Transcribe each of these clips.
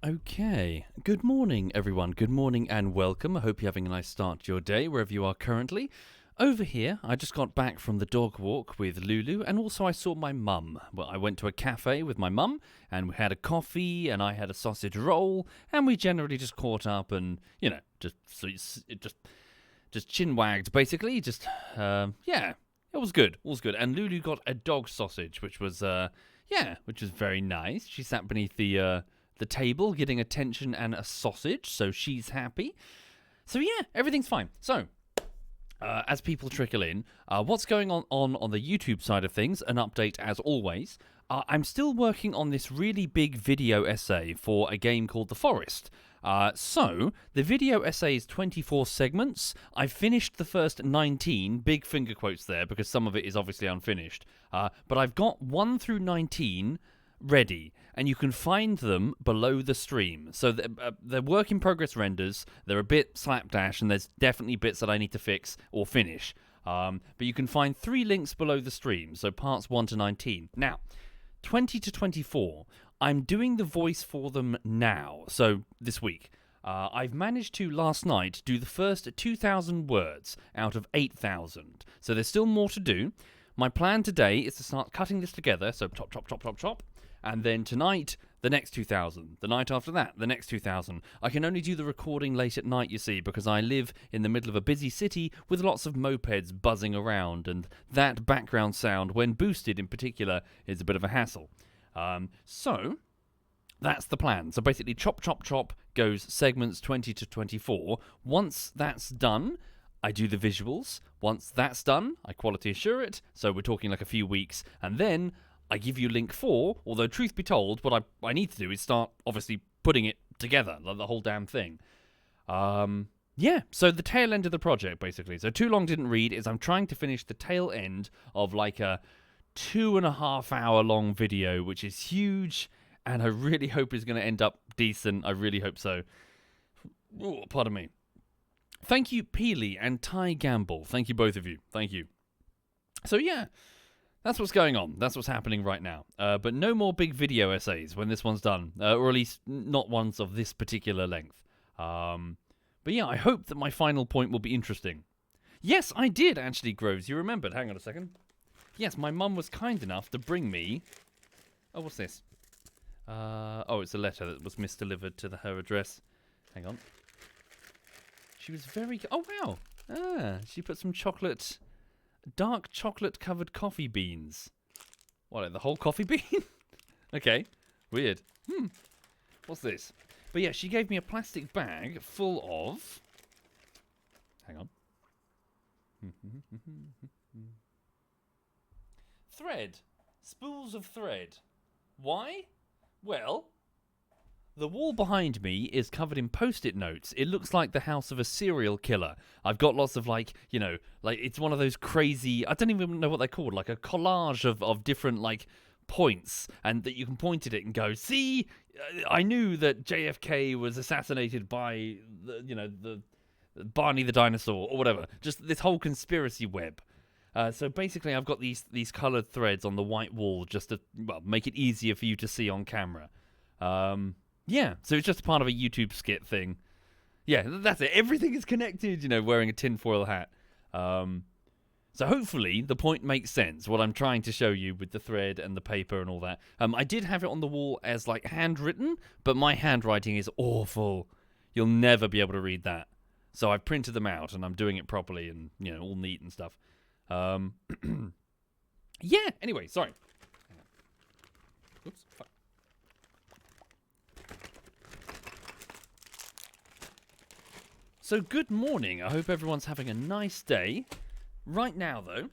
Okay. Good morning, everyone. Good morning and welcome. I hope you're having a nice start to your day, wherever you are currently. Over here, I just got back from the dog walk with Lulu, and also I saw my mum. Well, I went to a cafe with my mum, and we had a coffee, and I had a sausage roll, and we generally just caught up and, just chin wagged, basically. It was good. It was good. And Lulu got a dog sausage, which was very nice. She sat beneath the table, getting attention and a sausage, so she's happy. So yeah, everything's fine. So, as people trickle in, what's going on the YouTube side of things, an update as always. I'm still working on this really big video essay for a game called The Forest. So, the video essay is 24 segments. I've finished the first 19, big finger quotes there, because some of it is obviously unfinished. But I've got 1 through 19 ready, and you can find them below the stream. So they're work in progress renders, they're a bit slapdash, and there's definitely bits that I need to fix or finish. But you can find 3 links below the stream, so parts 1 to 19. Now, 20 to 24, I'm doing the voice for them now, so this week. I've managed to, last night, do the first 2,000 words out of 8,000. So there's still more to do. My plan today is to start cutting this together, so chop. And then tonight, the next 2,000. The night after that, the next 2,000. I can only do the recording late at night, you see, because I live in the middle of a busy city with lots of mopeds buzzing around, and that background sound, when boosted in particular, is a bit of a hassle. So, that's the plan. So basically, chop goes segments 20 to 24. Once that's done, I do the visuals. Once that's done, I quality assure it. So we're talking like a few weeks, and then I give you link 4, although truth be told, what I need to do is start, obviously, putting it together, the whole damn thing. So the tail end of the project, basically. So Too Long Didn't Read is I'm trying to finish the tail end of like a 2.5 hour long video, which is huge, and I really hope is going to end up decent. I really hope so. Ooh, pardon me. Thank you, Peely and Ty Gamble. Thank you, both of you. Thank you. So yeah, that's what's going on. That's what's happening right now. But no more big video essays when this one's done. Or at least not ones of this particular length. But yeah, I hope that my final point will be interesting. Yes, I did actually, Groves. You remembered. Hang on a second. Yes, my mum was kind enough to bring me... Oh, what's this? It's a letter that was misdelivered to her address. Hang on. She was very... Oh, wow. She put some chocolate... Dark chocolate-covered coffee beans. What, the whole coffee bean? Okay, weird. What's this? But yeah, she gave me a plastic bag full of... Hang on. Thread. Spools of thread. Why? Well... The wall behind me is covered in post-it notes. It looks like the house of a serial killer. I've got lots of it's one of those crazy, I don't even know what they're called, like a collage of different points, and that you can point at it and go, see, I knew that JFK was assassinated by the Barney the dinosaur or whatever. Just this whole conspiracy web. So basically, I've got these coloured threads on the white wall just to make it easier for you to see on camera. Yeah, so it's just part of a YouTube skit thing. Yeah, that's it. Everything is connected, wearing a tinfoil hat. So hopefully the point makes sense, what I'm trying to show you with the thread and the paper and all that. I did have it on the wall as, handwritten, but my handwriting is awful. You'll never be able to read that. So I've printed them out, and I'm doing it properly and, all neat and stuff. Yeah, anyway, sorry. Oops, fuck. So good morning, I hope everyone's having a nice day. Right now though,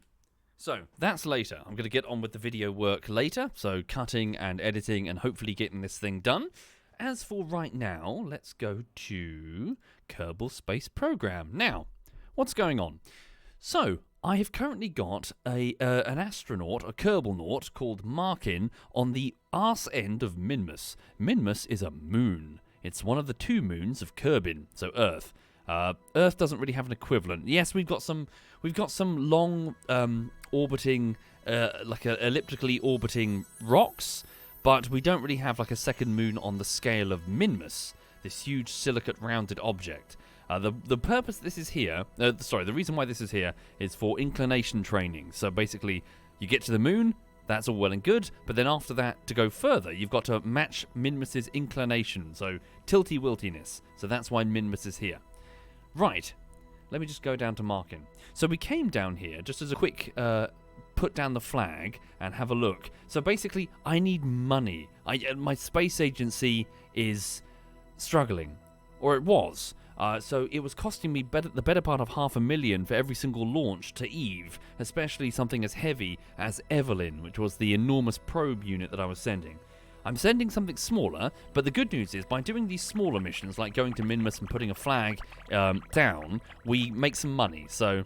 so that's later. I'm going to get on with the video work later, so cutting and editing and hopefully getting this thing done. As for right now, let's go to Kerbal Space Program. Now, what's going on? So, I have currently got an astronaut, a Kerbalnaut called Markin on the arse end of Minmus. Minmus is a moon. It's one of the 2 moons of Kerbin, so Earth. Earth doesn't really have an equivalent. Yes, we've got some long orbiting, elliptically orbiting rocks, but we don't really have like a second moon on the scale of Minmus, this huge silicate rounded object. The purpose this is here, the reason why this is here is for inclination training. So basically, you get to the moon, that's all well and good, but then after that, to go further, you've got to match Minmus's inclination, so tilty-wiltiness. So that's why Minmus is here. Right, let me just go down to marking. So we came down here just as a quick put down the flag and have a look. So basically, I need money. My space agency is struggling, or it was. So it was costing me the better part of $500,000 for every single launch to Eve, especially something as heavy as Evelyn, which was the enormous probe unit that I was sending. I'm sending something smaller, but the good news is by doing these smaller missions, like going to Minmus and putting a flag down, we make some money. So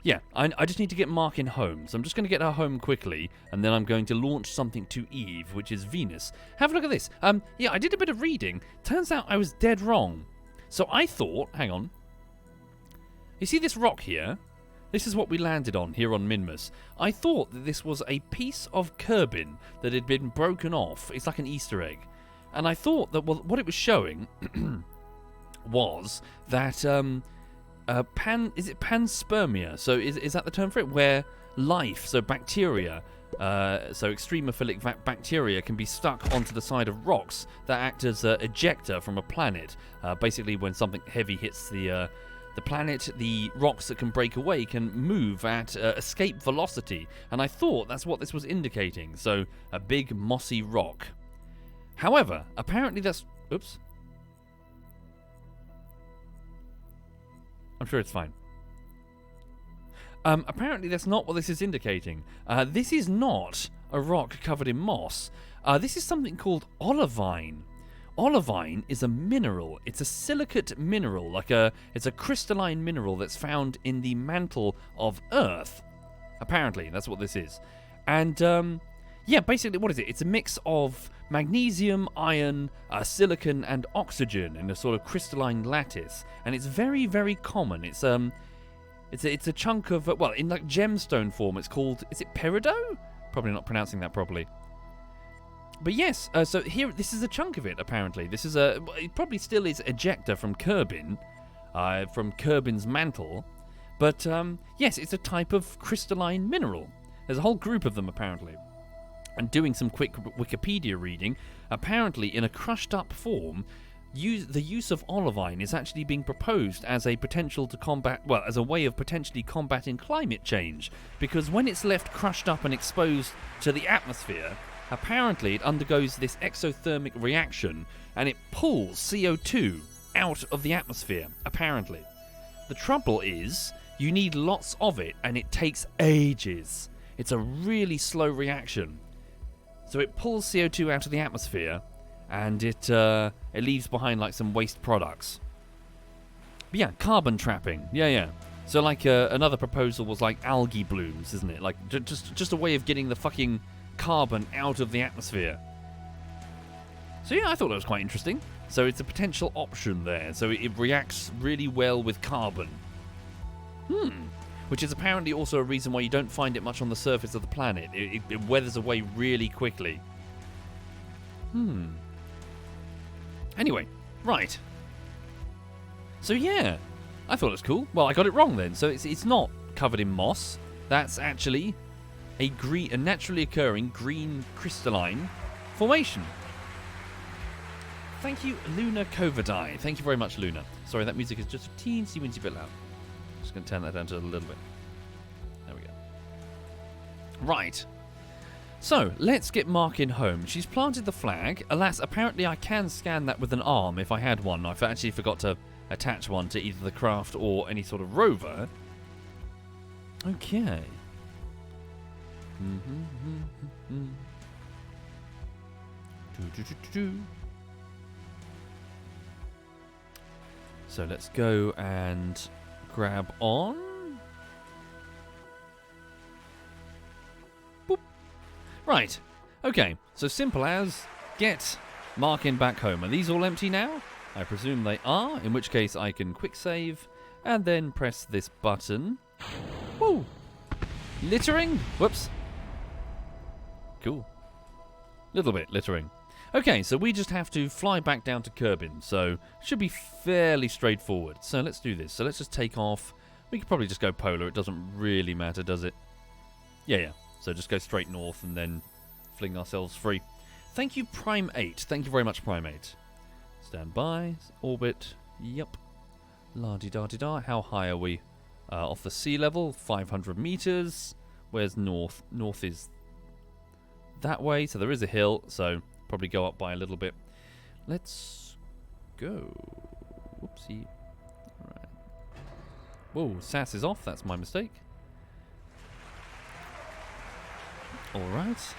yeah, I just need to get Markin home. So I'm just going to get her home quickly, and then I'm going to launch something to Eve, which is Venus. Have a look at this. Yeah, I did a bit of reading. Turns out I was dead wrong. So I thought, hang on. You see this rock here? This is what we landed on here on Minmus. I thought that this was a piece of Kerbin that had been broken off. It's like an Easter egg. And I thought that what it was showing was that is it panspermia? So is that the term for it? Where life, so bacteria, so extremophilic bacteria can be stuck onto the side of rocks that act as an ejector from a planet. Basically, when something heavy hits the planet, the rocks that can break away can move at escape velocity. And I thought that's what this was indicating. So a big mossy rock. However, apparently that's... Oops. I'm sure it's fine. Apparently that's not what this is indicating. This is not a rock covered in moss. This is something called olivine. Olivine is a mineral. It's a silicate mineral, it's a crystalline mineral that's found in the mantle of Earth. Apparently, that's what this is. And yeah, basically, what is it? It's a mix of magnesium, iron, silicon, and oxygen in a sort of crystalline lattice. And it's very, very common. It's a chunk of, well, in like gemstone form, it's called, is it peridot? Probably not pronouncing that properly. But yes, so here, this is a chunk of it, apparently. This is it probably still is ejecta from Kerbin, from Kerbin's mantle. But yes, it's a type of crystalline mineral. There's a whole group of them, apparently. And doing some quick Wikipedia reading, apparently in a crushed up form, the use of olivine is actually being proposed as a potential to combat, well, as a way of potentially combating climate change. Because when it's left crushed up and exposed to the atmosphere, apparently it undergoes this exothermic reaction and it pulls CO2 out of the atmosphere, apparently. The trouble is, you need lots of it and it takes ages. It's a really slow reaction. So it pulls CO2 out of the atmosphere and it leaves behind like some waste products. But yeah, carbon trapping. Yeah. So like another proposal was like algae blooms, isn't it? Like just a way of getting the fucking carbon out of the atmosphere. So yeah, I thought that was quite interesting. So it's a potential option there. So it reacts really well with carbon. Which is apparently also a reason why you don't find it much on the surface of the planet. It weathers away really quickly. Anyway, right. So yeah, I thought it was cool. Well, I got it wrong then. So it's not covered in moss. That's actually a naturally occurring green crystalline formation. Thank you, Luna Kovadai. Thank you very much, Luna. Sorry, that music is just a teensy-weensy bit loud. Just going to turn that down to a little bit. There we go. Right. So, let's get Markin home. She's planted the flag. Alas, apparently I can scan that with an arm if I had one. I actually forgot to attach one to either the craft or any sort of rover. Okay. So let's go and grab on. Boop. Right. Okay. So simple as get Markin back home. Are these all empty now? I presume they are, in which case I can quick save and then press this button. Woo! Littering? Whoops. Cool. Little bit, littering. Okay, so we just have to fly back down to Kerbin, so should be fairly straightforward. So let's do this. So let's just take off. We could probably just go polar. It doesn't really matter, does it? Yeah. So just go straight north and then fling ourselves free. Thank you, Prime 8. Thank you very much, Prime 8. Stand by. Orbit. Yep. La-di-da-di-da. How high are we? Off the sea level, 500 meters. Where's north? North is that way, so there is a hill, so probably go up by a little bit. Let's go. Whoopsie. Alright. Whoa, SAS is off. That's my mistake. Alright.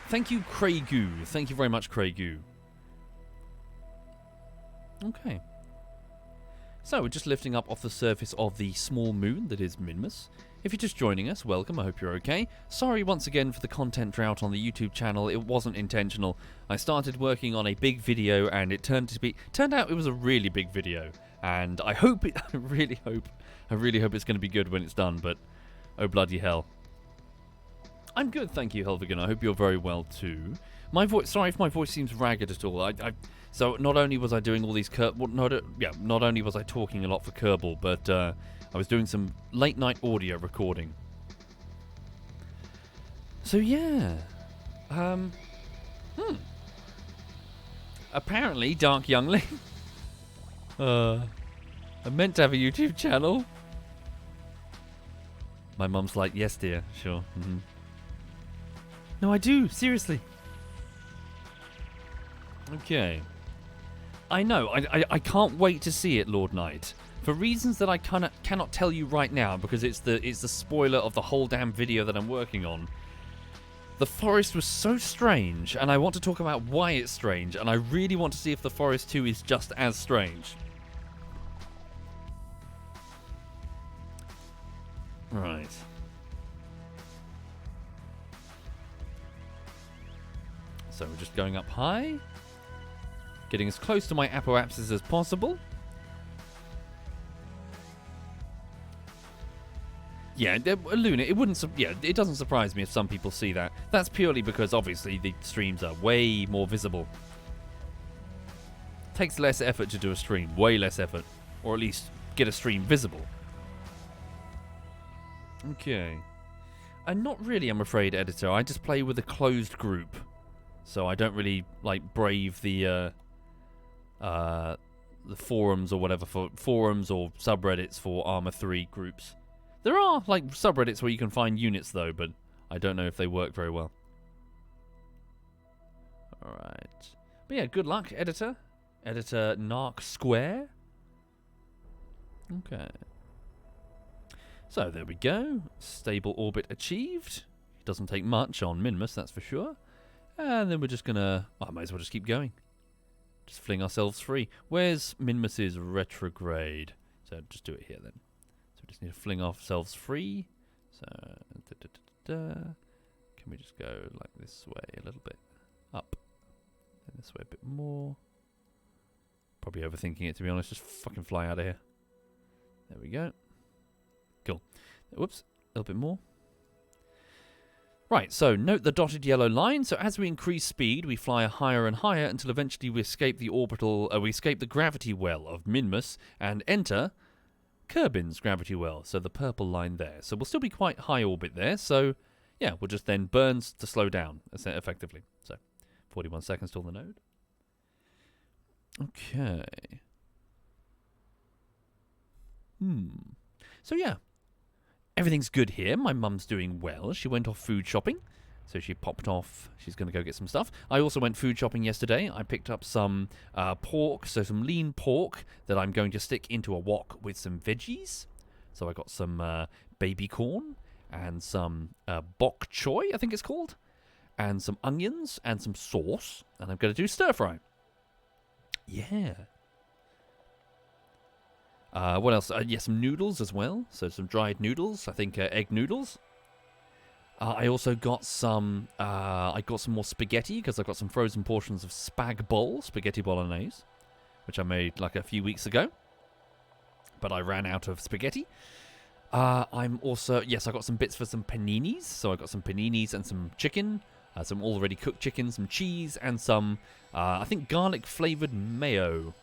Thank you, Craigu. Thank you very much, Craigu. Okay. So, we're just lifting up off the surface of the small moon that is Minmus. If you're just joining us, welcome, I hope you're okay. Sorry once again for the content drought on the YouTube channel, it wasn't intentional. I started working on a big video and it turned out it was a really big video. And I really hope it's going to be good when it's done, but oh bloody hell. I'm good, thank you, Helvigan. I hope you're very well too. My voice, sorry if my voice seems ragged at all. So not only was I doing all these not only was I talking a lot for Kerbal, but I was doing some late night audio recording. So yeah, apparently, Dark Youngling. I meant to have a YouTube channel. My mum's like, yes, dear, sure. Mm-hmm. No, I do, seriously. Okay. I know, I can't wait to see it, Lord Knight. For reasons that I cannot tell you right now, because it's the spoiler of the whole damn video that I'm working on. The forest was so strange, and I want to talk about why it's strange, and I really want to see if the Forest 2 is just as strange. Right. So we're just going up high, getting as close to my apoapsis as possible. Yeah, Luna, it doesn't surprise me if some people see that. That's purely because, obviously, the streams are way more visible. Takes less effort to do a stream, way less effort. Or at least get a stream visible. Okay. And not really, I'm afraid, editor. I just play with a closed group. So I don't really, brave the forums or whatever, for forums or subreddits for Arma 3 groups. There are, subreddits where you can find units, though, but I don't know if they work very well. Alright. But yeah, good luck, editor. Editor Narc Square. Okay. So, there we go. Stable orbit achieved. It doesn't take much on Minmus, that's for sure. And then we're just gonna... I might as well just keep going. Just fling ourselves free. Where's Minmus's retrograde? So, just do it here, then. Just need to fling ourselves free. So, can we just go like this way a little bit? Up. And this way a bit more. Probably overthinking it, to be honest. Just fucking fly out of here. There we go. Cool. Whoops. A little bit more. Right, so note the dotted yellow line. So as we increase speed, we fly higher and higher until eventually we escape the the gravity well of Minmus and enter Kerbin's gravity well, so the purple line there. So we'll still be quite high orbit there, so yeah, we'll just then burn to slow down, effectively. So, 41 seconds till the node. Okay. So yeah, everything's good here. My mum's doing well. She went off food shopping, so she popped off. She's going to go get some stuff. I also went food shopping yesterday. I picked up some pork, so some lean pork that I'm going to stick into a wok with some veggies. So I got some baby corn and some bok choy, I think it's called, and some onions and some sauce, and I'm going to do stir fry. Yeah. What else? Yeah, some noodles as well. So some dried noodles. I think egg noodles. I also got some. I got some more spaghetti because I've got some frozen portions of spag bol, spaghetti bolognese, which I made like a few weeks ago. But I ran out of spaghetti. I'm also I got some bits for some paninis. So I got some paninis and some chicken. some already cooked chicken, some cheese, and some, I think, garlic-flavoured mayo.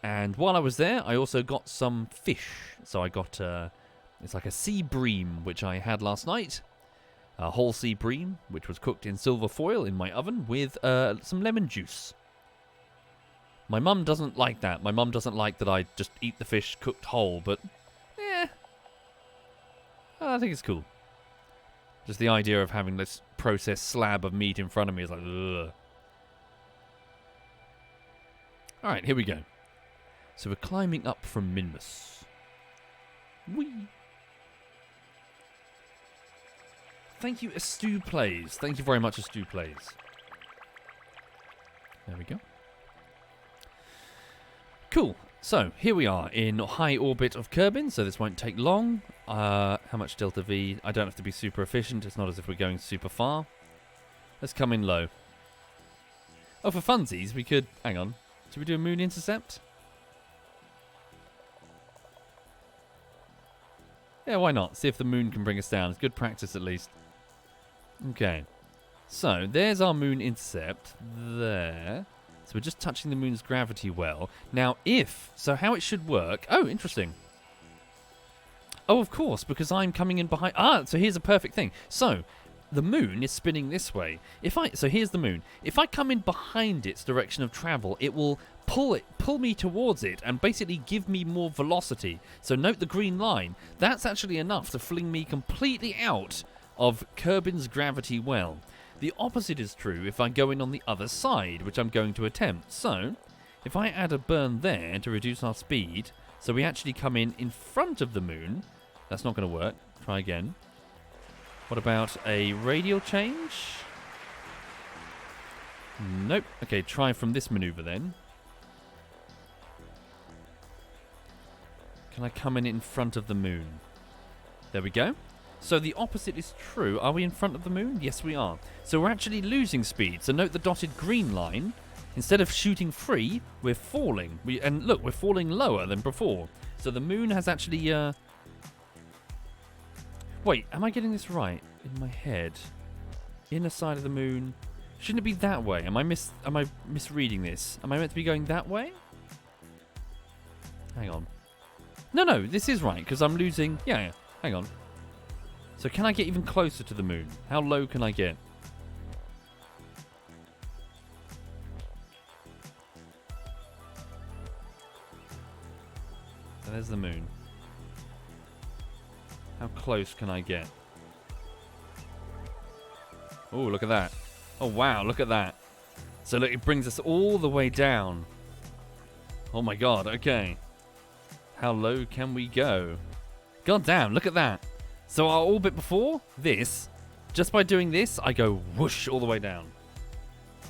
And while I was there, I also got some fish. So I got, it's like a sea bream, which I had last night. A whole sea bream, which was cooked in silver foil in my oven with some lemon juice. My mum doesn't like that. My mum doesn't like that I just eat the fish cooked whole, but, I think it's cool. Just the idea of having this processed slab of meat in front of me is like, ugh. Alright, here we go. So we're climbing up from Minmus. Whee! Thank you, Astu Plays. Thank you very much, Astu Plays. There we go. Cool. So, here we are in high orbit of Kerbin, so this won't take long. How much delta V? I don't have to be super efficient. It's not as if we're going super far. Let's come in low. Oh, for funsies, we could... Hang on. Should we do a moon intercept? Yeah, why not? See if the moon can bring us down. It's good practice, at least. Okay. So, there's our moon intercept. There. So we're just touching the moon's gravity well. Now, so how it should work... Oh, interesting. Oh, of course, because I'm coming in behind... so here's a perfect thing. So, the moon is spinning this way. So here's the moon. If I come in behind its direction of travel, it will pull me towards it and basically give me more velocity. So note the green line. That's actually enough to fling me completely out of Kerbin's gravity well. The opposite is true if I go in on the other side, which I'm going to attempt. So, if I add a burn there to reduce our speed, so we actually come in front of the moon, that's not going to work. Try again. What about a radial change? Nope. Okay, try from this maneuver then. Can I come in front of the moon? There we go. So the opposite is true. Are we in front of the moon? Yes, we are. So we're actually losing speed. So note the dotted green line. Instead of shooting free, we're falling. And look, we're falling lower than before. So the moon has actually... Wait, am I getting this right in my head? Inner side of the moon. Shouldn't it be that way? Am I misreading this? Am I meant to be going that way? Hang on. No, this is right, because I'm losing... Yeah, hang on. So can I get even closer to the moon? How low can I get? So there's the moon. How close can I get? Oh, look at that. Oh, wow, look at that. So look, it brings us all the way down. Oh my god, okay. How low can we go? God damn, look at that. So our orbit before this, just by doing this, I go whoosh all the way down.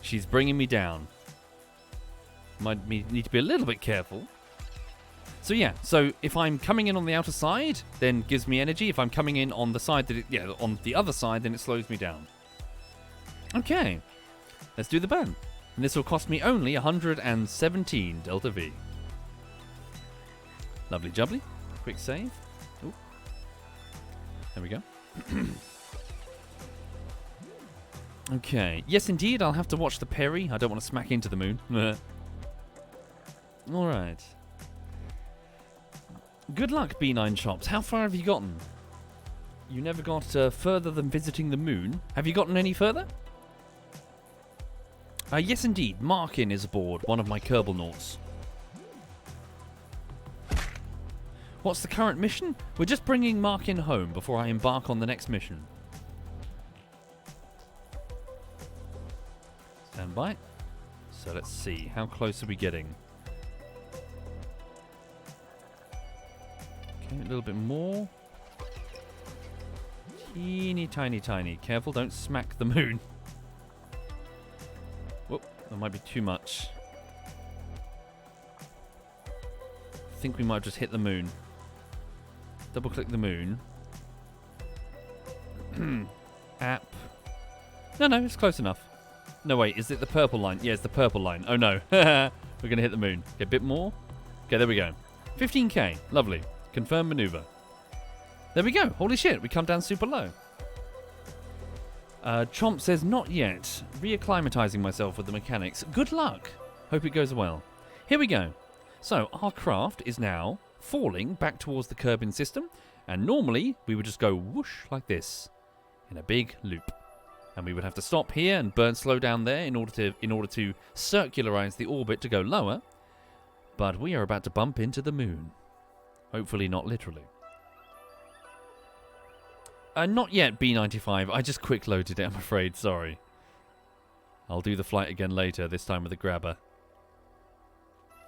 She's bringing me down. Might need to be a little bit careful. So yeah, so if I'm coming in on the outer side, then gives me energy. If I'm coming in on the side on the other side, then it slows me down. Okay, let's do the burn. And this will cost me only 117 delta V. Lovely jubbly. Quick save. Ooh. There we go. Okay. Yes, indeed, I'll have to watch the Perry. I don't want to smack into the moon. Alright. Good luck, B9 Chops. How far have you gotten? You never got further than visiting the moon. Have you gotten any further? Yes, indeed. Markin is aboard, one of my Kerbal Nauts. What's the current mission? We're just bringing Markin home before I embark on the next mission. Stand by. So let's see. How close are we getting? Okay, a little bit more. Teeny, tiny, tiny. Careful, don't smack the moon. Whoop, that might be too much. I think we might have just hit the moon. Double click the moon. App. No, it's close enough. No, wait, is it the purple line? Yeah, it's the purple line. Oh no. We're going to hit the moon. Okay, a bit more. Okay, there we go. 15k. Lovely. Confirm maneuver. There we go. Holy shit, we come down super low. Chomp says, not yet. Reacclimatizing myself with the mechanics. Good luck. Hope it goes well. Here we go. So, our craft is now falling back towards the Kerbin system. And normally, we would just go whoosh like this. In a big loop. And we would have to stop here and burn slow down there in order to circularize the orbit to go lower. But we are about to bump into the moon. Hopefully not literally. Not yet, B95. I just quick loaded it, I'm afraid. Sorry. I'll do the flight again later, this time with a grabber.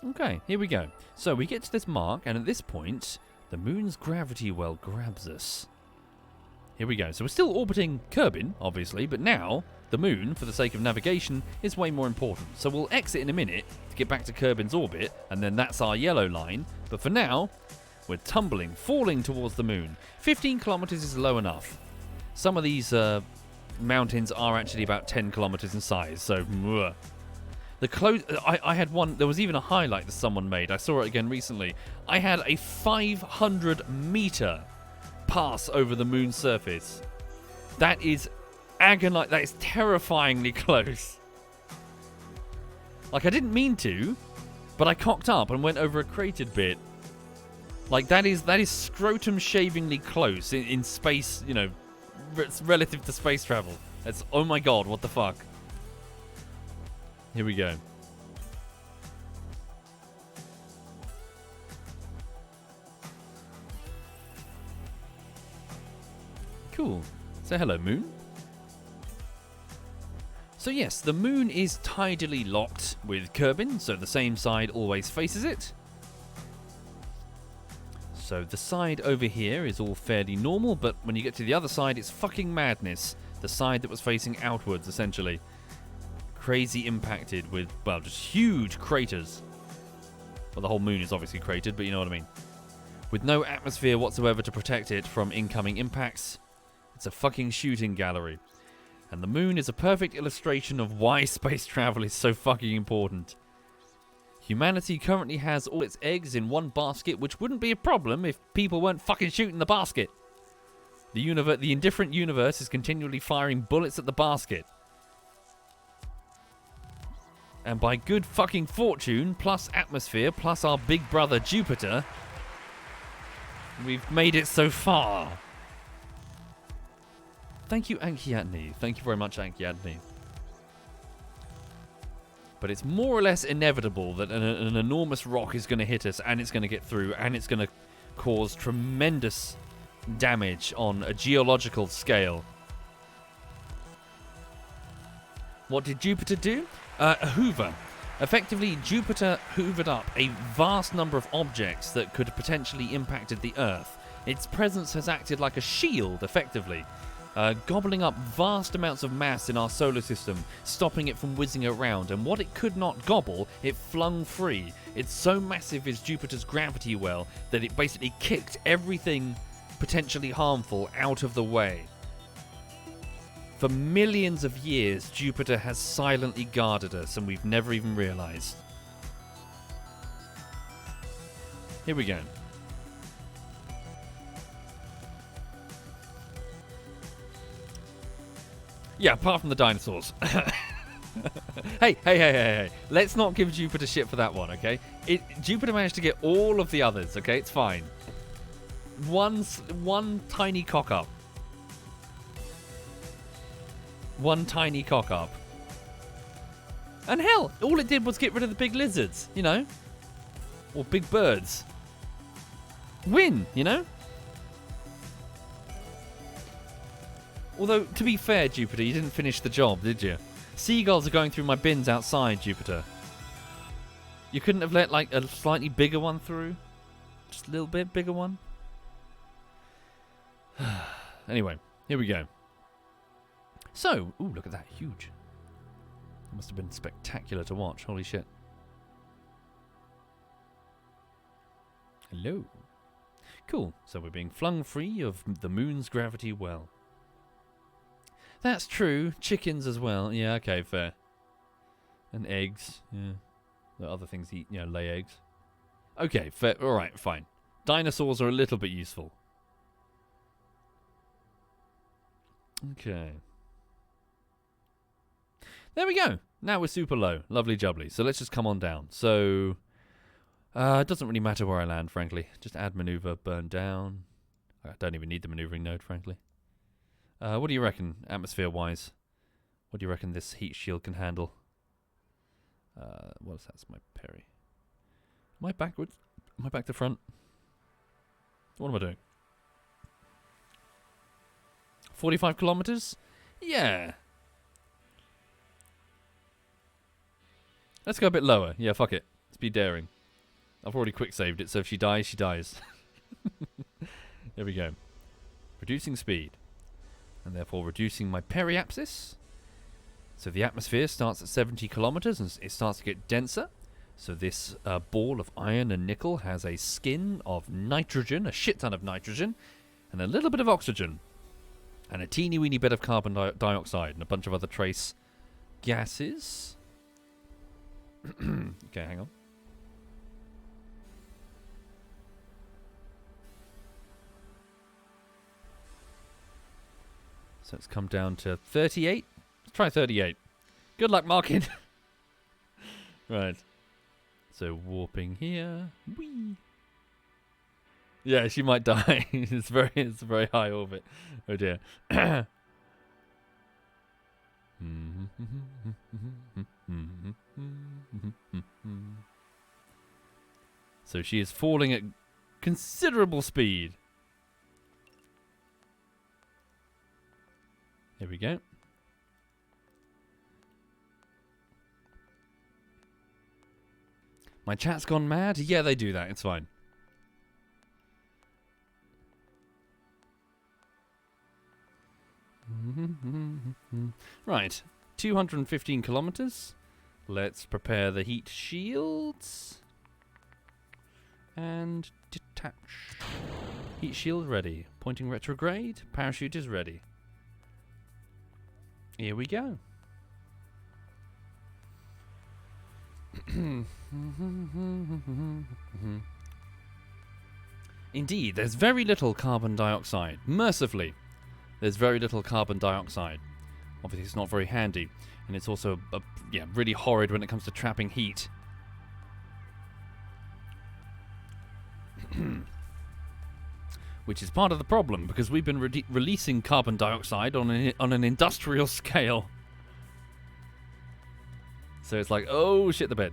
Okay, here we go. So we get to this mark, and at this point, the moon's gravity well grabs us. Here we go. So we're still orbiting Kerbin, obviously, but now the moon, for the sake of navigation, is way more important. So we'll exit in a minute to get back to Kerbin's orbit, and then that's our yellow line. But for now, we're falling towards the moon. 15 kilometers is low enough. Some of these mountains are actually about 10 kilometers in size, so I had one. There was even a highlight that someone made. I saw it again recently. I had a 500-meter pass over the moon's surface. That is agonizing. That is terrifyingly close. Like, I didn't mean to, but I cocked up and went over a cratered bit. Like, that is scrotum-shavingly close in space, you know, relative to space travel. That's, oh my god, what the fuck. Here we go. Cool. So hello, moon. So yes, the moon is tidally locked with Kerbin, so the same side always faces it. So the side over here is all fairly normal, but when you get to the other side, it's fucking madness. The side that was facing outwards, essentially. Crazy impacted with, well, just huge craters. Well, the whole moon is obviously cratered, but you know what I mean. With no atmosphere whatsoever to protect it from incoming impacts. It's a fucking shooting gallery. And the moon is a perfect illustration of why space travel is so fucking important. Humanity currently has all its eggs in one basket, which wouldn't be a problem if people weren't fucking shooting the basket. The indifferent universe is continually firing bullets at the basket. And by good fucking fortune, plus atmosphere, plus our big brother Jupiter, we've made it so far. Thank you, Ankiatni. Thank you very much, Ankiatni. But it's more or less inevitable that an enormous rock is going to hit us, and it's going to get through, and it's going to cause tremendous damage on a geological scale. What did Jupiter do? A hoover. Effectively, Jupiter hoovered up a vast number of objects that could have potentially impacted the Earth. Its presence has acted like a shield, effectively. Gobbling up vast amounts of mass in our solar system, stopping it from whizzing around, and what it could not gobble, it flung free. It's so massive is Jupiter's gravity well that it basically kicked everything potentially harmful out of the way. For millions of years, Jupiter has silently guarded us, and we've never even realized. Here we go. Yeah, apart from the dinosaurs. Hey. Let's not give Jupiter shit for that one, okay? Jupiter managed to get all of the others, okay? It's fine. One tiny cock up. One tiny cock up. And hell, all it did was get rid of the big lizards, you know? Or big birds. Win, you know? Although, to be fair, Jupiter, you didn't finish the job, did you? Seagulls are going through my bins outside, Jupiter. You couldn't have let, like, a slightly bigger one through? Just a little bit bigger one? Anyway, here we go. So, ooh, look at that, huge. It must have been spectacular to watch, holy shit. Hello. Cool, so we're being flung free of the moon's gravity well. That's true. Chickens as well. Yeah, okay, fair. And eggs. Yeah. The other things eat, you know, lay eggs. Okay, fair. Alright, fine. Dinosaurs are a little bit useful. Okay. There we go. Now we're super low. Lovely jubbly. So let's just come on down. So, it doesn't really matter where I land, frankly. Just add maneuver, burn down. I don't even need the maneuvering node, frankly. What do you reckon, atmosphere-wise? What do you reckon this heat shield can handle? What's that's my parry. Am I backwards? Am I back to front? What am I doing? 45 kilometers? Yeah. Let's go a bit lower. Yeah, fuck it. Let's be daring. I've already quick saved it, so if she dies, she dies. There we go. Reducing speed. And therefore reducing my periapsis. So the atmosphere starts at 70 kilometers and it starts to get denser. So this ball of iron and nickel has a skin of nitrogen, a shit ton of nitrogen, and a little bit of oxygen. And a teeny weeny bit of carbon dioxide and a bunch of other trace gases. Okay, hang on. So it's come down to 38. Let's try 38. Good luck, Markin. Right. So warping here. Whee. Yeah, she might die. It's a very high orbit. Oh dear. So she is falling at considerable speed. Here we go. My chat's gone mad? Yeah, they do that. It's fine. Right. 215 kilometers. Let's prepare the heat shields. And detach. Heat shield ready. Pointing retrograde. Parachute is ready. Here we go. Indeed, there's very little carbon dioxide. Mercifully, there's very little carbon dioxide. Obviously, it's not very handy. And it's also really horrid when it comes to trapping heat. Which is part of the problem, because we've been releasing carbon dioxide on an industrial scale. So it's like, oh, shit the bed.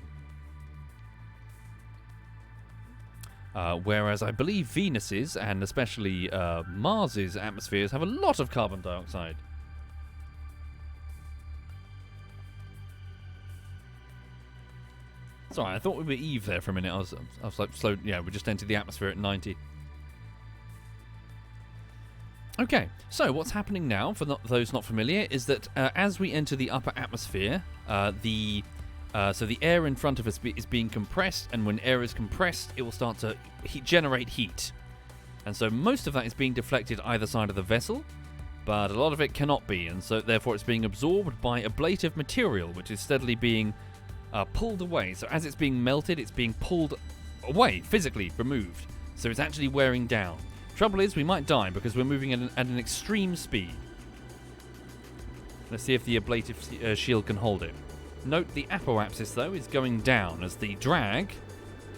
Whereas I believe Venus's, and especially Mars's atmospheres, have a lot of carbon dioxide. Sorry, I thought we were Eve there for a minute. I was like, slow. Yeah, we just entered the atmosphere at 90. Okay, so what's happening now, for those not familiar, is that as we enter the upper atmosphere, so the air in front of us is being compressed, and when air is compressed, it will start to generate heat. And so most of that is being deflected either side of the vessel, but a lot of it cannot be, and so therefore it's being absorbed by ablative material, which is steadily being pulled away. So as it's being melted, it's being pulled away, physically removed. So it's actually wearing down. Trouble is, we might die because we're moving at an extreme speed. Let's see if the ablative shield can hold it. Note the apoapsis, though, is going down as the drag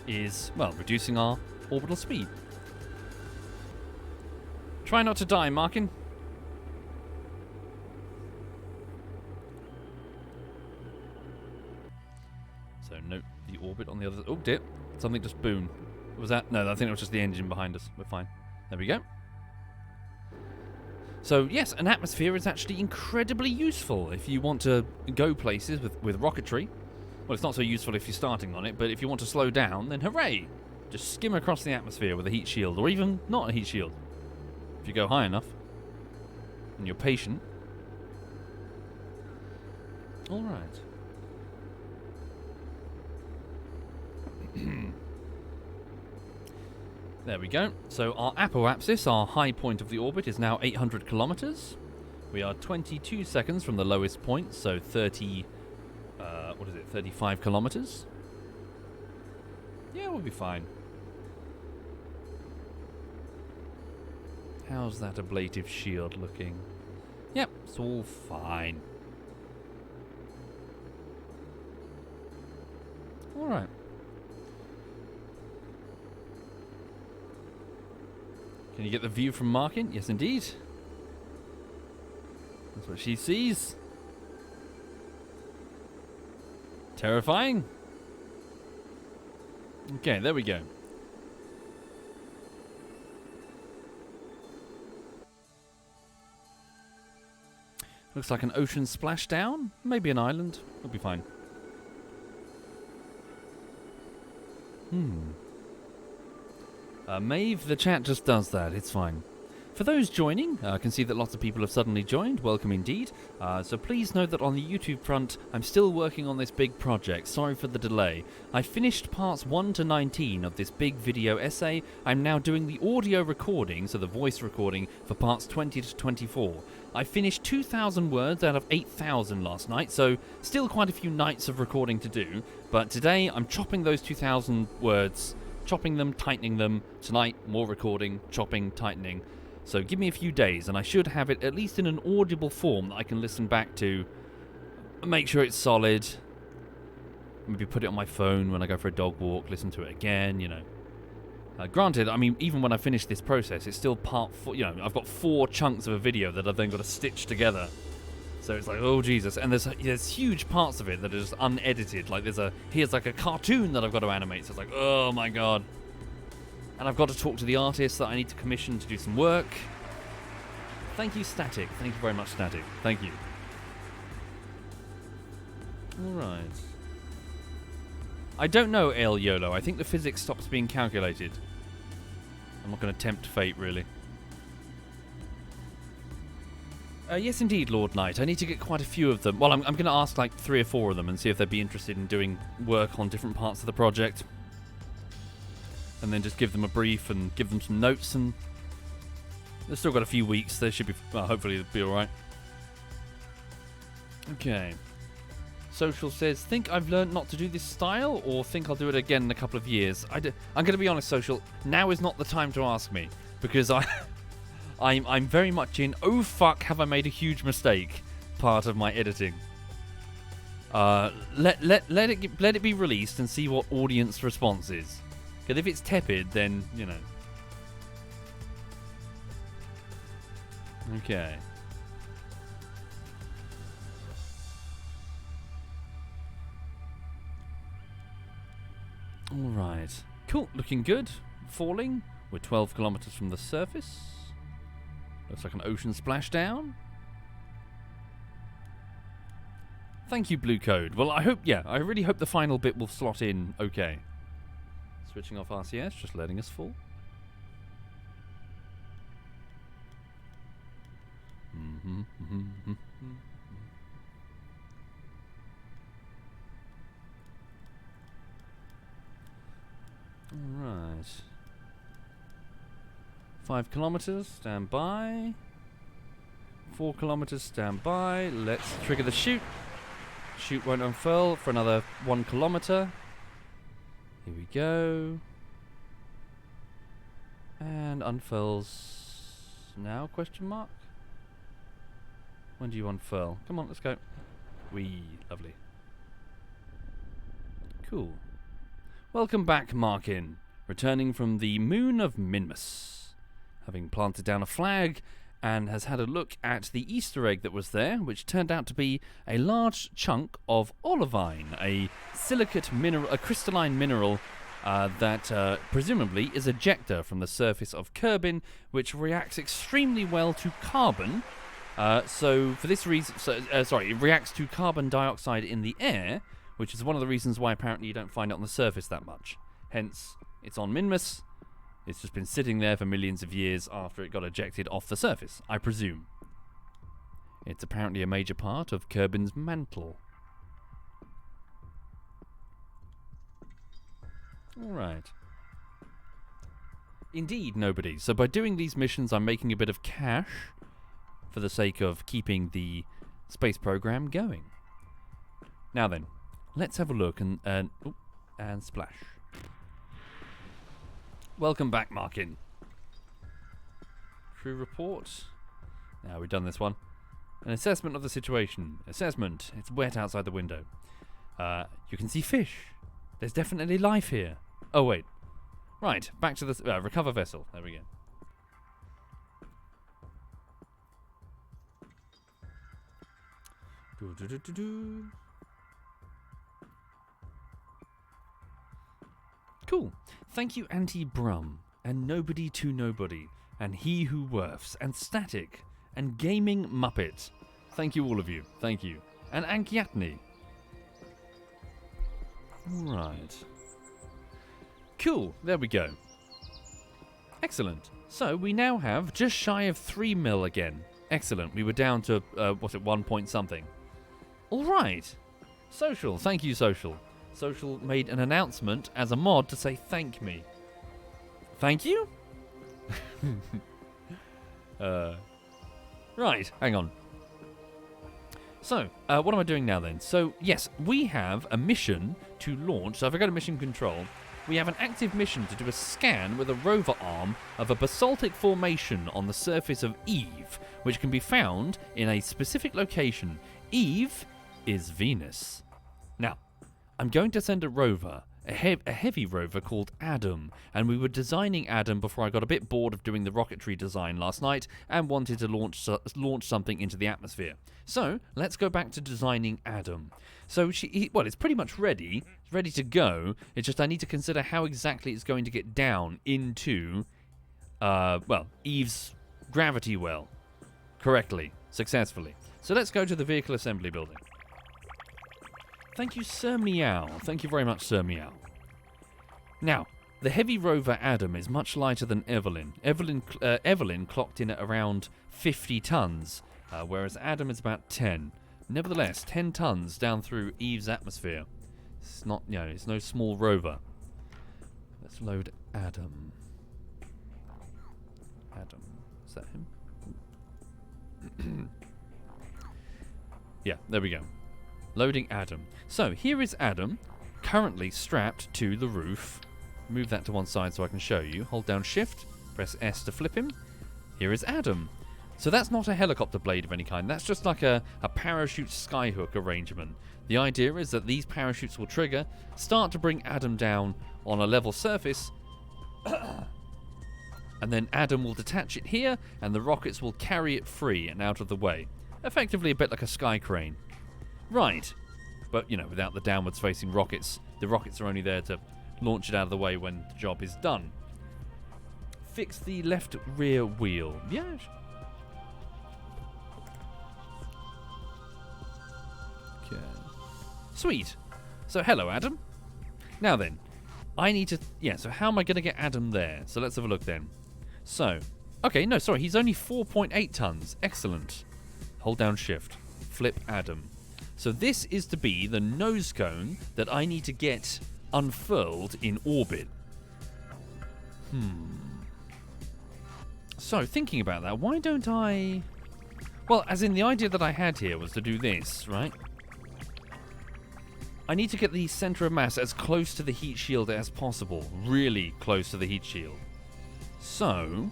is, well, reducing our orbital speed. Try not to die, Markin. So note the orbit on the other... Oh, dear. Something just boom. What was that? No, I think it was just the engine behind us. We're fine. There we go. So, yes, an atmosphere is actually incredibly useful if you want to go places with rocketry. Well, it's not so useful if you're starting on it, but if you want to slow down, then hooray! Just skim across the atmosphere with a heat shield, or even not a heat shield. If you go high enough, and you're patient. All right. There we go. So our apoapsis, our high point of the orbit, is now 800 kilometers. We are 22 seconds from the lowest point, so 35 kilometers. Yeah, we'll be fine. How's that ablative shield looking? Yep, it's all fine. Alright. Can you get the view from Markin? Yes, indeed. That's what she sees. Terrifying. Okay, there we go. Looks like an ocean splashdown. Maybe an island. We'll be fine. Maeve, the chat just does that. It's fine. For those joining, I can see that lots of people have suddenly joined. Welcome indeed. So please know that on the YouTube front, I'm still working on this big project. Sorry for the delay. I finished parts 1 to 19 of this big video essay. I'm now doing the audio recording, so the voice recording, for parts 20 to 24. I finished 2,000 words out of 8,000 last night, so still quite a few nights of recording to do. But today, I'm chopping those 2,000 words, chopping them, tightening them. Tonight, more recording, chopping, tightening. So give me a few days, and I should have it at least in an audible form that I can listen back to. Make sure it's solid. Maybe put it on my phone when I go for a dog walk, listen to it again, you know. Granted, I mean, even when I finish this process, it's still part 4, you know, I've got 4 chunks of a video that I've then got to stitch together. So it's like, oh Jesus, and there's huge parts of it that are just unedited. Like here's like a cartoon that I've got to animate, so it's like, oh my god. And I've got to talk to the artist that I need to commission to do some work. Thank you, Static. Thank you very much, Static. Thank you. Alright. I don't know, El Yolo. I think the physics stops being calculated. I'm not going to tempt fate, really. Yes, indeed, Lord Knight. I need to get quite a few of them. Well, I'm going to ask like 3 or 4 of them and see if they'd be interested in doing work on different parts of the project. And then just give them a brief and give them some notes, and they've still got a few weeks. They should be, well, hopefully it'll be alright. Okay. Social says, think I've learned not to do this style, or think I'll do it again in a couple of years. I'm going to be honest, Social, now is not the time to ask me, because I'm very much in, oh fuck, have I made a huge mistake, part of my editing. Let it be released and see what audience response is. Because if it's tepid, then, you know. Okay. Alright. Cool. Looking good. Falling. We're 12 kilometers from the surface. Looks like an ocean splashdown. Thank you, Blue Code. Well, I really hope the final bit will slot in okay. Switching off RCS, just letting us fall. Alright. 5 kilometers, stand by. 4 kilometers, stand by. Let's trigger the chute. Chute won't unfurl for another 1 kilometer. Here we go. And unfurls now, question mark? When do you unfurl? Come on, let's go. Wee, lovely. Cool. Welcome back, Markin. Returning from the moon of Minmus. Having planted down a flag and has had a look at the Easter egg that was there, which turned out to be a large chunk of olivine, a silicate mineral, a crystalline mineral that presumably is ejecta from the surface of Kerbin, which reacts extremely well to carbon. So for this reason, it reacts to carbon dioxide in the air, which is one of the reasons why apparently you don't find it on the surface that much. Hence, it's on Minmus. It's just been sitting there for millions of years after it got ejected off the surface, I presume. It's apparently a major part of Kerbin's mantle. Alright. Indeed, nobody. So by doing these missions, I'm making a bit of cash for the sake of keeping the space program going. Now then, let's have a look and splash. Welcome back, Markin. Crew report. Now we've done this one. An assessment of the situation. Assessment. It's wet outside the window. You can see fish. There's definitely life here. Oh, wait. Right, back to the... recover vessel. There we go. Cool. Thank you, Anti-Brum, and Nobody to Nobody, and He Who Worfs, and Static, and Gaming Muppet. Thank you, all of you. Thank you. And Ankyatni. Right. Cool. There we go. Excellent. So we now have just shy of 3 mil again. Excellent. We were down to, 1 point something. All right. Social. Thank you, Social. Social made an announcement as a mod to say thank me. Thank you? Right. Hang on. So, what am I doing now then? So, yes, we have a mission to launch. So if I go to mission control, we have an active mission to do a scan with a rover arm of a basaltic formation on the surface of Eve, which can be found in a specific location. Eve is Venus. Now, I'm going to send a rover, a heavy rover called Adam, and we were designing Adam before I got a bit bored of doing the rocketry design last night and wanted to launch something into the atmosphere. So, let's go back to designing Adam. So, it's pretty much ready. It's ready to go. It's just I need to consider how exactly it's going to get down into, Eve's gravity well. Correctly. Successfully. So let's go to the vehicle assembly building. Thank you, Sir Meow. Thank you very much, Sir Meow. Now, the heavy rover Adam is much lighter than Evelyn. Evelyn clocked in at around 50 tons, whereas Adam is about 10. Nevertheless, 10 tons down through Eve's atmosphere. It's not, it's no small rover. Let's load Adam. Adam. Is that him? Yeah, there we go. Loading Adam. So, here is Adam, currently strapped to the roof. Move that to one side so I can show you. Hold down Shift, press S to flip him. Here is Adam. So that's not a helicopter blade of any kind. That's just like a parachute skyhook arrangement. The idea is that these parachutes will trigger, start to bring Adam down on a level surface, and then Adam will detach it here, and the rockets will carry it free and out of the way. Effectively a bit like a sky crane. Right. But, without the downwards facing rockets. The rockets are only there to launch it out of the way when the job is done. Fix the left rear wheel. Yeah. Okay. Sweet. So, hello, Adam. Now then, I need to... so how am I going to get Adam there? So, let's have a look then. So, okay, no, sorry, he's only 4.8 tons. Excellent. Hold down Shift. Flip Adam. So this is to be the nose cone that I need to get unfurled in orbit. So, thinking about that, why don't I... Well, as in the idea that I had here was to do this, right? I need to get the center of mass as close to the heat shield as possible. Really close to the heat shield. So...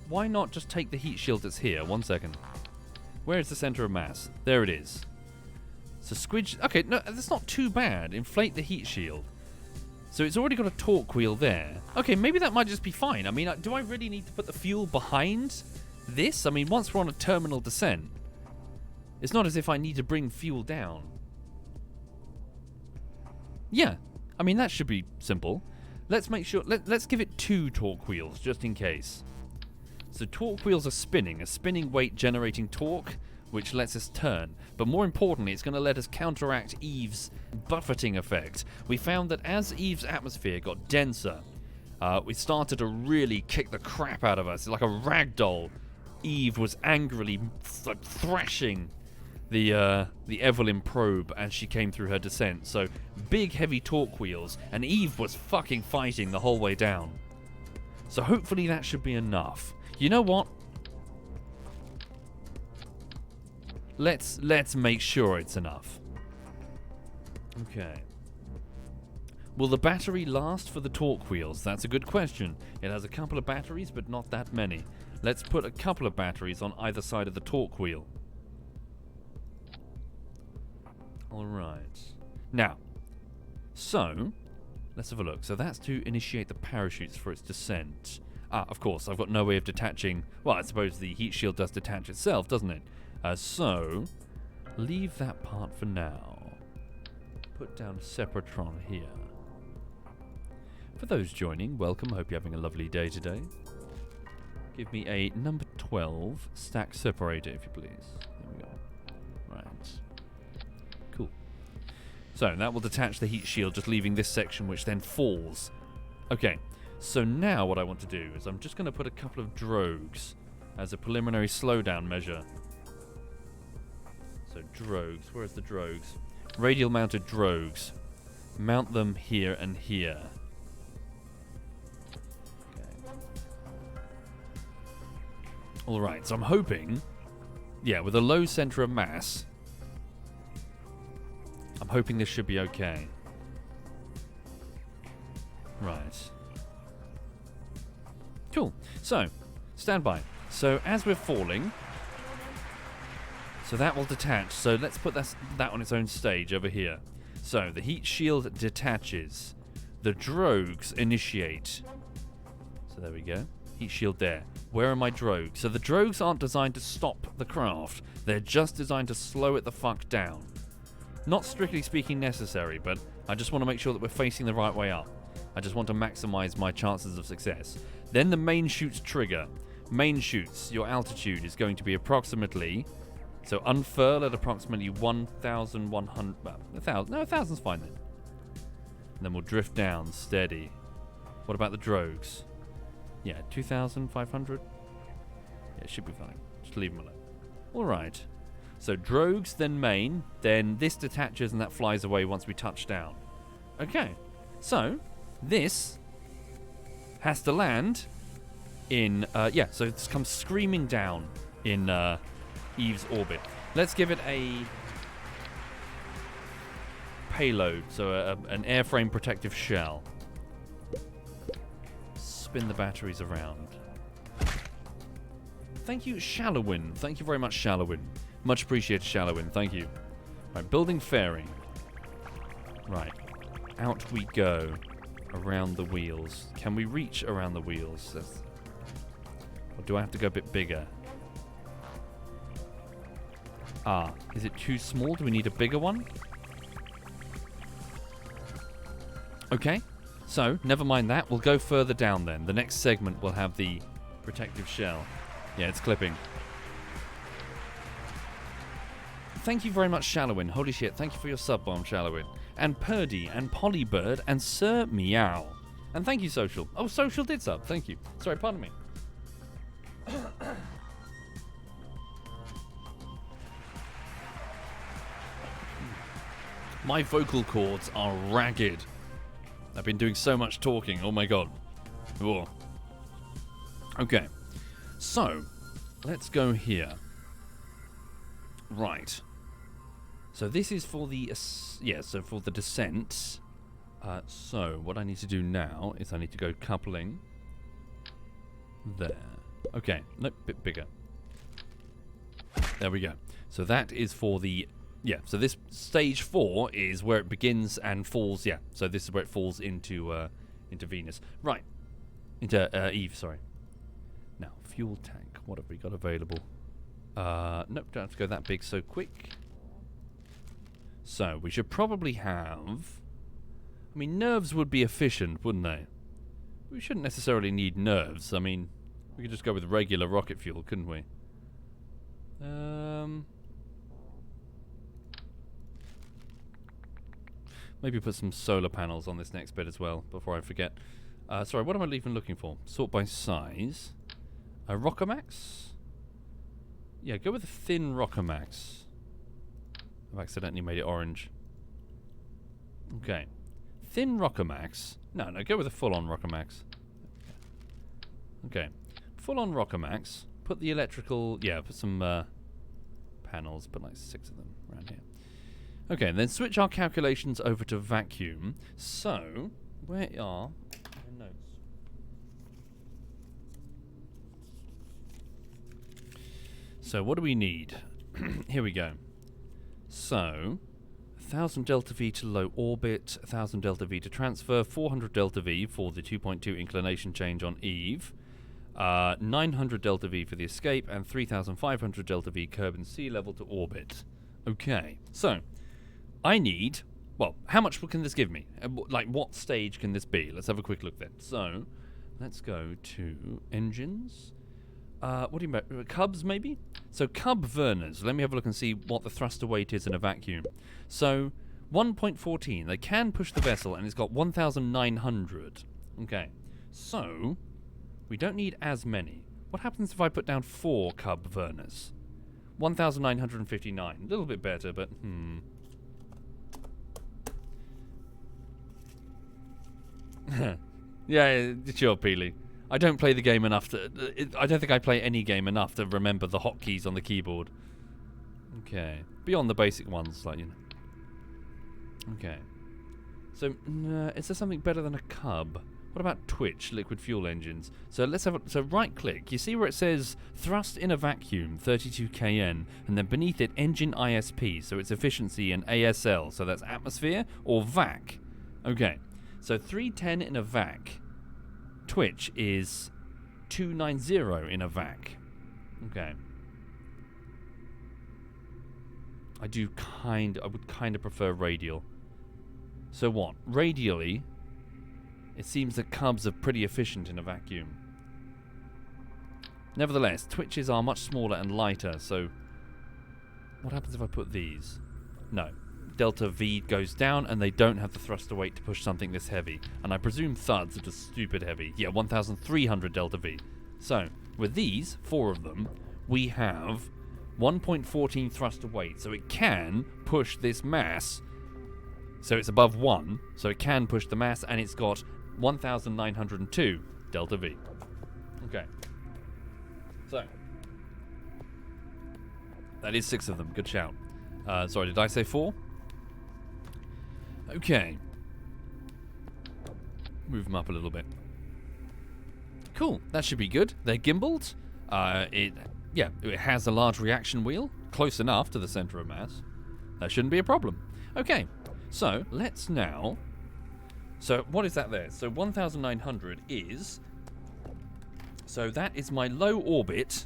why not just take the heat shield that's here? 1 second. Where is the center of mass? There it is. So squidge... okay, no, that's not too bad. Inflate the heat shield. So it's already got a torque wheel there. Okay, maybe that might just be fine. I mean, do I really need to put the fuel behind this? I mean, once we're on a terminal descent, it's not as if I need to bring fuel down. Yeah. I mean, that should be simple. Let's make sure... let's give it 2 torque wheels, just in case. So torque wheels are spinning, a spinning weight generating torque, which lets us turn. But more importantly, it's going to let us counteract Eve's buffeting effect. We found that as Eve's atmosphere got denser, we started to really kick the crap out of us. Like a ragdoll, Eve was angrily thrashing the Evelyn probe as she came through her descent. So big heavy torque wheels, and Eve was fucking fighting the whole way down. So hopefully that should be enough. You know what? Let's make sure it's enough. Okay. Will the battery last for the torque wheels? That's a good question. It has a couple of batteries, but not that many. Let's put a couple of batteries on either side of the torque wheel. Alright. Now, so, let's have a look. So that's to initiate the parachutes for its descent. Ah, of course, I've got no way of detaching. Well, I suppose the heat shield does detach itself, doesn't it? So, leave that part for now. Put down a Separatron here. For those joining, welcome. Hope you're having a lovely day today. Give me a number 12 stack separator, if you please. There we go. Right. Cool. So, that will detach the heat shield, just leaving this section, which then falls. Okay. So now what I want to do is I'm just going to put a couple of drogues as a preliminary slowdown measure. So drogues, where's the drogues? Radial mounted drogues. Mount them here and here. Okay. Alright, so I'm hoping, yeah, with a low center of mass, I'm hoping this should be okay. Right. Cool. So, stand by. So, as we're falling, so that will detach. So, let's put that on its own stage over here. So, the heat shield detaches. The drogues initiate. So, there we go. Heat shield there. Where are my drogues? So, the drogues aren't designed to stop the craft. They're just designed to slow it the fuck down. Not strictly speaking necessary, but I just want to make sure that we're facing the right way up. I just want to maximize my chances of success. Then the main chutes trigger. Main chutes, your altitude is going to be approximately, so unfurl at approximately 1,100, well, 1,000, no, 1,000's fine then. And then we'll drift down, steady. What about the drogues? Yeah, 2,500? Yeah, it should be fine. Just leave them alone. Alright. So drogues, then main, then this detaches and that flies away once we touch down. Okay, so this has to land in, yeah, so it comes screaming down in Eve's orbit. Let's give it a payload, so an airframe protective shell. Spin the batteries around. Thank you, Shallowin. Thank you very much, Shallowin. Much appreciated, Shallowin. Thank you. Right, building fairing. Right, out we go. Around the wheels. Can we reach around the wheels? Or do I have to go a bit bigger? Ah, is it too small? Do we need a bigger one? Okay, so never mind that. We'll go further down then. The next segment will have the protective shell. Yeah, it's clipping. Thank you very much, Shallowin. Holy shit, thank you for your sub bomb, Shallowin. And Purdy, and Pollybird, and Sir Meow. And thank you, Social. Oh, Social did sub. Thank you. Sorry, pardon me. My vocal cords are ragged. I've been doing so much talking. Oh my god. Whoa. Okay. So, let's go here. Right. So this is for the, so for the descent. So what I need to do now is I need to go coupling. There. Okay, nope, bit bigger. There we go. So that is for the, so this stage 4 is where it begins and falls, so this is where it falls into Venus. Right. Into Eve, sorry. Now, fuel tank, what have we got available? Nope, don't have to go that big so quick. So, we should probably have... I mean, nerves would be efficient, wouldn't they? We shouldn't necessarily need nerves. I mean, we could just go with regular rocket fuel, couldn't we? Maybe put some solar panels on this next bit as well, before I forget. Sorry, what am I even looking for? Sort by size. Rockomax? Yeah, go with a thin Rockomax. I've accidentally made it orange. Okay. Thin Rockomax. No, go with a full-on Rockomax. Okay. Full-on Rockomax. Put the electrical... Yeah, put some panels. Put like 6 of them around here. Okay, and then switch our calculations over to vacuum. So, where are my notes? So, what do we need? Here we go. So, 1,000 delta V to low orbit, 1,000 delta V to transfer, 400 delta V for the 2.2 inclination change on Eve, 900 delta V for the escape, and 3,500 delta V Kerbal sea level to orbit. Okay, so I need... Well, how much can this give me? Like, what stage can this be? Let's have a quick look then. So, let's go to engines. What do you mean? Cubs, maybe? So, Cub Verners. Let me have a look and see what the thruster weight is in a vacuum. So, 1.14. They can push the vessel, and it's got 1,900. Okay. So, we don't need as many. What happens if I put down 4 Cub Verners? 1,959. A little bit better, but, Yeah, sure, Peely. I don't play the game enough to... I don't think I play any game enough to remember the hotkeys on the keyboard. Okay. Beyond the basic ones, like, you know. Okay. So, is there something better than a Cub? What about Twitch, liquid fuel engines? So let's have a... So right-click. You see where it says thrust in a vacuum, 32 kN, and then beneath it, engine ISP, so it's efficiency, and ASL, so that's atmosphere, or vac. Okay. So 310 in a vac. Twitch is 290 in a vac. Okay. I would kind of prefer radial. So what? Radially, it seems that Cubs are pretty efficient in a vacuum. Nevertheless, Twitches are much smaller and lighter, so what happens if I put these? No. Delta V goes down, and they don't have the thruster weight to push something this heavy. And I presume thuds are just stupid heavy. Yeah, 1,300 Delta V. So, with these, 4 of them, we have 1.14 thruster weight. So it can push this mass. So it's above 1. So it can push the mass, and it's got 1,902 Delta V. Okay. So, that is 6 of them. Good shout. Sorry, did I say 4? Okay. Move them up a little bit. Cool. That should be good. They're gimbaled. It has a large reaction wheel. Close enough to the center of mass. That shouldn't be a problem. Okay. So, let's now... So, what is that there? So, 1,900 is... So, that is my low orbit.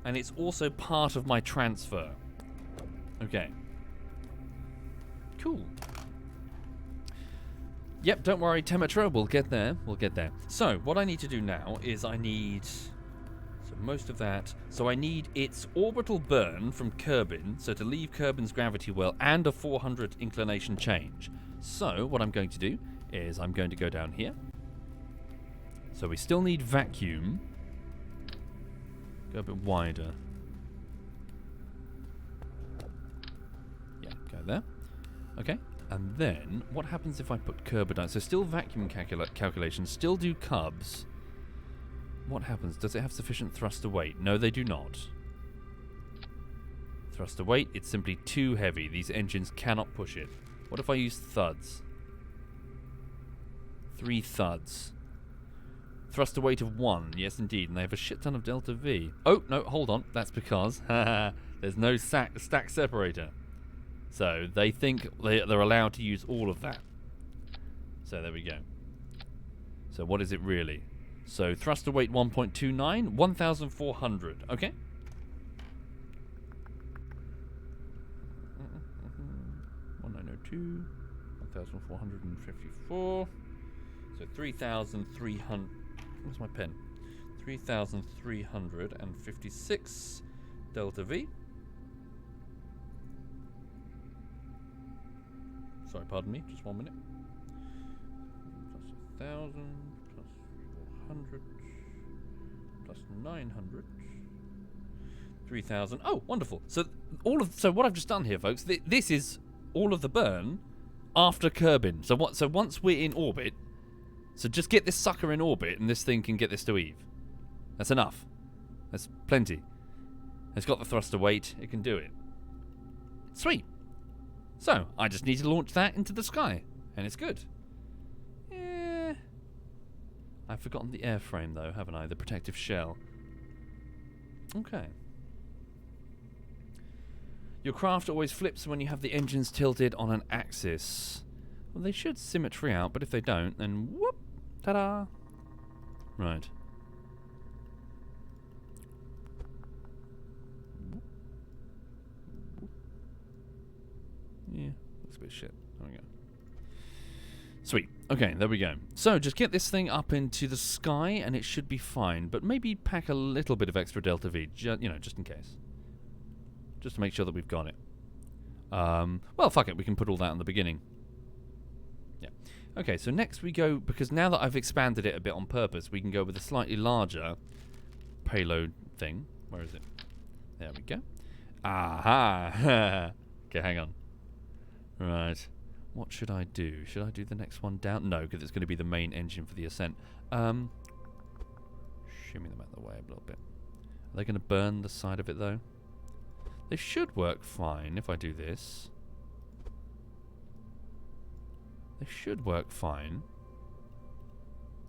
And it's also part of my transfer. Okay. Cool. Yep, don't worry, Temetra, we'll get there. We'll get there. So, what I need to do now is I need... So, most of that... So, I need its orbital burn from Kerbin, so to leave Kerbin's gravity well, and a 400 inclination change. So, what I'm going to do is I'm going to go down here. So, we still need vacuum. Go a bit wider. Yeah, go there. Okay. And then, what happens if I put Kerbal down? So still vacuum calculations, still do Cubs. What happens? Does it have sufficient thruster weight? No, they do not. Thruster weight, it's simply too heavy. These engines cannot push it. What if I use thuds? 3 thuds. Thruster weight of 1, yes indeed, and they have a shit ton of Delta V. Oh, no, hold on. That's because there's no stack separator. So, they think they're allowed to use all of that. So, there we go. So, what is it really? So, thruster weight 1.29, 1,400. Okay. 1902, 1,454. So, 3,300. Where's my pen? 3,356 Delta V. Sorry, pardon me, just 1 minute. Plus 1,000, plus 400, plus 900, 3,000. Oh, wonderful. So what I've just done here, folks, this is all of the burn after Kerbin. So once we're in orbit, so just get this sucker in orbit, and this thing can get this to Eve. That's enough. That's plenty. It's got the thruster weight. It can do it. Sweet. So, I just need to launch that into the sky, and it's good. I've forgotten the airframe, though, haven't I? The protective shell. Okay. Your craft always flips when you have the engines tilted on an axis. Well, they should symmetry out, but if they don't, then whoop, ta-da. Right. Yeah, looks a bit shit. There we go. Sweet. Okay, there we go. So, just get this thing up into the sky, and it should be fine. But maybe pack a little bit of extra Delta V, you know, just in case. Just to make sure that we've got it. Well, fuck it. We can put all that in the beginning. Yeah. Okay, so next we go, because now that I've expanded it a bit on purpose, we can go with a slightly larger payload thing. Where is it? There we go. Aha! Okay, hang on. Right. What should I do? Should I do the next one down? No, because it's going to be the main engine for the ascent. Shimmy them out of the way a little bit. Are they going to burn the side of it, though? They should work fine if I do this. They should work fine.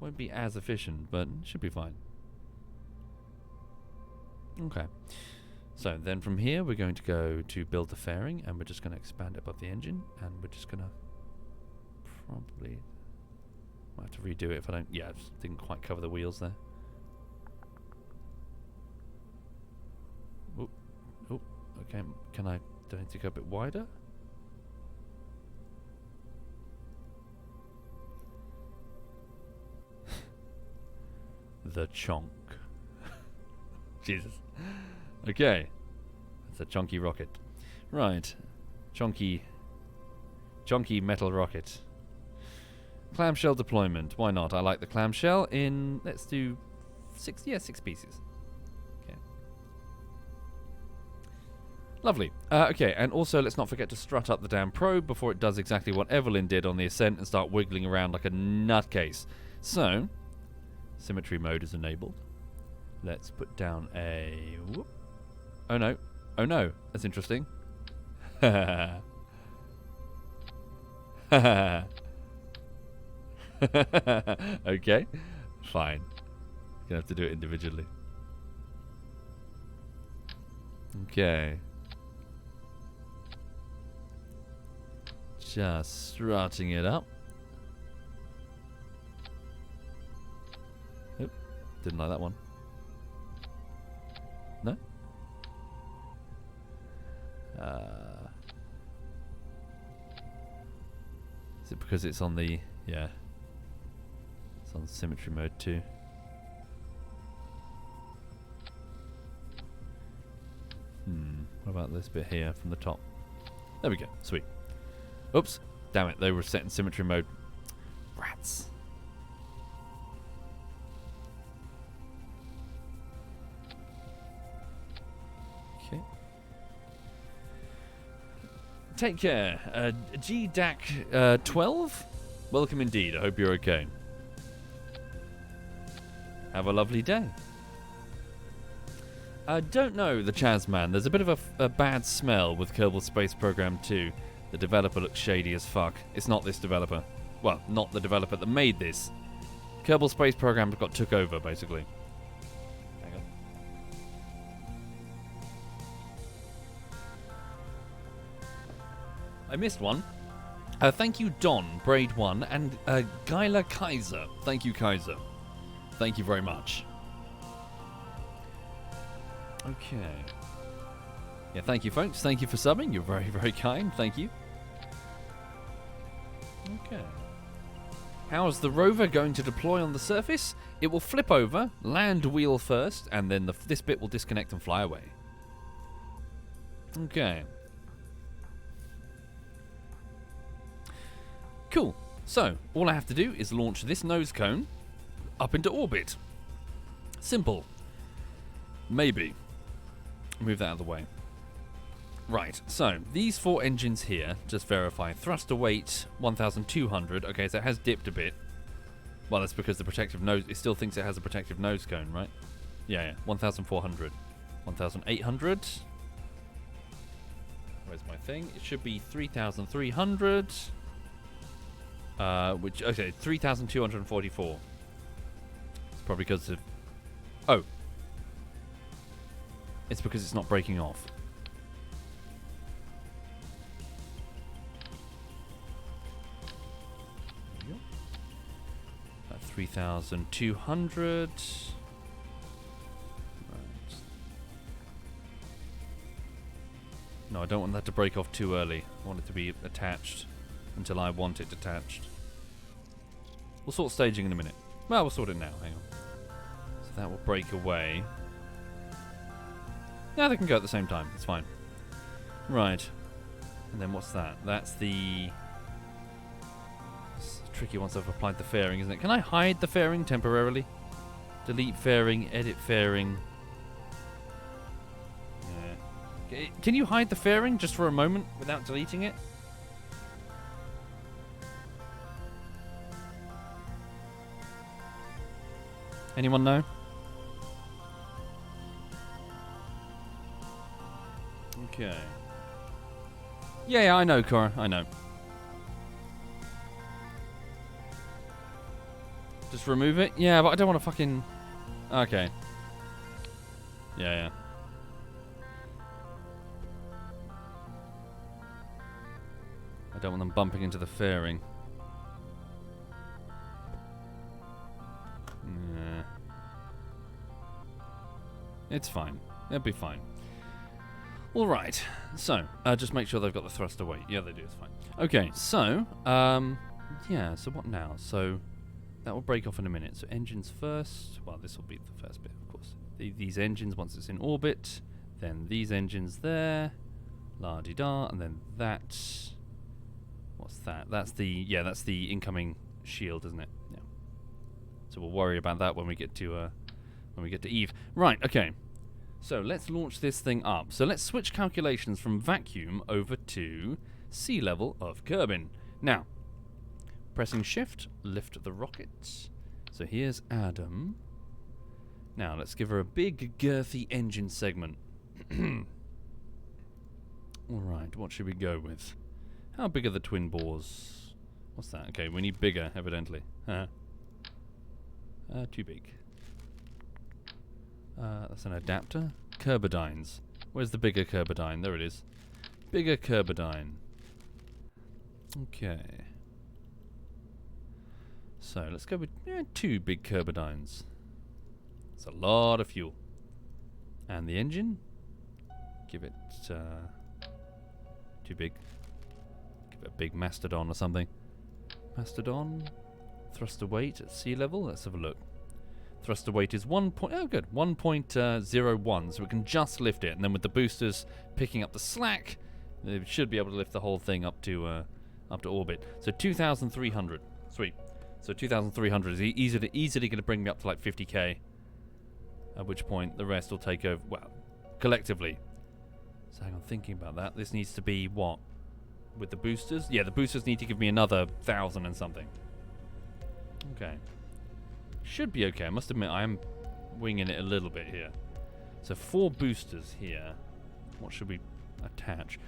Won't be as efficient, but it should be fine. Okay. So then from here we're going to go to build the fairing, and we're just going to expand it above the engine, and we're just going to probably might have to redo it if I don't. Yeah, I just didn't quite cover the wheels there. Oh, oh, okay. Do I need to go a bit wider? The chonk. Jesus. Okay. It's a chunky rocket. Right. Chunky metal rocket. Clamshell deployment. Why not? I like the clamshell in... Let's do 6 pieces. Okay. Lovely. Okay, and also let's not forget to strut up the damn probe before it does exactly what Evelyn did on the ascent and start wiggling around like a nutcase. So, symmetry mode is enabled. Let's put down a... Whoop. Oh no. Oh no. That's interesting. Okay. Fine. Gonna have to do it individually. Okay. Just strutting it up. Oop. Didn't like that one. No? Is it because it's on the... Yeah. It's on symmetry mode too. What about this bit here from the top? There we go. Sweet. Oops. Damn it. They were set in symmetry mode. Rats. Okay. Take care. GDAC 12? Welcome indeed. I hope you're okay. Have a lovely day. I don't know, the Chaz man. There's a bit of a bad smell with Kerbal Space Program 2. The developer looks shady as fuck. It's not this developer. Well, not the developer that made this. Kerbal Space Program got took over, basically. Hang on. I missed one. Thank you, Don, Braid1, and Guyla Kaiser. Thank you, Kaiser. Thank you very much. Okay. Yeah, thank you, folks. Thank you for subbing. You're very, very kind. Thank you. Okay. How is the rover going to deploy on the surface? It will flip over, land wheel first, and then this bit will disconnect and fly away. Okay. Cool. So, all I have to do is launch this nose cone up into orbit. Simple. Maybe. Move that out of the way. Right, so these 4 engines here, just verify. Thruster weight 1,200. Okay, so it has dipped a bit. Well, that's because the protective nose, it still thinks it has a protective nose cone, right? Yeah, 1,400. 1,800. Where's my thing? It should be 3,300. Okay, 3,244. It's probably because of... Oh. It's because it's not breaking off. 3,200. No, I don't want that to break off too early. I want it to be attached until I want it attached. We'll sort staging in a minute. Well, we'll sort it now. Hang on. So that will break away. Yeah, they can go at the same time. It's fine. Right. And then what's that? That's the... It's tricky once I've applied the fairing, isn't it? Can I hide the fairing temporarily? Delete fairing, edit fairing. Yeah. Can you hide the fairing just for a moment without deleting it? Anyone know? Okay. Yeah, I know, Cora. I know. Just remove it? Yeah, but I don't want to fucking... Okay. Yeah. I don't want them bumping into the fairing. Yeah. It's fine. It'll be fine. Alright, so, just make sure they've got the thruster weight. Yeah, they do, it's fine. Okay, so, yeah, so what now? So, that will break off in a minute. So, engines first. Well, this will be the first bit, of course. These engines, once it's in orbit, then these engines there, la-di-da, and then that. What's that? That's the incoming shield, isn't it? Yeah. So we'll worry about that when we get to Eve. Right, okay. So let's launch this thing up. So let's switch calculations from vacuum over to sea level of Kerbin. Now, pressing shift, lift the rocket. So here's Adam. Now let's give her a big girthy engine segment. Alright, what should we go with? How big are the twin bores? What's that? Okay, we need bigger, evidently. Too big. That's an adapter. Kerbadines. Where's the bigger Kerbadine? There it is. Bigger Kerbadine. Okay. So let's go with 2 big Kerbadines. It's a lot of fuel. And the engine? Give it too big. Give it a big Mastodon or something. Mastodon. Thruster weight at sea level. Let's have a look. Thruster weight is 1.01, so we can just lift it, and then with the boosters picking up the slack, they should be able to lift the whole thing up to orbit. So 2,300, sweet. So 2,300 is easily going to bring me up to like 50k. At which point the rest will take over. Well, collectively. So hang on, thinking about that. This needs to be what with the boosters? Yeah, the boosters need to give me another 1,000 and something. Okay. Should be okay. I must admit, I am winging it a little bit here. So 4 boosters here. What should we attach?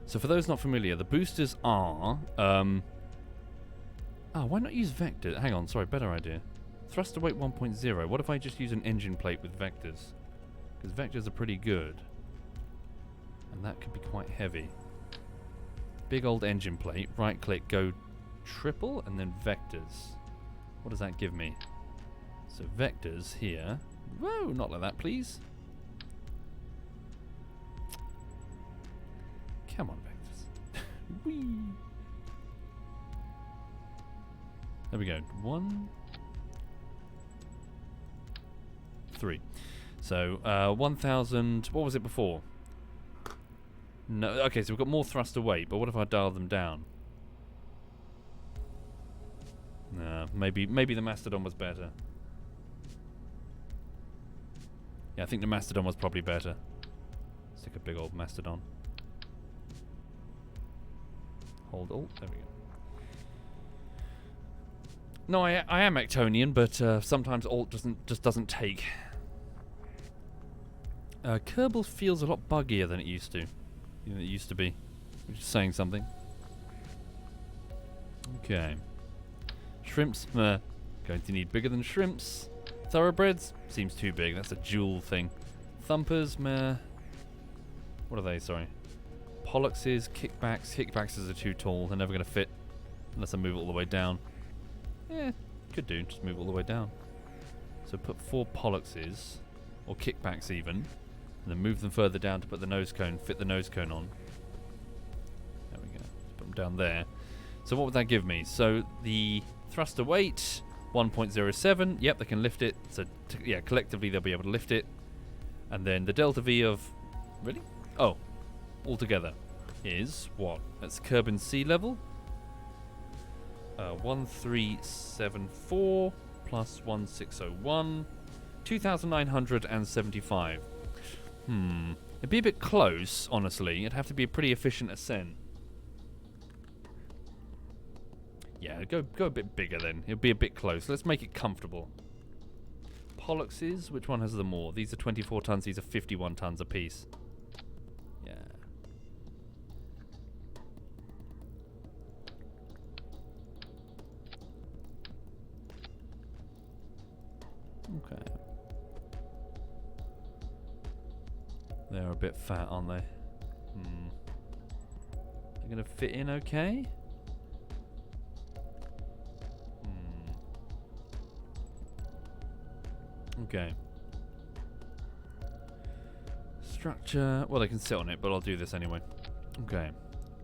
So for those not familiar, the boosters are... why not use vector? Hang on, sorry, better idea. Thruster weight 1.0. What if I just use an engine plate with vectors? Because vectors are pretty good. And that could be quite heavy. Big old engine plate. Right click, go triple, and then vectors. What does that give me? So vectors here. Whoa, not like that, please. Come on, vectors. Whee. There we go. 1, 3. So 1,000. What was it before? No. Okay, so we've got more thruster weight. But what if I dial them down? No, maybe the Mastodon was better. Yeah, I think the Mastodon was probably better. Stick a big old Mastodon. Hold Alt. There we go. No, I am Ectonian, but sometimes Alt just doesn't take. Kerbal feels a lot buggier than it used to. It used to be. Which is saying something. Okay. Shrimps, going to need bigger than shrimps. Thoroughbreds, seems too big. That's a jewel thing. Thumpers, meh. What are they? Sorry. Polluxes, kickbacks. Kickbacks are too tall. They're never going to fit unless I move it all the way down. Could do, just move all the way down. So put 4 Polluxes, or kickbacks even, and then move them further down to put the nose cone, fit the nose cone on. There we go. Put them down there. So what would that give me? So the thruster weight, 1.07. Yep, they can lift it. So yeah, collectively they'll be able to lift it. And then the delta V of... Really? Oh, altogether is what? That's Kerbal sea level. 1374 plus 1601. 2,975. It'd be a bit close, honestly. It'd have to be a pretty efficient ascent. Yeah, go a bit bigger then. It'll be a bit close. Let's make it comfortable. Polluxes, which one has the more? These are 24 tons, these are 51 tons apiece. Yeah. Okay. They're a bit fat, aren't they? They're gonna fit in okay? Okay. Structure. Well, they can sit on it, but I'll do this anyway. Okay.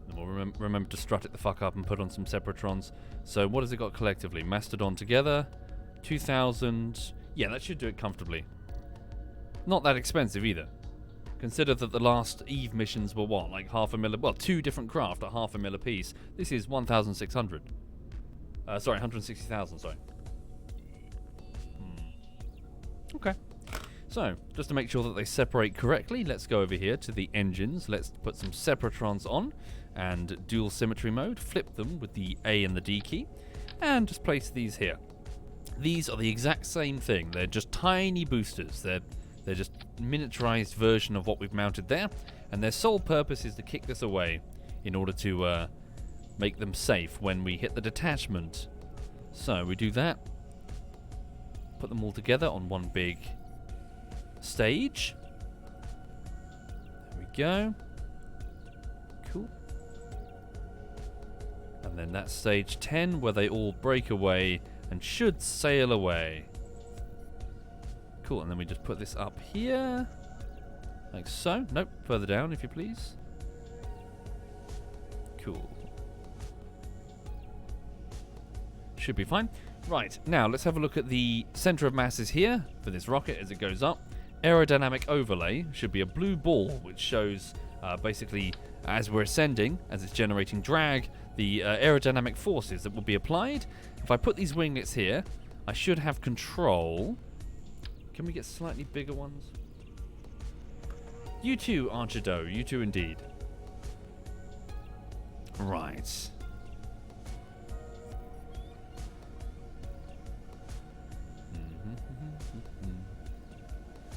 And we'll remember to strut it the fuck up and put on some Separatrons. So what has it got collectively? Mastodon together. 2,000. Yeah, that should do it comfortably. Not that expensive either. Consider that the last Eve missions were what? Like half a mil. Well, 2 different craft at half a mil apiece. This is 1,600. Sorry, 160,000, sorry. Okay. So, just to make sure that they separate correctly, let's go over here to the engines. Let's put some Separatrons on and dual symmetry mode. Flip them with the A and the D key. And just place these here. These are the exact same thing. They're just tiny boosters. They're just miniaturized version of what we've mounted there. And their sole purpose is to kick this away in order to make them safe when we hit the detachment. So, we do that. Put them all together on one big stage. There we go. Cool. And then that's stage 10 where they all break away and should sail away. Cool, and then we just put this up here. Like so. Nope, further down if you please. Cool. Should be fine. Right, now let's have a look at the center of masses here for this rocket as it goes up. Aerodynamic overlay should be a blue ball which shows basically as we're ascending, as it's generating drag, the aerodynamic forces that will be applied. If I put these winglets here, I should have control. Can we get slightly bigger ones? You too, Archer Doe, you too indeed. Right.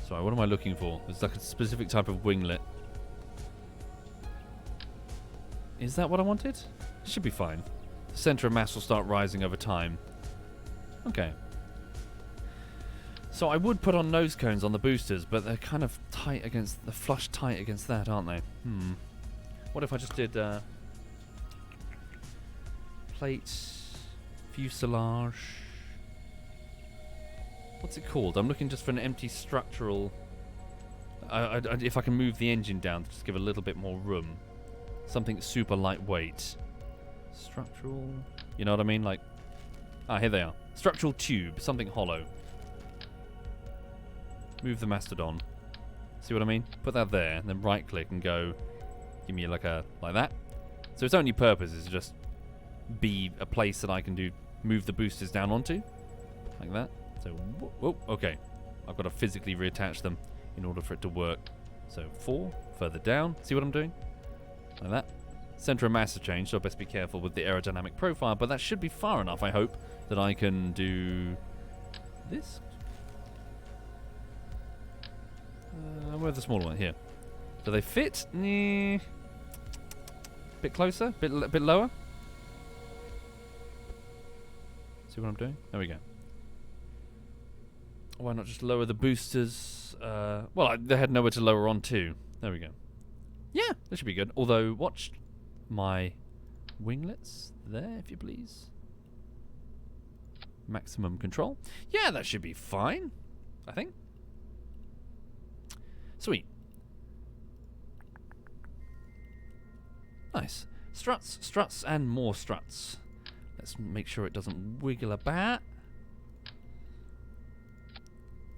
Sorry, what am I looking for? It's like a specific type of winglet. Is that what I wanted? Should be fine. The center of mass will start rising over time. Okay. So I would put on nose cones on the boosters, but they're kind of tight against... They're flush tight against that, aren't they? What if I just did... plates... fuselage... What's it called? I'm looking just for an empty structural... if I can move the engine down to just give a little bit more room. Something super lightweight. Structural... You know what I mean? Like... here they are. Structural tube. Something hollow. Move the Mastodon. See what I mean? Put that there, and then right-click and go... Give me like that. So its only purpose is to just be a place that I can move the boosters down onto. Like that. So, whoa, okay. I've got to physically reattach them in order for it to work. So, 4, further down. See what I'm doing? Like that. Center of mass has changed, so I best be careful with the aerodynamic profile, but that should be far enough, I hope, that I can do this. Where's the smaller one? Here. Do they fit? Bit closer? Bit lower? See what I'm doing? There we go. Why not just lower the boosters? Well, they had nowhere to lower on to. There we go. Yeah, that should be good. Although, watch my winglets there, if you please. Maximum control. Yeah, that should be fine, I think. Sweet. Nice. Struts, struts, and more struts. Let's make sure it doesn't wiggle about.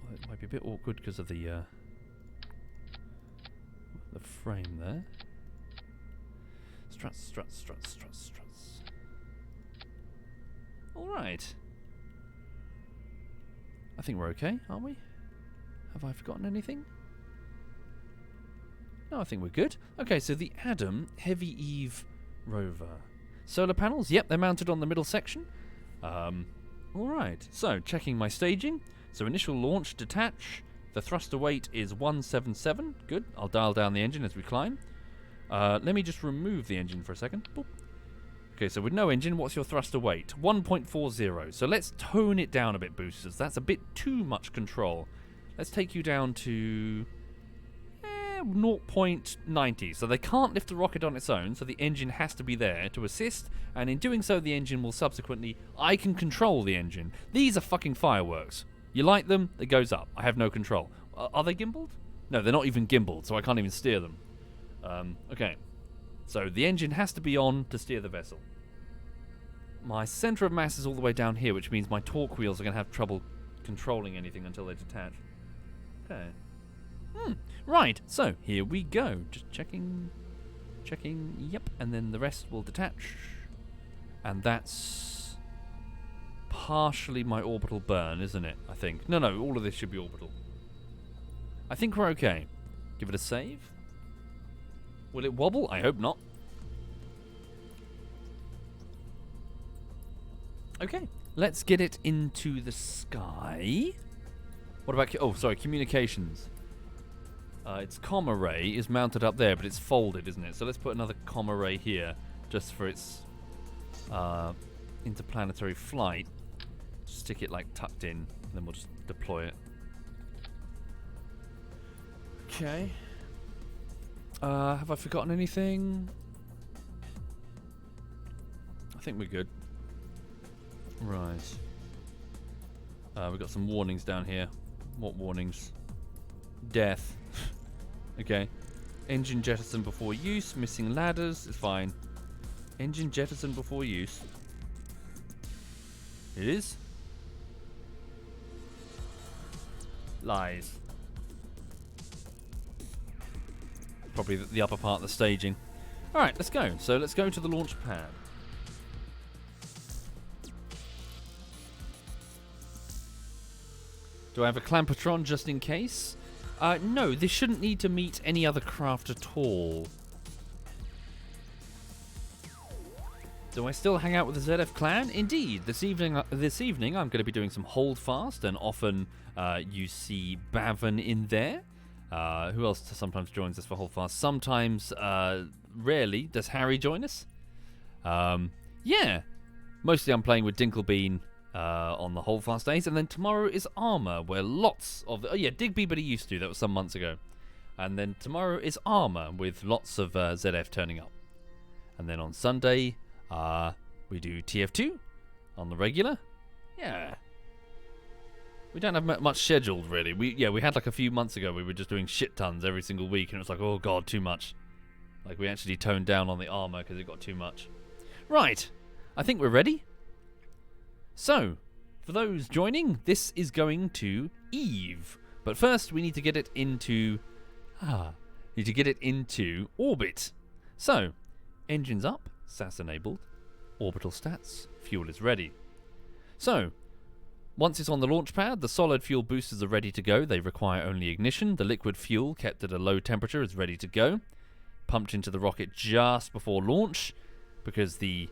Well, it might be a bit awkward because of the frame there. Struts, struts, struts, struts, struts. Alright. I think we're okay, aren't we? Have I forgotten anything? No, I think we're good. Okay, so the Adam Heavy Eve rover. Solar panels, yep, they're mounted on the middle section. Alright, so checking my staging. So initial launch, detach. The thruster weight is 177. Good, I'll dial down the engine as we climb. Let me just remove the engine for a second. Boop. Okay, so with no engine, what's your thruster weight? 1.40. So let's tone it down a bit, boosters. That's a bit too much control. Let's take you down to 0.90. So they can't lift the rocket on its own, so the engine has to be there to assist, and in doing so, the engine will subsequently... I can control the engine. These are fucking fireworks. You light them, it goes up. I have no control. Are they gimbaled? No, they're not even gimbaled, so I can't even steer them. Okay. So the engine has to be on to steer the vessel. My center of mass is all the way down here, which means my torque wheels are going to have trouble controlling anything until they detach. Okay. Right, so here we go. Just checking. Checking, yep. And then the rest will detach. And that's partially my orbital burn, isn't it? I think. No, all of this should be orbital. I think we're okay. Give it a save. Will it wobble? I hope not. Okay, let's get it into the sky. What about... Oh, sorry, communications. Its comm array is mounted up there, but it's folded, isn't it? So let's put another comm array here, just for its interplanetary flight. Stick it, like, tucked in, and then we'll just deploy it. Okay. Have I forgotten anything? I think we're good. Right. We've got some warnings down here. What warnings? Death. Okay. Engine jettison before use. Missing ladders. It's fine. Engine jettison before use. It is? Lies. Probably the upper part of the staging. Alright, let's go. So let's go to the launch pad. Do I have a Clampatron just in case? No, this shouldn't need to meet any other craft at all. Do I still hang out with the ZF clan? Indeed. This evening I'm going to be doing some hold fast, and often you see Bavin in there. Who else sometimes joins us for hold fast? Sometimes, rarely, does Harry join us? Yeah. Mostly I'm playing with Dinklebean on the hold fast days, and then tomorrow is Armour, where lots of... Oh yeah, Digby, but he used to. That was some months ago. And then tomorrow is Armour, with lots of ZF turning up. And then on Sunday... we do TF2 on the regular. Yeah. We don't have much scheduled, really. We had like a few months ago, we were just doing shit tons every single week, and it was like, oh god, too much. Like, we actually toned down on the armor because it got too much. Right. I think we're ready. So, for those joining, this is going to Eve. But first, we need to get it into... need to get it into orbit. So, engines up. SAS enabled, orbital stats, fuel is ready. So, once it's on the launch pad, the solid fuel boosters are ready to go. They require only ignition. The liquid fuel, kept at a low temperature, is ready to go. Pumped into the rocket just before launch, because the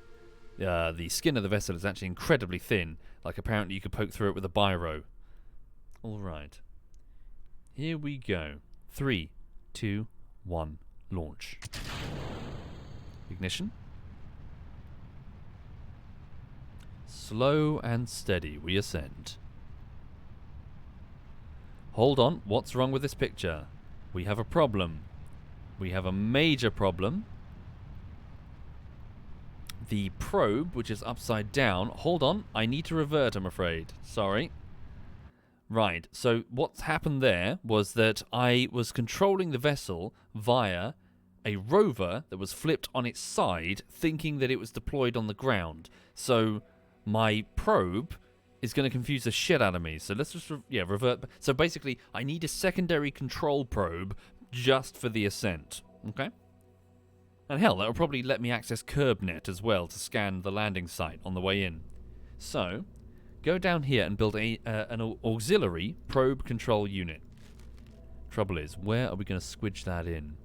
skin of the vessel is actually incredibly thin. Like, apparently you could poke through it with a biro. Alright. Here we go. 3, 2, 1, launch. Ignition. Slow and steady we ascend. Hold on, what's wrong with this picture? We have a problem. We have a major problem. the probe, which is upside down. Hold on, I need to revert, I'm afraid. Sorry. Right, so what's happened there was that I was controlling the vessel via a rover that was flipped on its side, thinking that it was deployed on the ground. So my probe is going to confuse the shit out of me. So let's just, revert. So basically, I need a secondary control probe just for the ascent. Okay? And hell, that'll probably let me access KerbNet as well to scan the landing site on the way in. So, go down here and build an auxiliary probe control unit. Trouble is, where are we going to squidge that in?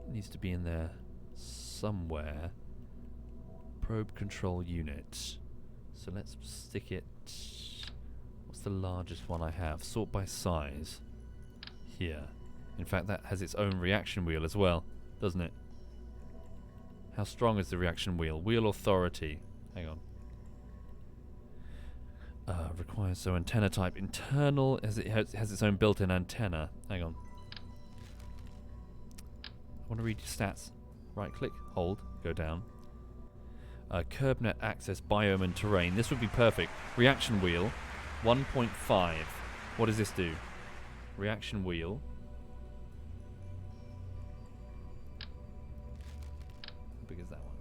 It needs to be in there somewhere. Probe control unit. So let's stick it... What's the largest one I have? Sort by size. Here. In fact, that has its own reaction wheel as well, doesn't it? How strong is the reaction wheel? Wheel authority. Hang on. Requires so antenna type internal, as it has its own built-in antenna. Hang on. I want to read your stats. Right click, hold, go down. KerbNet access biome and terrain. This would be perfect. Reaction wheel, 1.5. What does this do? Reaction wheel. How big is that one?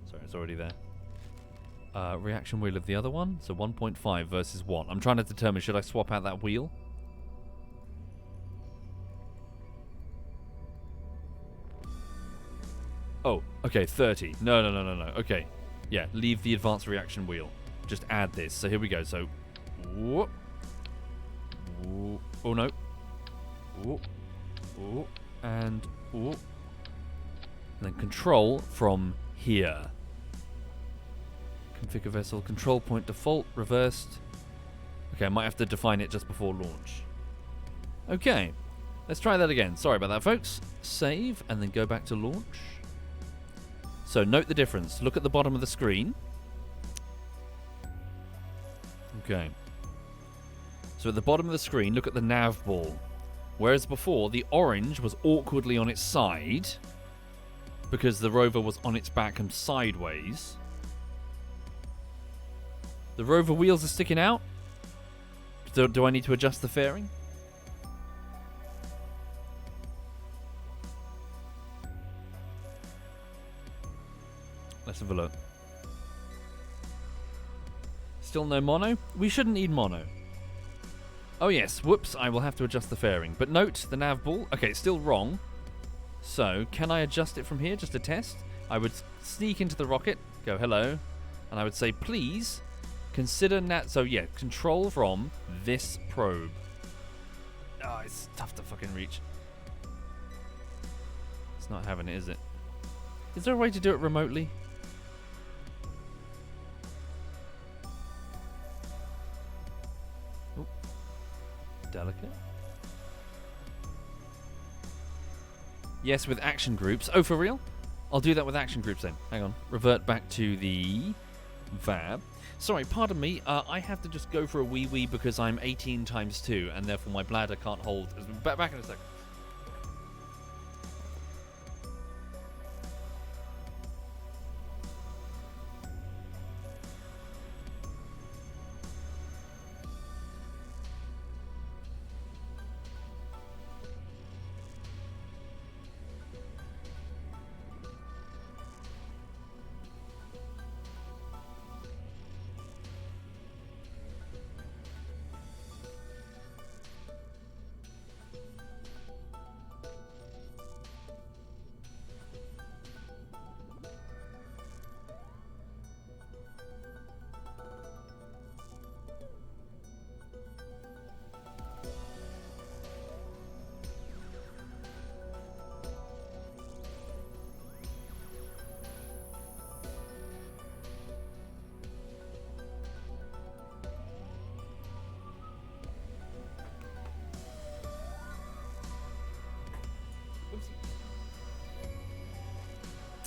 Sorry, it's already there. Reaction wheel of the other one. So 1.5 versus 1. I'm trying to determine, should I swap out that wheel? Oh, okay, 30. No. Okay. Yeah, leave the advanced reaction wheel. Just add this. So here we go. So, whoop. Whoop. Oh, no. Whoop. Whoop. And whoop. And then control from here. Configure vessel. Control point default. Reversed. Okay, I might have to define it just before launch. Okay. Let's try that again. Sorry about that, folks. Save, and then go back to launch. So note the difference. Look at the bottom of the screen. Okay. So at the bottom of the screen, look at the nav ball. Whereas before, the orange was awkwardly on its side because the rover was on its back and sideways. The rover wheels are sticking out. Do I need to adjust the fairing? Let's have a look. Still no mono? We shouldn't need mono. Oh yes, whoops, I will have to adjust the fairing. But note, the nav ball, okay, it's still wrong. So, can I adjust it from here just to test? I would sneak into the rocket, go hello, and I would say, please, consider so yeah, control from this probe. Oh, it's tough to fucking reach. It's not having it, is it? Is there a way to do it remotely? Oop. Delicate. Yes, with action groups. Oh, for real? I'll do that with action groups then. Hang on. Revert back to the VAB. Sorry, pardon me. I have to just go for a wee because I'm 18 times 2, and therefore my bladder can't hold. Back in a second.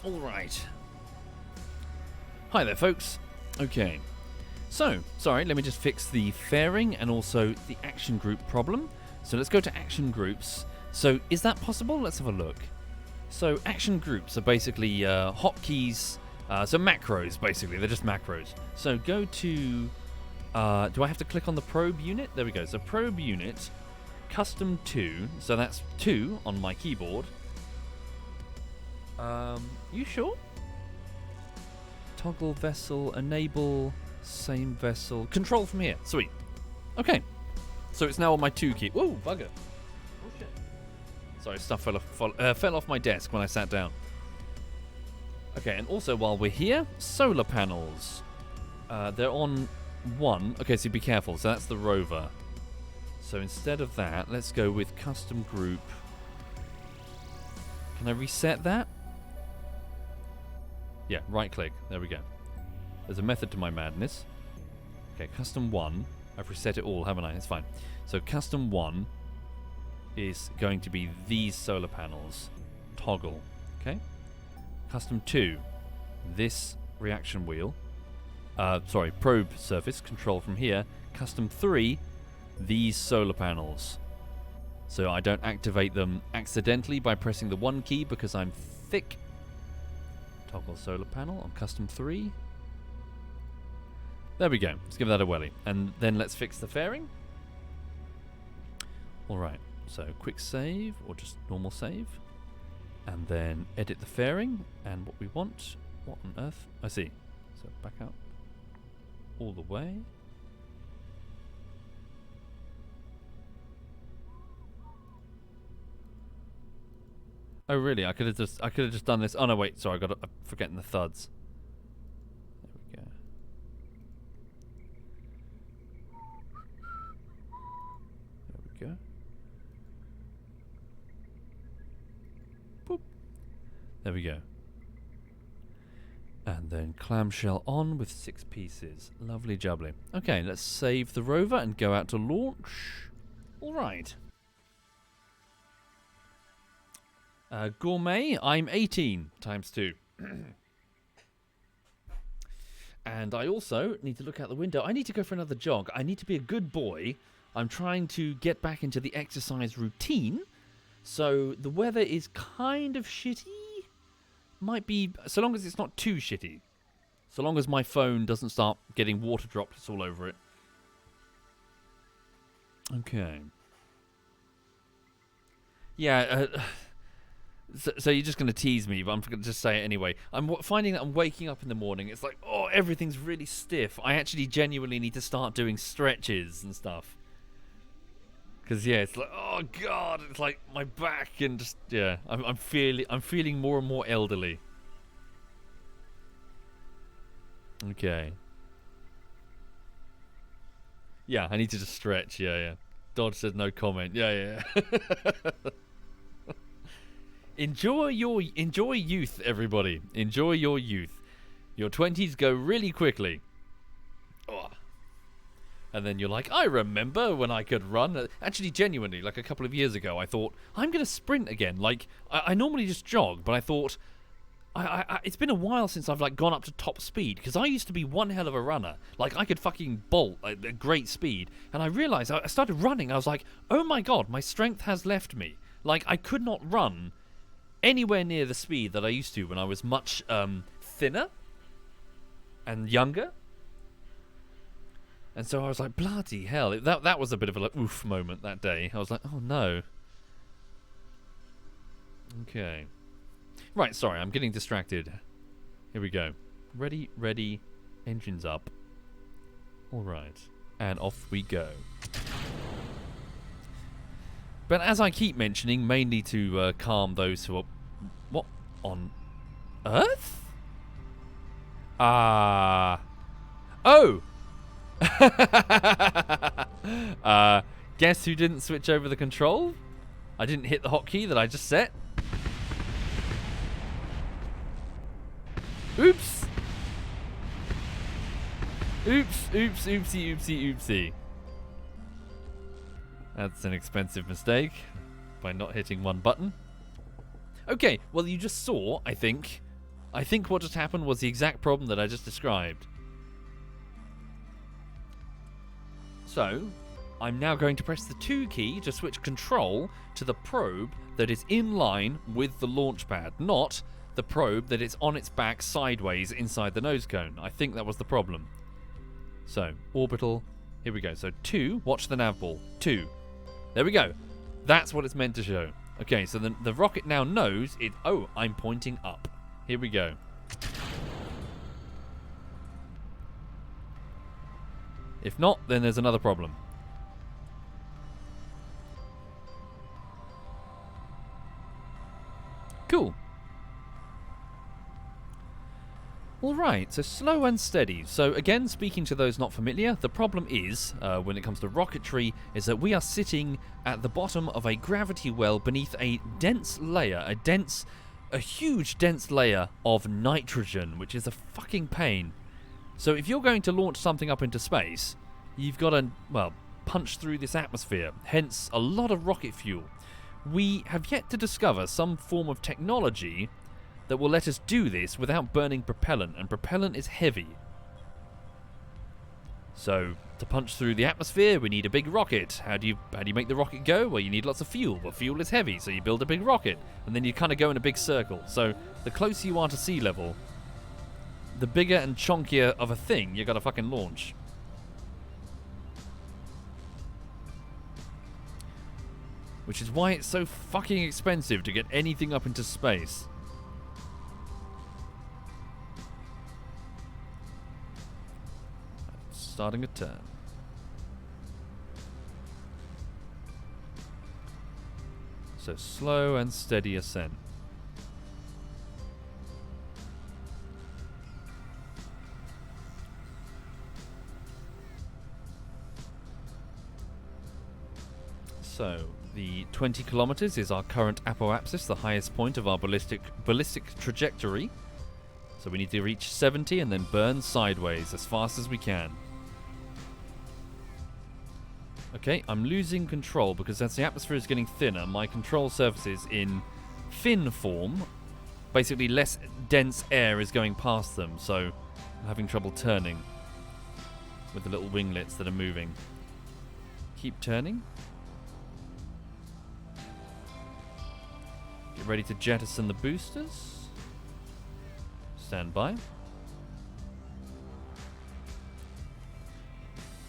Alright. Hi there, folks. Okay. So, sorry, let me just fix the fairing and also the action group problem. So let's go to action groups. So, is that possible? Let's have a look. So action groups are basically hotkeys, so macros basically. They're just macros. So go to, do I have to click on the probe unit? There we go. So probe unit, custom 2. So that's 2 on my keyboard. You sure? Toggle vessel, enable, same vessel, control from here. Sweet. Okay. So it's now on my 2 key. Whoa, bugger. Oh shit. Sorry, stuff fell off my desk when I sat down. Okay, and also while we're here, solar panels. They're on 1. Okay, so be careful. So that's the rover. So instead of that, let's go with custom group. Can I reset that? Yeah, right click. There we go. There's a method to my madness. Okay, custom 1. I've reset it all, haven't I? It's fine. So custom 1 is going to be these solar panels. Toggle. Okay? Custom 2. This reaction wheel. Sorry, probe surface. Control from here. Custom 3. These solar panels. So I don't activate them accidentally by pressing the 1 key because I'm thick. Toggle solar panel on custom 3. There we go. Let's give that a welly. And then let's fix the fairing. Alright, so quick save or just normal save. And then edit the fairing. And what we want. What on earth? I see. So back out all the way. Oh really? I could have just done this. Oh no, wait. Sorry, I'm forgetting the thuds. There we go. There we go. Boop. There we go. And then clamshell on with 6 pieces. Lovely jubbly. Okay, let's save the rover and go out to launch. All right. Gourmet, I'm 18 times 2. And I also need to look out the window. I need to go for another jog. I need to be a good boy. I'm trying to get back into the exercise routine. So the weather is kind of shitty. Might be, so long as it's not too shitty. So long as my phone doesn't start getting water droplets all over it. Okay. Yeah, So you're just going to tease me, but I'm going to just say it anyway. I'm finding that I'm waking up in the morning. It's like, oh, everything's really stiff. I actually genuinely need to start doing stretches and stuff. Because, yeah, it's like, oh, God. It's like my back and just, yeah. I'm feeling more and more elderly. Okay. Yeah, I need to just stretch. Yeah. Dodge says no comment. Yeah. Enjoy youth, everybody. Enjoy your youth. Your 20s go really quickly. Oh. And then you're like, I remember when I could run. Actually, genuinely, like a couple of years ago, I thought, I'm going to sprint again. Like, I normally just jog, but I thought, it's been a while since I've like gone up to top speed, because I used to be one hell of a runner. Like, I could fucking bolt at great speed. And I realized, I started running, I was like, oh my God, my strength has left me. Like, I could not run anywhere near the speed that I used to when I was much thinner and younger. And so I was like, bloody hell. That was a bit of a oof moment that day. I was like, oh no. Okay. Right, sorry, I'm getting distracted. Here we go. Ready, engines up. Alright. And off we go. But as I keep mentioning, mainly to calm those who are... What on earth? Oh! Guess who didn't switch over the control? I didn't hit the hotkey that I just set. Oops! Oopsie. That's an expensive mistake by not hitting one button. Okay, well you just saw, I think what just happened was the exact problem that I just described. So, I'm now going to press the 2 key to switch control to the probe that is in line with the launch pad, not the probe that is on its back sideways inside the nose cone. I think that was the problem. So, orbital, here we go. So 2, watch the nav ball. 2. There we go. That's what it's meant to show. Okay, so the rocket now knows it. Oh, I'm pointing up. Here we go. If not, then there's another problem. Cool. Alright, so slow and steady. So again, speaking to those not familiar, the problem is, when it comes to rocketry, is that we are sitting at the bottom of a gravity well beneath a dense layer, a huge dense layer of nitrogen, which is a fucking pain. So if you're going to launch something up into space, you've got to, well, punch through this atmosphere, hence a lot of rocket fuel. We have yet to discover some form of technology that will let us do this without burning propellant, and propellant is heavy. So, to punch through the atmosphere, we need a big rocket. How do you make the rocket go? Well, you need lots of fuel, but fuel is heavy, so you build a big rocket, and then you kind of go in a big circle. So, the closer you are to sea level, the bigger and chunkier of a thing you gotta fucking launch. Which is why it's so fucking expensive to get anything up into space. Starting a turn. So slow and steady ascent. So the 20 kilometers is our current apoapsis, the highest point of our ballistic trajectory. So we need to reach 70 and then burn sideways as fast as we can. Okay, I'm losing control because as the atmosphere is getting thinner, my control surfaces in fin form, basically less dense air is going past them, so I'm having trouble turning with the little winglets that are moving. Keep turning. Get ready to jettison the boosters. Stand by.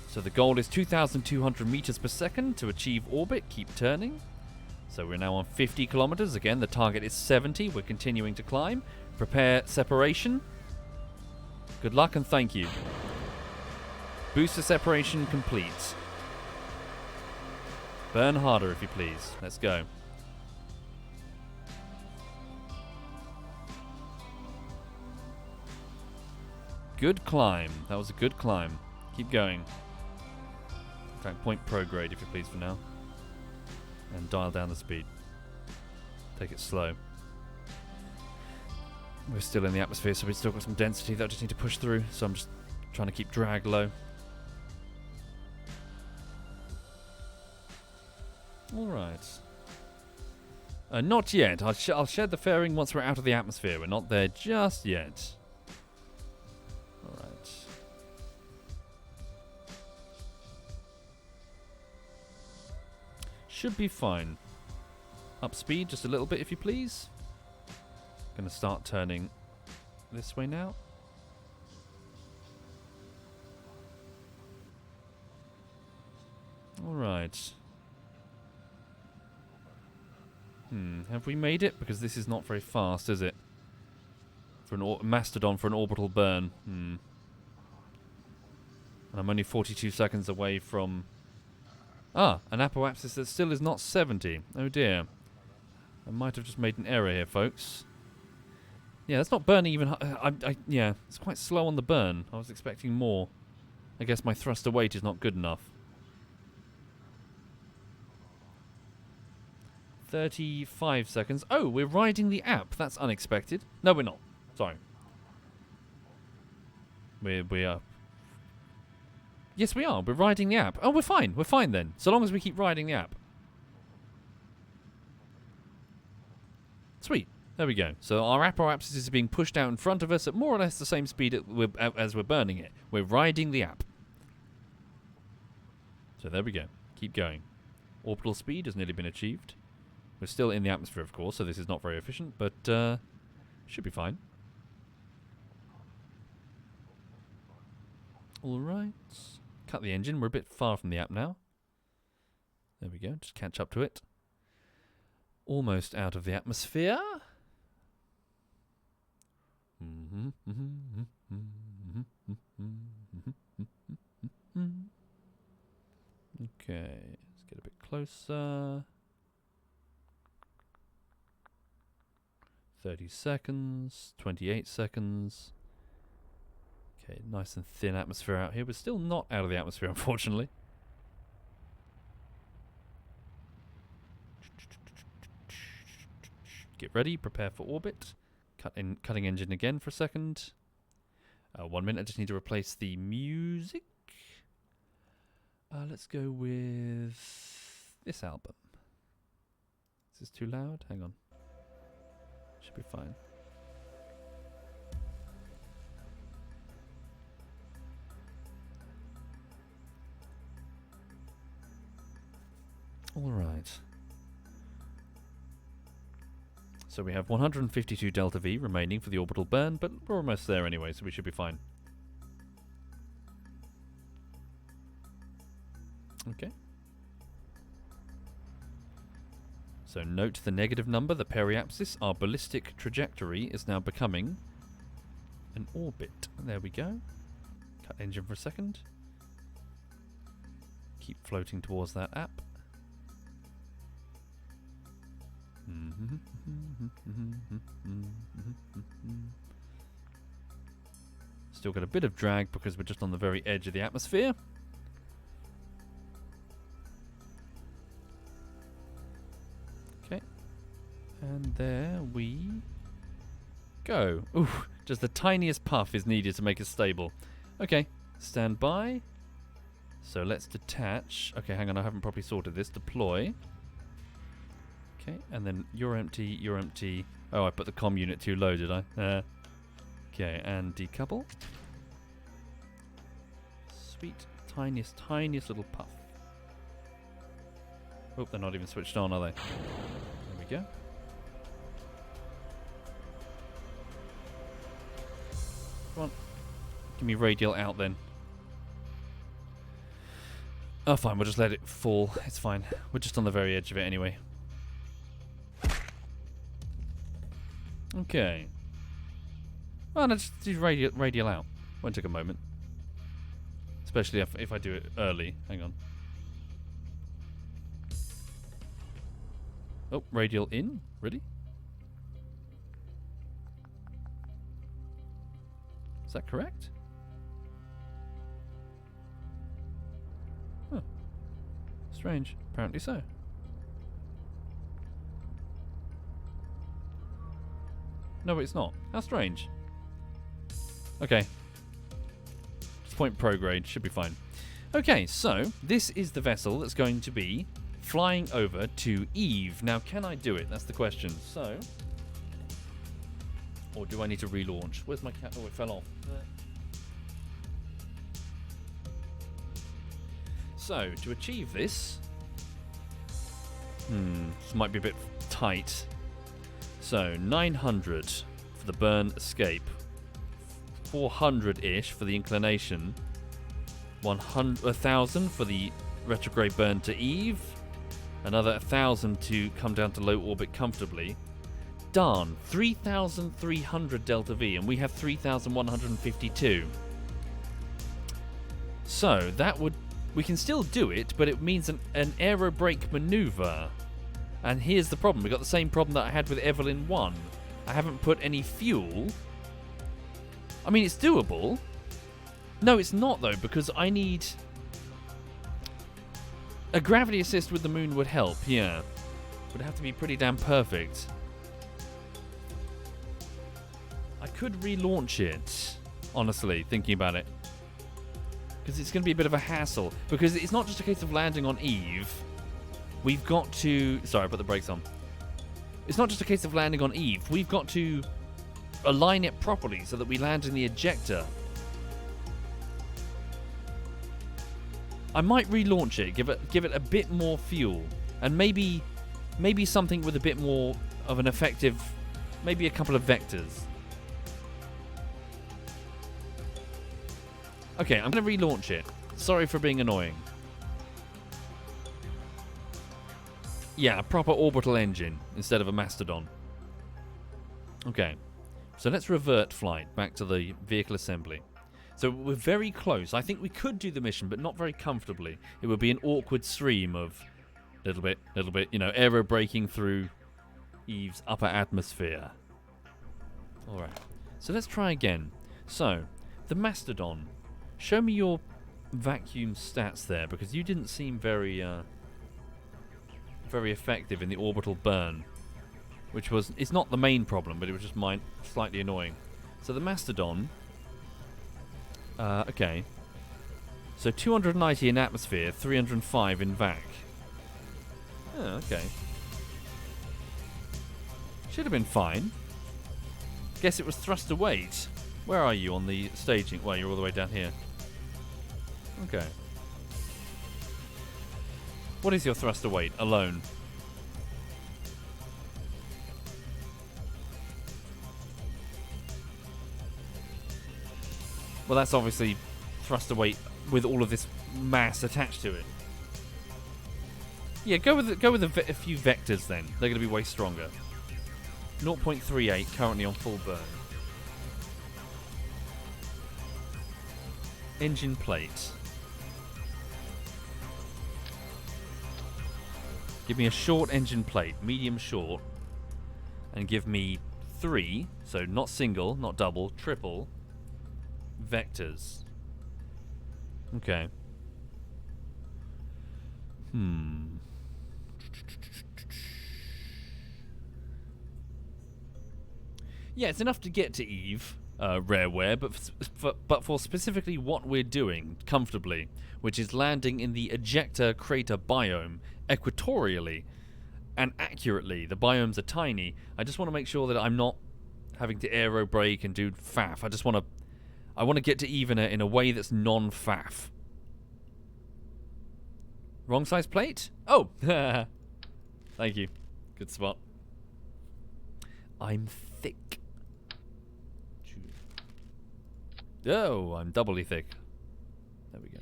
So the goal is 2,200 meters per second to achieve orbit. Keep turning. So we're now on 50 kilometers. Again, the target is 70. We're continuing to climb. Prepare separation. Good luck and thank you. Booster separation complete. Burn harder if you please. Let's go. Good climb. That was a good climb. Keep going. In fact, point prograde if you please for now. And dial down the speed. Take it slow. We're still in the atmosphere, so we've still got some density that I just need to push through. So I'm just trying to keep drag low. Alright. Not yet. I'll shed the fairing once we're out of the atmosphere. We're not there just yet. Alright. Should be fine. Up speed just a little bit if you please. Gonna start turning this way now. Alright. Have we made it? Because this is not very fast, is it? For an mastodon for an orbital burn. And I'm only 42 seconds away from... Ah, an apoapsis that still is not 70. Oh dear. I might have just made an error here, folks. Yeah, that's not burning even... yeah, it's quite slow on the burn. I was expecting more. I guess my thruster weight is not good enough. 35 seconds. Oh, we're riding the app. That's unexpected. No, we're not. Sorry. We are... Yes, we are. We're riding the app. Oh, we're fine. We're fine then. So long as we keep riding the app. Sweet. There we go. So our apoapsis is being pushed out in front of us at more or less the same speed as we're burning it. We're riding the app. So there we go. Keep going. Orbital speed has nearly been achieved. We're still in the atmosphere, of course, so this is not very efficient, but should be fine. All right. Cut the engine. We're a bit far from the app now. There we go. Just catch up to it. Almost out of the atmosphere. Okay, let's get a bit closer. 30 seconds, 28 seconds. Okay, nice and thin atmosphere out here. We're still not out of the atmosphere, unfortunately. Get ready, prepare for orbit. Cutting engine again for a second. 1 minute, I just need to replace the music. Let's go with this album. Is this too loud? Hang on. Should be fine. All right. So we have 152 delta V remaining for the orbital burn, but we're almost there anyway, so we should be fine. Okay. So note the negative number, the periapsis. Our ballistic trajectory is now becoming an orbit. There we go. Cut engine for a second. Keep floating towards that app. Still got a bit of drag because we're just on the very edge of the atmosphere. Okay. And there we go. Ooh, just the tiniest puff is needed to make it stable. Okay, stand by. So let's detach. Okay, hang on, I haven't properly sorted this. Deploy. Okay, and then you're empty, you're empty. Oh, I put the comm unit too low, did I? Okay, and decouple. Sweet, tiniest little puff. Oh, they're not even switched on, are they? There we go. Come on. Give me radial out then. Oh, fine, we'll just let it fall. It's fine. We're just on the very edge of it anyway. Okay. Well, let's do radial out. Won't take a moment. Especially if I do it early. Hang on. Oh, radial in? Ready? Is that correct? Huh. Strange. Apparently so. No, it's not. How strange. Okay. Just point Progra. Should be fine. Okay, so this is the vessel that's going to be flying over to Eve. Now, can I do it? That's the question. So, or do I need to relaunch? Where's my cat? Oh, it fell off. So, to achieve this, this might be a bit tight. So, 900 for the burn escape, 400-ish for the inclination, 1,000 for the retrograde burn to Eve, another 1,000 to come down to low orbit comfortably. Darn, 3,300 delta V, and we have 3,152. So, that would... we can still do it, but it means an aero brake maneuver. And here's the problem. We've got the same problem that I had with Evelyn 1. I haven't put any fuel. I mean, it's doable. No, it's not, though, because I need... a gravity assist with the moon would help, yeah. Would have to be pretty damn perfect. I could relaunch it, honestly, thinking about it. Because it's going to be a bit of a hassle. Because it's not just a case of landing on Eve. We've got to... sorry, I put the brakes on. It's not just a case of landing on Eve. We've got to align it properly so that we land in the ejector. I might relaunch it, give it a bit more fuel, and maybe something with a bit more of an effective, maybe a couple of vectors. Okay, I'm going to relaunch it. Sorry for being annoying. Yeah, a proper orbital engine instead of a Mastodon. Okay, so let's revert flight back to the vehicle assembly. So we're very close. I think we could do the mission, but not very comfortably. It would be an awkward stream of little bit, you know, aero braking through Eve's upper atmosphere. Alright, so let's try again. So, the Mastodon. Show me your vacuum stats there, because you didn't seem very effective in the orbital burn. Which it's not the main problem, but it was just slightly annoying. So the Mastodon... okay. So 290 in atmosphere, 305 in vac. Oh, okay. Should have been fine. Guess it was thruster weight. Where are you on the staging? Well, you're all the way down here. Okay. What is your thruster weight alone? Well, that's obviously thruster weight with all of this mass attached to it. Yeah, go with a few vectors then. They're going to be way stronger. 0.38 currently on full burn. Engine plate. Give me a short engine plate, medium short, and give me 3, so not single, not double, triple, vectors. Okay. Yeah, it's enough to get to Eve, Rareware, but for specifically what we're doing comfortably, which is landing in the ejector crater biome equatorially and accurately. The biomes are tiny. I just want to make sure that I'm not having to aero brake and do faff. I want to get to Eve in a way that's non-faff. Wrong size plate? Oh! Thank you. Good spot. I'm thick. Oh, I'm doubly thick. There we go.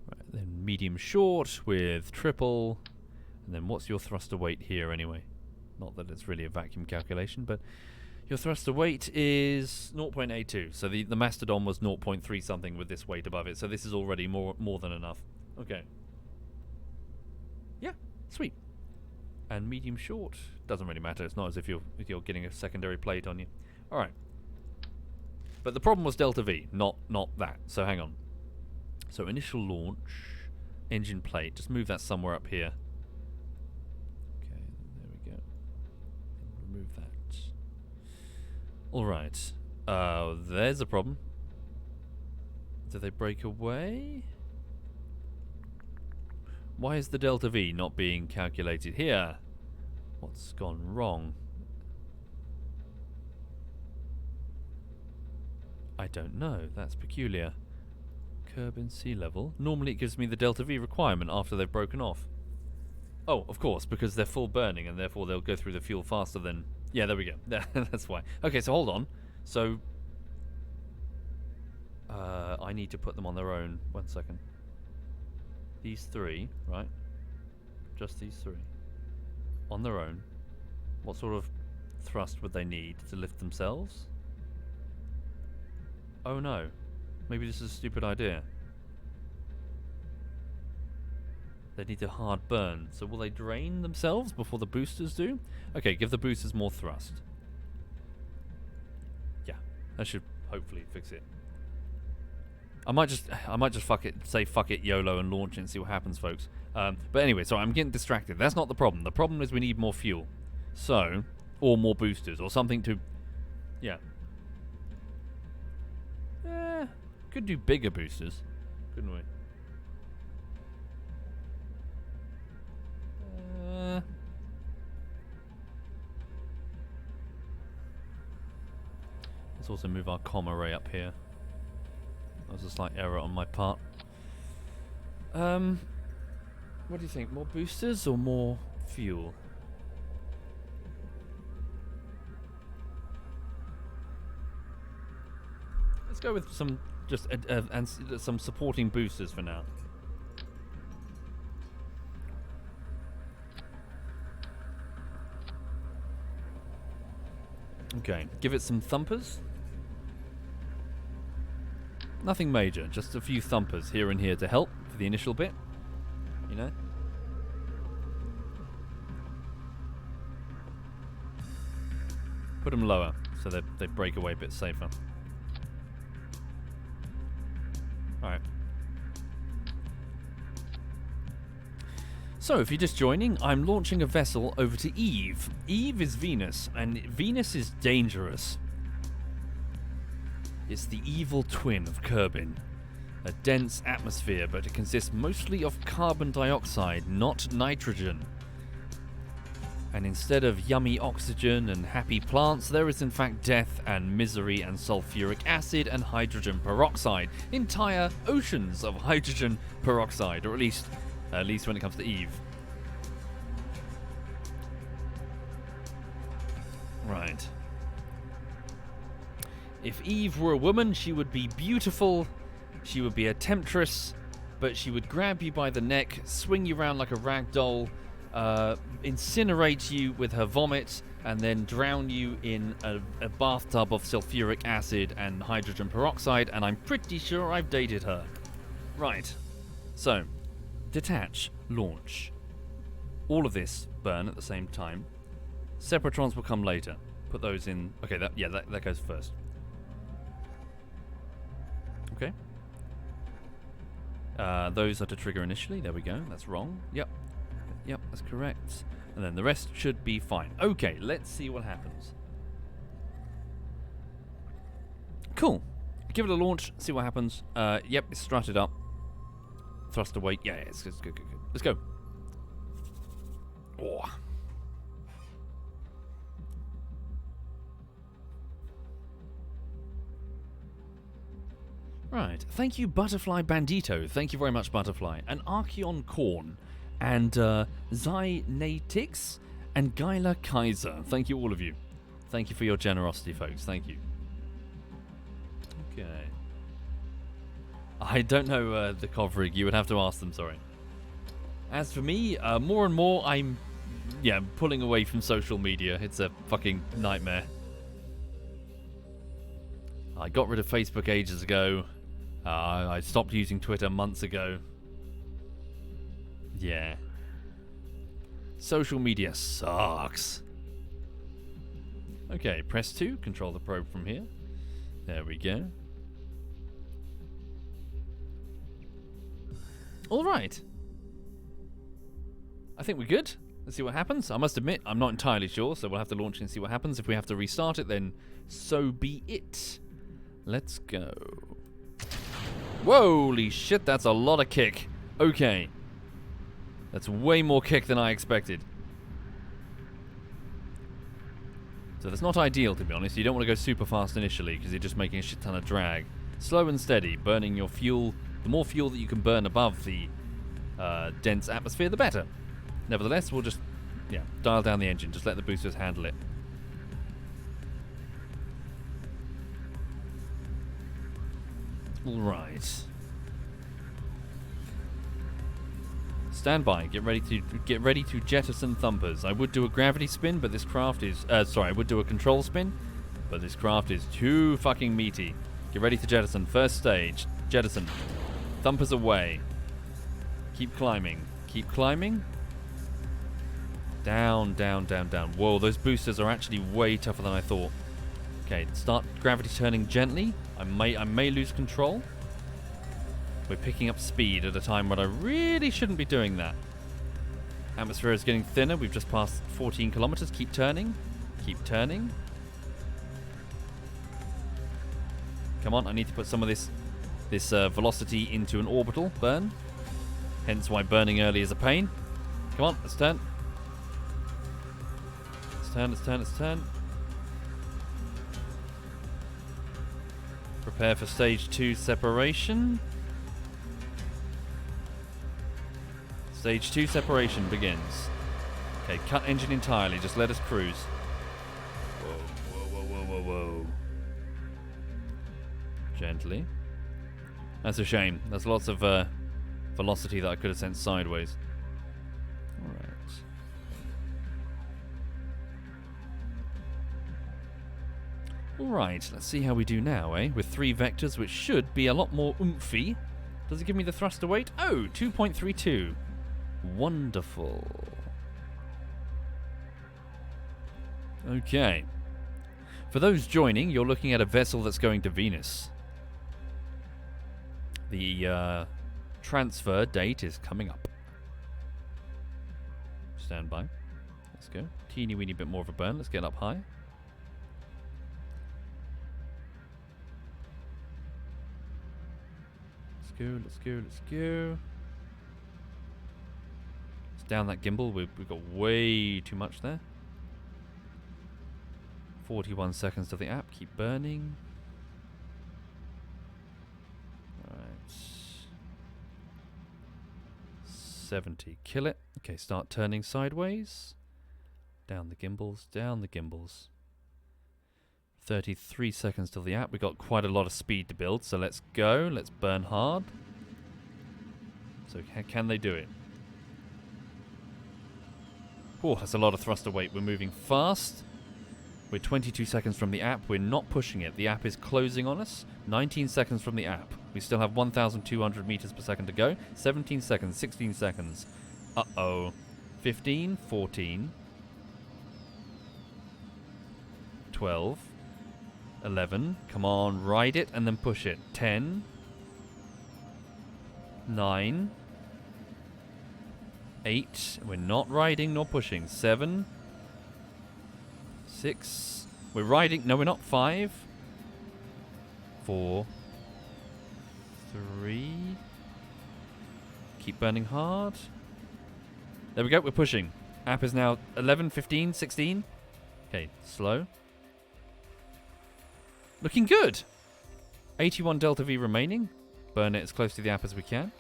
Right, then medium short with triple. And then what's your thruster weight here anyway? Not that it's really a vacuum calculation, but your thruster weight is 0.82. So the Mastodon was 0.3 something with this weight above it. So this is already more than enough. Okay. Yeah, sweet. And medium short doesn't really matter. It's not as if you're getting a secondary plate on you. All right. But the problem was Delta V, not that. So hang on. So initial launch, engine plate. Just move that somewhere up here. Okay, there we go. Remove that. All right. There's a problem. Do they break away? Why is the Delta V not being calculated here? What's gone wrong? I don't know. That's peculiar. Curb in sea level. Normally it gives me the Delta V requirement after they've broken off. Oh, of course, because they're full burning and therefore they'll go through the fuel faster than... Yeah, there we go. That's why. Okay, so hold on. So... I need to put them on their own. 1 second. These 3, right? Just these 3. On their own. What sort of thrust would they need to lift themselves? Oh no. Maybe this is a stupid idea. They need a hard burn. So will they drain themselves before the boosters do? Okay, give the boosters more thrust. Yeah, that should hopefully fix it. I might just say fuck it, YOLO, and launch it and see what happens, folks. But anyway, sorry, I'm getting distracted. That's not the problem. The problem is we need more fuel. So, or more boosters, or something to... Yeah. Could do bigger boosters, couldn't we? Let's also move our comm array up here. That was a slight error on my part. What do you think? More boosters or more fuel? Let's go with some some supporting boosters for now. Okay, give it some thumpers. Nothing major, just a few thumpers here and here to help for the initial bit. You know? Put them lower so that they break away a bit safer. Alright. So, if you're just joining, I'm launching a vessel over to Eve. Eve is Venus, and Venus is dangerous. It's the evil twin of Kerbal. A dense atmosphere, but it consists mostly of carbon dioxide, not nitrogen. And instead of yummy oxygen and happy plants, there is in fact death and misery and sulfuric acid and hydrogen peroxide. Entire oceans of hydrogen peroxide, or at least when it comes to Eve. Right. If Eve were a woman, she would be beautiful, she would be a temptress, but she would grab you by the neck, swing you around like a rag doll, incinerate you with her vomit, and then drown you in a bathtub of sulfuric acid and hydrogen peroxide, and I'm pretty sure I've dated her. Right. So, detach, launch. All of this burn at the same time. Separatrons will come later. Put those in. Okay, that goes first. Okay. Those are to trigger initially. There we go. That's wrong. Yep, that's correct. And then the rest should be fine. Okay, let's see what happens. Cool. Give it a launch, see what happens. Yep, it's strutted up. Thrust away. Yeah, it's good. Let's go. Oh. Right. Thank you, Butterfly Bandito. Thank you very much, Butterfly. And Archeon Korn. And Zynatix. And Gyla Kaiser. Thank you, all of you. Thank you for your generosity, folks. Thank you. Okay. I don't know the Kovrig. You would have to ask them, sorry. As for me, more and more I'm, pulling away from social media. It's a fucking nightmare. I got rid of Facebook ages ago. I stopped using Twitter months ago. Yeah. Social media sucks. Okay, press 2. Control the probe from here. There we go. Alright. I think we're good. Let's see what happens. I must admit, I'm not entirely sure, so we'll have to launch it and see what happens. If we have to restart it, then so be it. Let's go. Holy shit, that's a lot of kick. Okay. That's way more kick than I expected. So that's not ideal, to be honest. You don't want to go super fast initially, because you're just making a shit ton of drag. Slow and steady, burning your fuel. The more fuel that you can burn above the dense atmosphere, the better. Nevertheless, we'll just, dial down the engine. Just let the boosters handle it. Alright. Stand by. Get ready to jettison thumpers. I would do a gravity spin, but this craft is I would do a control spin, but this craft is too fucking meaty. Get ready to jettison. First stage. Jettison. Thumpers away. Keep climbing. Keep climbing. Down, down, down, down. Whoa, those boosters are actually way tougher than I thought. Okay, start gravity turning gently. I may lose control. We're picking up speed at a time when I really shouldn't be doing that. Atmosphere is getting thinner. We've just passed 14 kilometers. Keep turning. Keep turning. Come on, I need to put some of this velocity into an orbital burn. Hence why burning early is a pain. Come on, let's turn. Let's turn, let's turn, let's turn. Prepare for stage 2 separation. Stage 2 separation begins. Okay, cut engine entirely. Just let us cruise. Whoa, whoa, whoa, whoa, whoa, whoa. Gently. That's a shame. There's lots of velocity that I could have sent sideways. Alright. Alright, let's see how we do now, eh? With 3 vectors, which should be a lot more oomphy. Does it give me the thruster weight? Oh, 2.32. Wonderful. Okay. For those joining, you're looking at a vessel that's going to Venus. The transfer date is coming up. Stand by. Let's go. Teeny weeny bit more of a burn. Let's get up high. Let's go, let's go, let's go. Let's down that gimbal. We've got way too much there. 41 seconds to the app. Keep burning. Alright. 70. Kill it. Okay, start turning sideways. Down the gimbals, down the gimbals. 33 seconds till the app. We got quite a lot of speed to build, so let's go. Let's burn hard. So can they do it? Oh, that's a lot of thruster weight. We're moving fast. We're 22 seconds from the app. We're not pushing it. The app is closing on us. 19 seconds from the app. We still have 1,200 meters per second to go. 17 seconds, 16 seconds. Uh-oh. 15, 14, 12, 11. Come on, ride it and then push it. 10, 9, 8. We're not riding nor pushing. 7, 6. We're riding. No, we're not. 5, 4, 3. Keep burning hard. There we go. We're pushing. App is now 11, 15, 16. Okay, slow. Looking good. 81 delta V remaining. Burn it as close to the app as we can.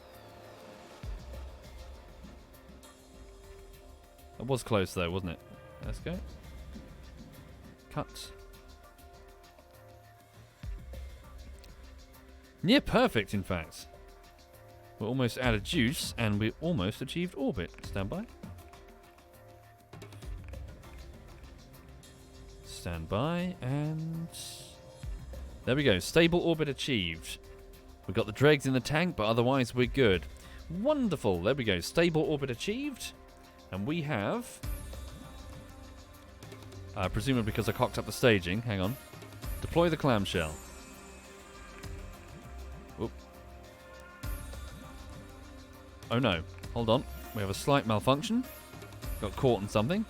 That was close though, wasn't it? Let's go. Cut. Near perfect, in fact. We're almost out of juice, and we almost achieved orbit. Stand by. Stand by, and there we go. Stable orbit achieved. We've got the dregs in the tank, but otherwise we're good. Wonderful. There we go. Stable orbit achieved. And we have... presumably because I cocked up the staging. Hang on. Deploy the clamshell. Oop. Oh no. Hold on. We have a slight malfunction. Got caught in something.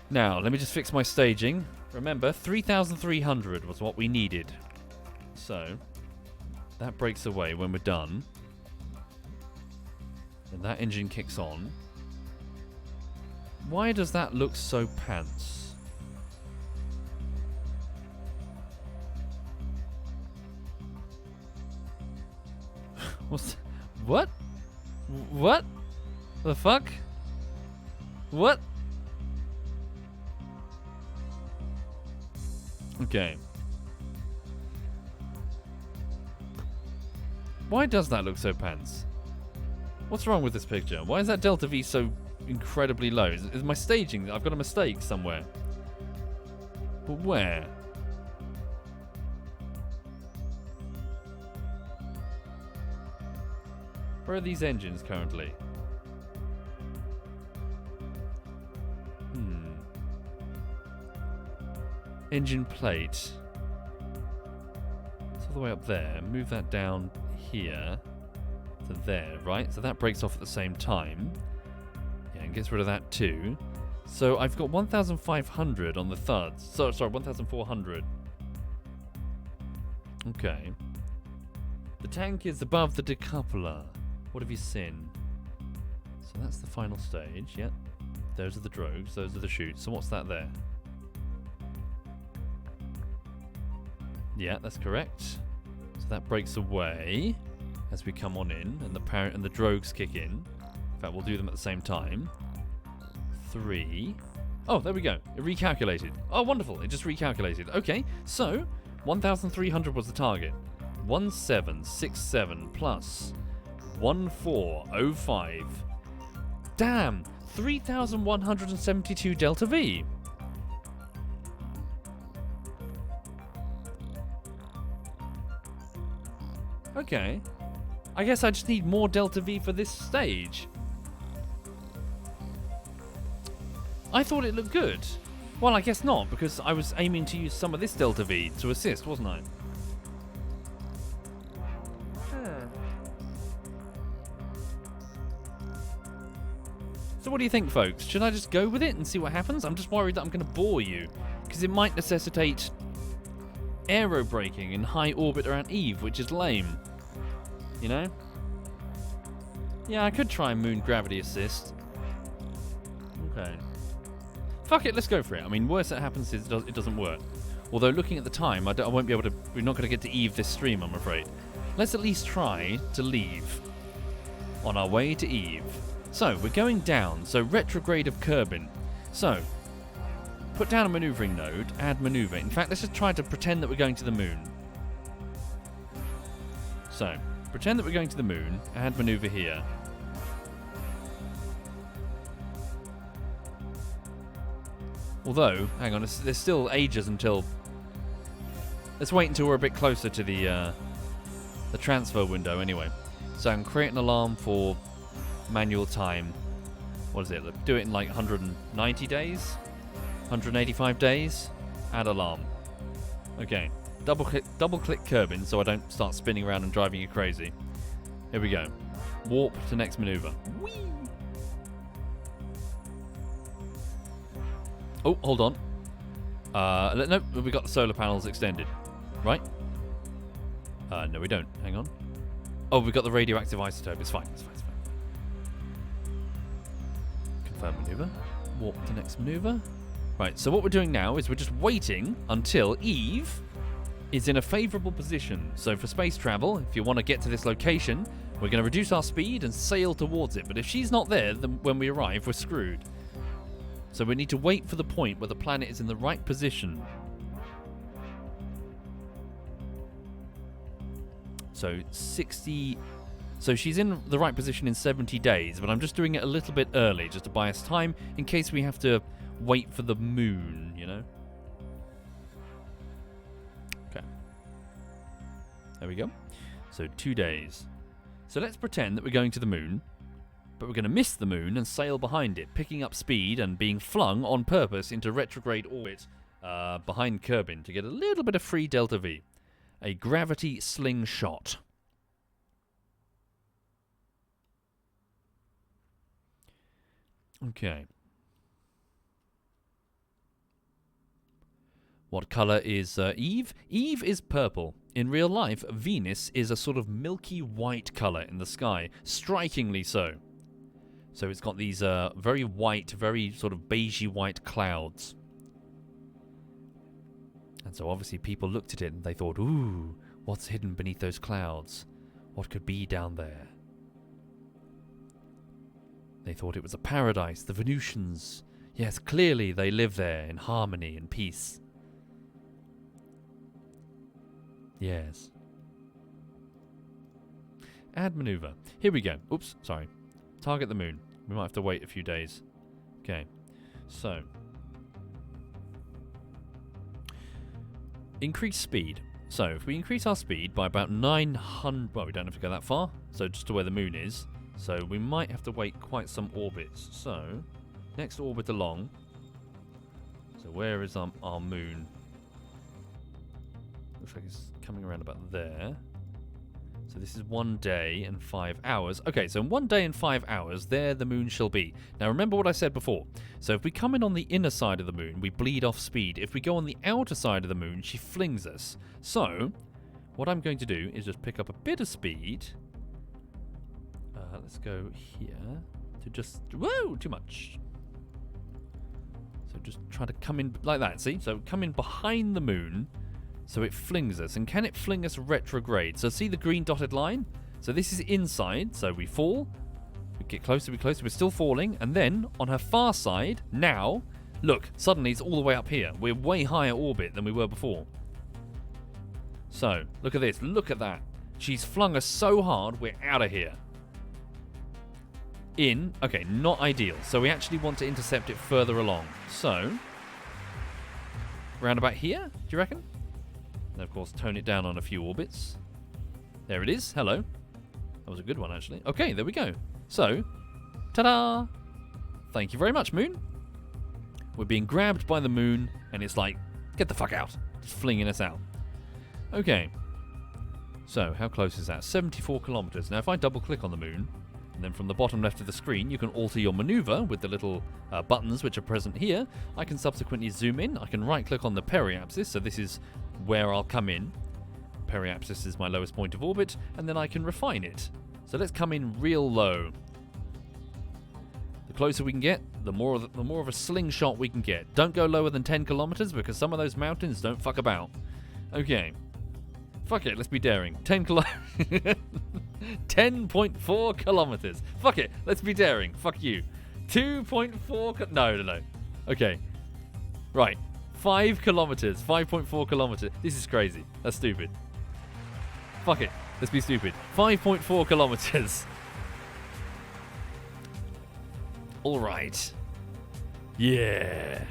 Now, let me just fix my staging. Remember, 3,300 was what we needed. So, that breaks away when we're done. And that engine kicks on. Why does that look so pants? What's... What? What? The fuck? What? Okay. Why does that look so pants? What's wrong with this picture? Why is that delta V so incredibly low? Is my staging... I've got a mistake somewhere. But where? Where are these engines currently? Engine plate. It's all the way up there. Move that down here to there, right? So that breaks off at the same time. Yeah, and gets rid of that too. So I've got 1,500 on the thuds. Sorry, 1,400. Okay. The tank is above the decoupler. What have you seen? So that's the final stage, yeah. Those are the drogues, those are the chutes. So what's that there? Yeah, that's correct. So that breaks away. as we come on in, and the drogues kick in. In fact, we'll do them at the same time. 3. Oh, there we go. It recalculated. Oh, wonderful. It just recalculated. Okay, so 1,300 was the target. 1767 plus 1405. Damn, 3,172 delta V. Okay. I guess I just need more delta V for this stage. I thought it looked good. Well, I guess not, because I was aiming to use some of this delta V to assist, wasn't I? So what do you think, folks? Should I just go with it and see what happens? I'm just worried that I'm going to bore you, because it might necessitate aero braking in high orbit around Eve, which is lame. You know? Yeah, I could try moon gravity assist. Okay. Fuck it, let's go for it. I mean, worst that happens is it doesn't work. Although, looking at the time, I won't be able to... We're not going to get to Eve this stream, I'm afraid. Let's at least try to leave. On our way to Eve. So, we're going down. So, retrograde of Kerbin. So, put down a maneuvering node. Add maneuver. In fact, let's just try to pretend that we're going to the moon. So, pretend that we're going to the moon. Add maneuver here. Although, hang on, there's still ages until... Let's wait until we're a bit closer to the transfer window anyway. So I can create an alarm for manual time. What is it? Do it in like 190 days? 185 days? Add alarm. Okay. Double click Kerbin so I don't start spinning around and driving you crazy. Here we go. Warp to next maneuver. Whee! Oh, hold on. No, we got the solar panels extended. Right? No, we don't. Hang on. Oh, we got the radioactive isotope. It's fine. It's fine. It's fine. Confirm maneuver. Warp to next maneuver. Right, so what we're doing now is we're just waiting until Eve is in a favourable position. So for space travel, if you want to get to this location, we're going to reduce our speed and sail towards it. But if she's not there, then when we arrive, we're screwed. So we need to wait for the point where the planet is in the right position. So 60... So she's in the right position in 70 days, but I'm just doing it a little bit early, just to buy us time, in case we have to wait for the moon, you know? Okay. There we go. So 2 days. So let's pretend that we're going to the moon. But we're going to miss the moon and sail behind it, picking up speed and being flung on purpose into retrograde orbit behind Kerbin to get a little bit of free delta V. A gravity slingshot. Okay. What color is Eve? Eve is purple. In real life, Venus is a sort of milky white color in the sky, strikingly so. So it's got these very white, very sort of beigey white clouds. And so obviously people looked at it and they thought, ooh, what's hidden beneath those clouds? What could be down there? They thought it was a paradise, the Venusians. Yes, clearly they live there in harmony and peace. Yes. Add maneuver. Here we go. Oops, sorry. Target the moon. We might have to wait a few days. Okay. So. Increase speed. So, if we increase our speed by about 900... Well, we don't have to go that far. So, just to where the moon is. So, we might have to wait quite some orbits. So, next orbit along. So, where is our moon? Looks like it's coming around about there. So this is 1 day and 5 hours. Okay, so in 1 day and 5 hours, there the moon shall be. Now remember what I said before. So if we come in on the inner side of the moon, we bleed off speed. If we go on the outer side of the moon, she flings us. So, what I'm going to do is just pick up a bit of speed. Let's go here to just... Whoa, too much. So just try to come in like that, see? So come in behind the moon. So it flings us. And can it fling us retrograde? So see the green dotted line? So this is inside, so we fall. We get closer, we're still falling. And then, on her far side, now, look, suddenly it's all the way up here. We're way higher orbit than we were before. So, look at this, look at that. She's flung us so hard, we're out of here. Okay, not ideal. So we actually want to intercept it further along. So, round about here, do you reckon? And of course, tone it down on a few orbits. There it is, hello. That was a good one, actually. Okay, there we go. So, ta-da! Thank you very much, Moon. We're being grabbed by the Moon, and it's like, get the fuck out. Just flinging us out. Okay. So, how close is that? 74 kilometers. Now, if I double-click on the Moon, and then from the bottom left of the screen, you can alter your maneuver with the little buttons which are present here. I can subsequently zoom in. I can right-click on the periapsis, so this is where I'll come in. Periapsis is my lowest point of orbit, and then I can refine it. So let's come in real low. The closer we can get, the more of a slingshot we can get. Don't go lower than 10 kilometers because some of those mountains don't fuck about. Okay. Fuck it, let's be daring. 10.4 kilometers. Fuck it, let's be daring. Fuck you. 2.4... No. Okay. Right. 5 kilometers. 5.4 kilometers. This is crazy. That's stupid. Fuck it. Let's be stupid. 5.4 kilometers. Alright. Yeah.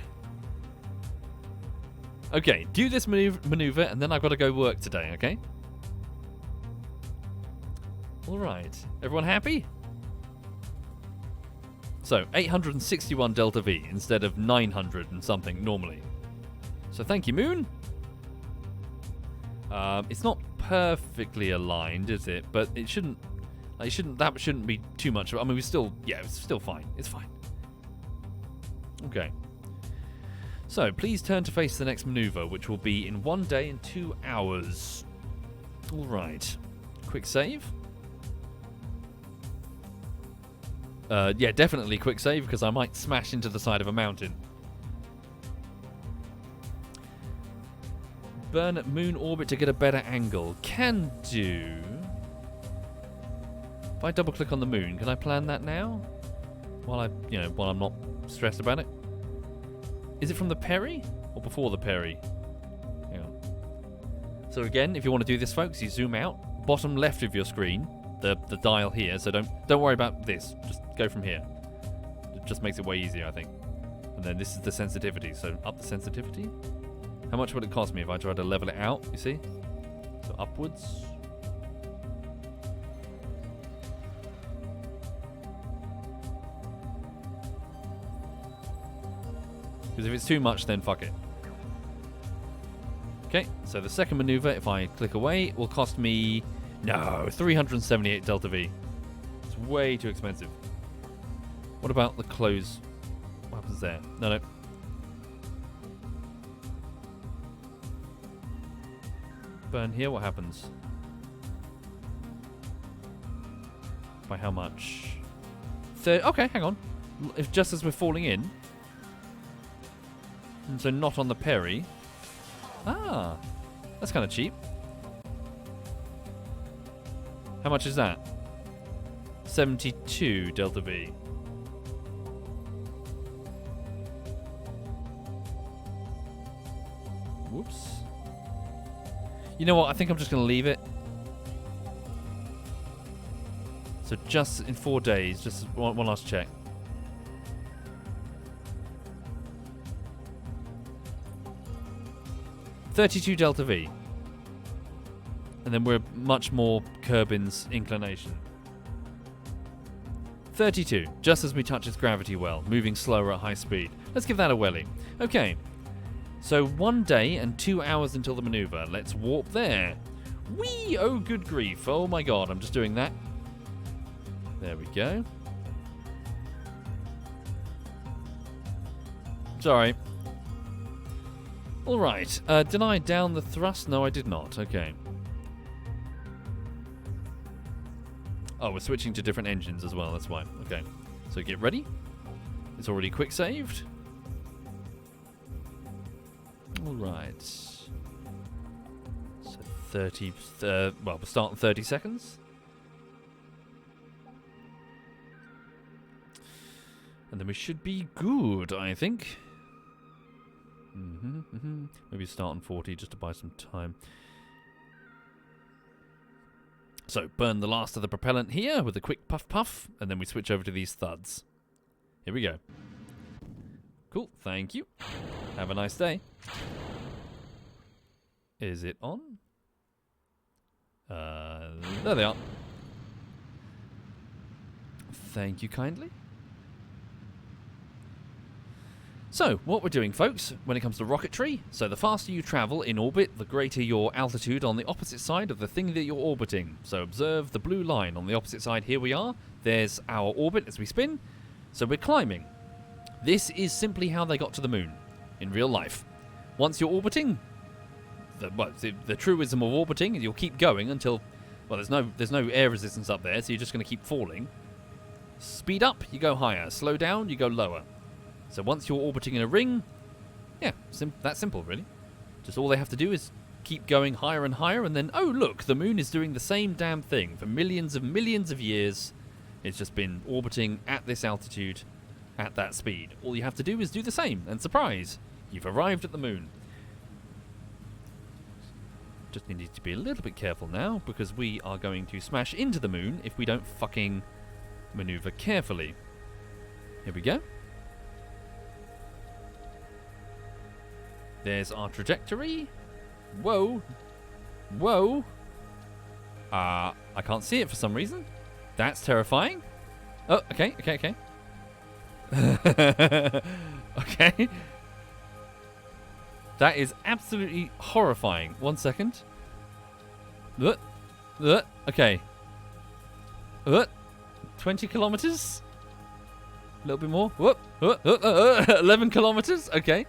Okay, do this maneuver and then I've got to go work today, okay? Alright. Everyone happy? So, 861 delta V instead of 900 and something normally. So thank you, Moon. It's not perfectly aligned, is it? But it shouldn't... that shouldn't be too much. I mean, it's still fine. It's fine. Okay. So, please turn to face the next maneuver, which will be in 1 day and 2 hours. Alright. Quick save. Yeah, definitely quick save, because I might smash into the side of a mountain. Burn at moon orbit to get a better angle. Can do. If I double click on the moon, can I plan that now? While I'm not stressed about it? Is it from the peri or before the peri? Hang on. So again, if you want to do this, folks, you zoom out, bottom left of your screen, the dial here. So don't worry about this. Just go from here. It just makes it way easier, I think. And then this is the sensitivity. So up the sensitivity. How much would it cost me if I tried to level it out? You see? So upwards. Because if it's too much, then fuck it. Okay, so the second maneuver, if I click away, will cost me... No, 378 delta V. It's way too expensive. What about the close? What happens there? No. Burn here, what happens? By how much? Okay, hang on. If just as we're falling in... And so not on the peri. Ah, that's kind of cheap. How much is that? 72 delta V. Whoops. You know what? I think I'm just going to leave it. So just in 4 days, just one last check. $32 delta V. And then we're much more Kerbin's inclination. 32, just as we touch its gravity well, moving slower at high speed. Let's give that a welly. Okay, so 1 day and 2 hours until the maneuver. Let's warp there. Whee! Oh, good grief. Oh my god, I'm just doing that. There we go. Sorry. Alright, did I down the thrust? No, I did not. Okay. Oh, we're switching to different engines as well, that's why. Okay, so get ready. It's already quick saved. Alright. So 30, well, we'll start in 30 seconds. And then we should be good, I think. Maybe start on 40 just to buy some time. So, burn the last of the propellant here with a quick puff puff, and then we switch over to these thuds. Here we go. Cool, thank you. Have a nice day. Is it on? There they are. Thank you kindly. So, what we're doing, folks, when it comes to rocketry, so the faster you travel in orbit, the greater your altitude on the opposite side of the thing that you're orbiting. So observe the blue line on the opposite side. Here we are. There's our orbit as we spin. So we're climbing. This is simply how they got to the moon in real life. Once you're orbiting, the truism of orbiting, you'll keep going until, well, there's no air resistance up there, so you're just going to keep falling. Speed up, you go higher. Slow down, you go lower. So once you're orbiting in a ring, yeah, that's simple, really. Just all they have to do is keep going higher and higher, and then, oh, look, the moon is doing the same damn thing for millions of years. It's just been orbiting at this altitude, at that speed. All you have to do is do the same, and surprise, you've arrived at the moon. Just need to be a little bit careful now, because we are going to smash into the moon if we don't fucking maneuver carefully. Here we go. There's our trajectory. Whoa. Whoa. I can't see it for some reason. That's terrifying. Oh, okay. Okay. That is absolutely horrifying. 1 second. Okay. 20 kilometers? A little bit more. 11 kilometers? Okay.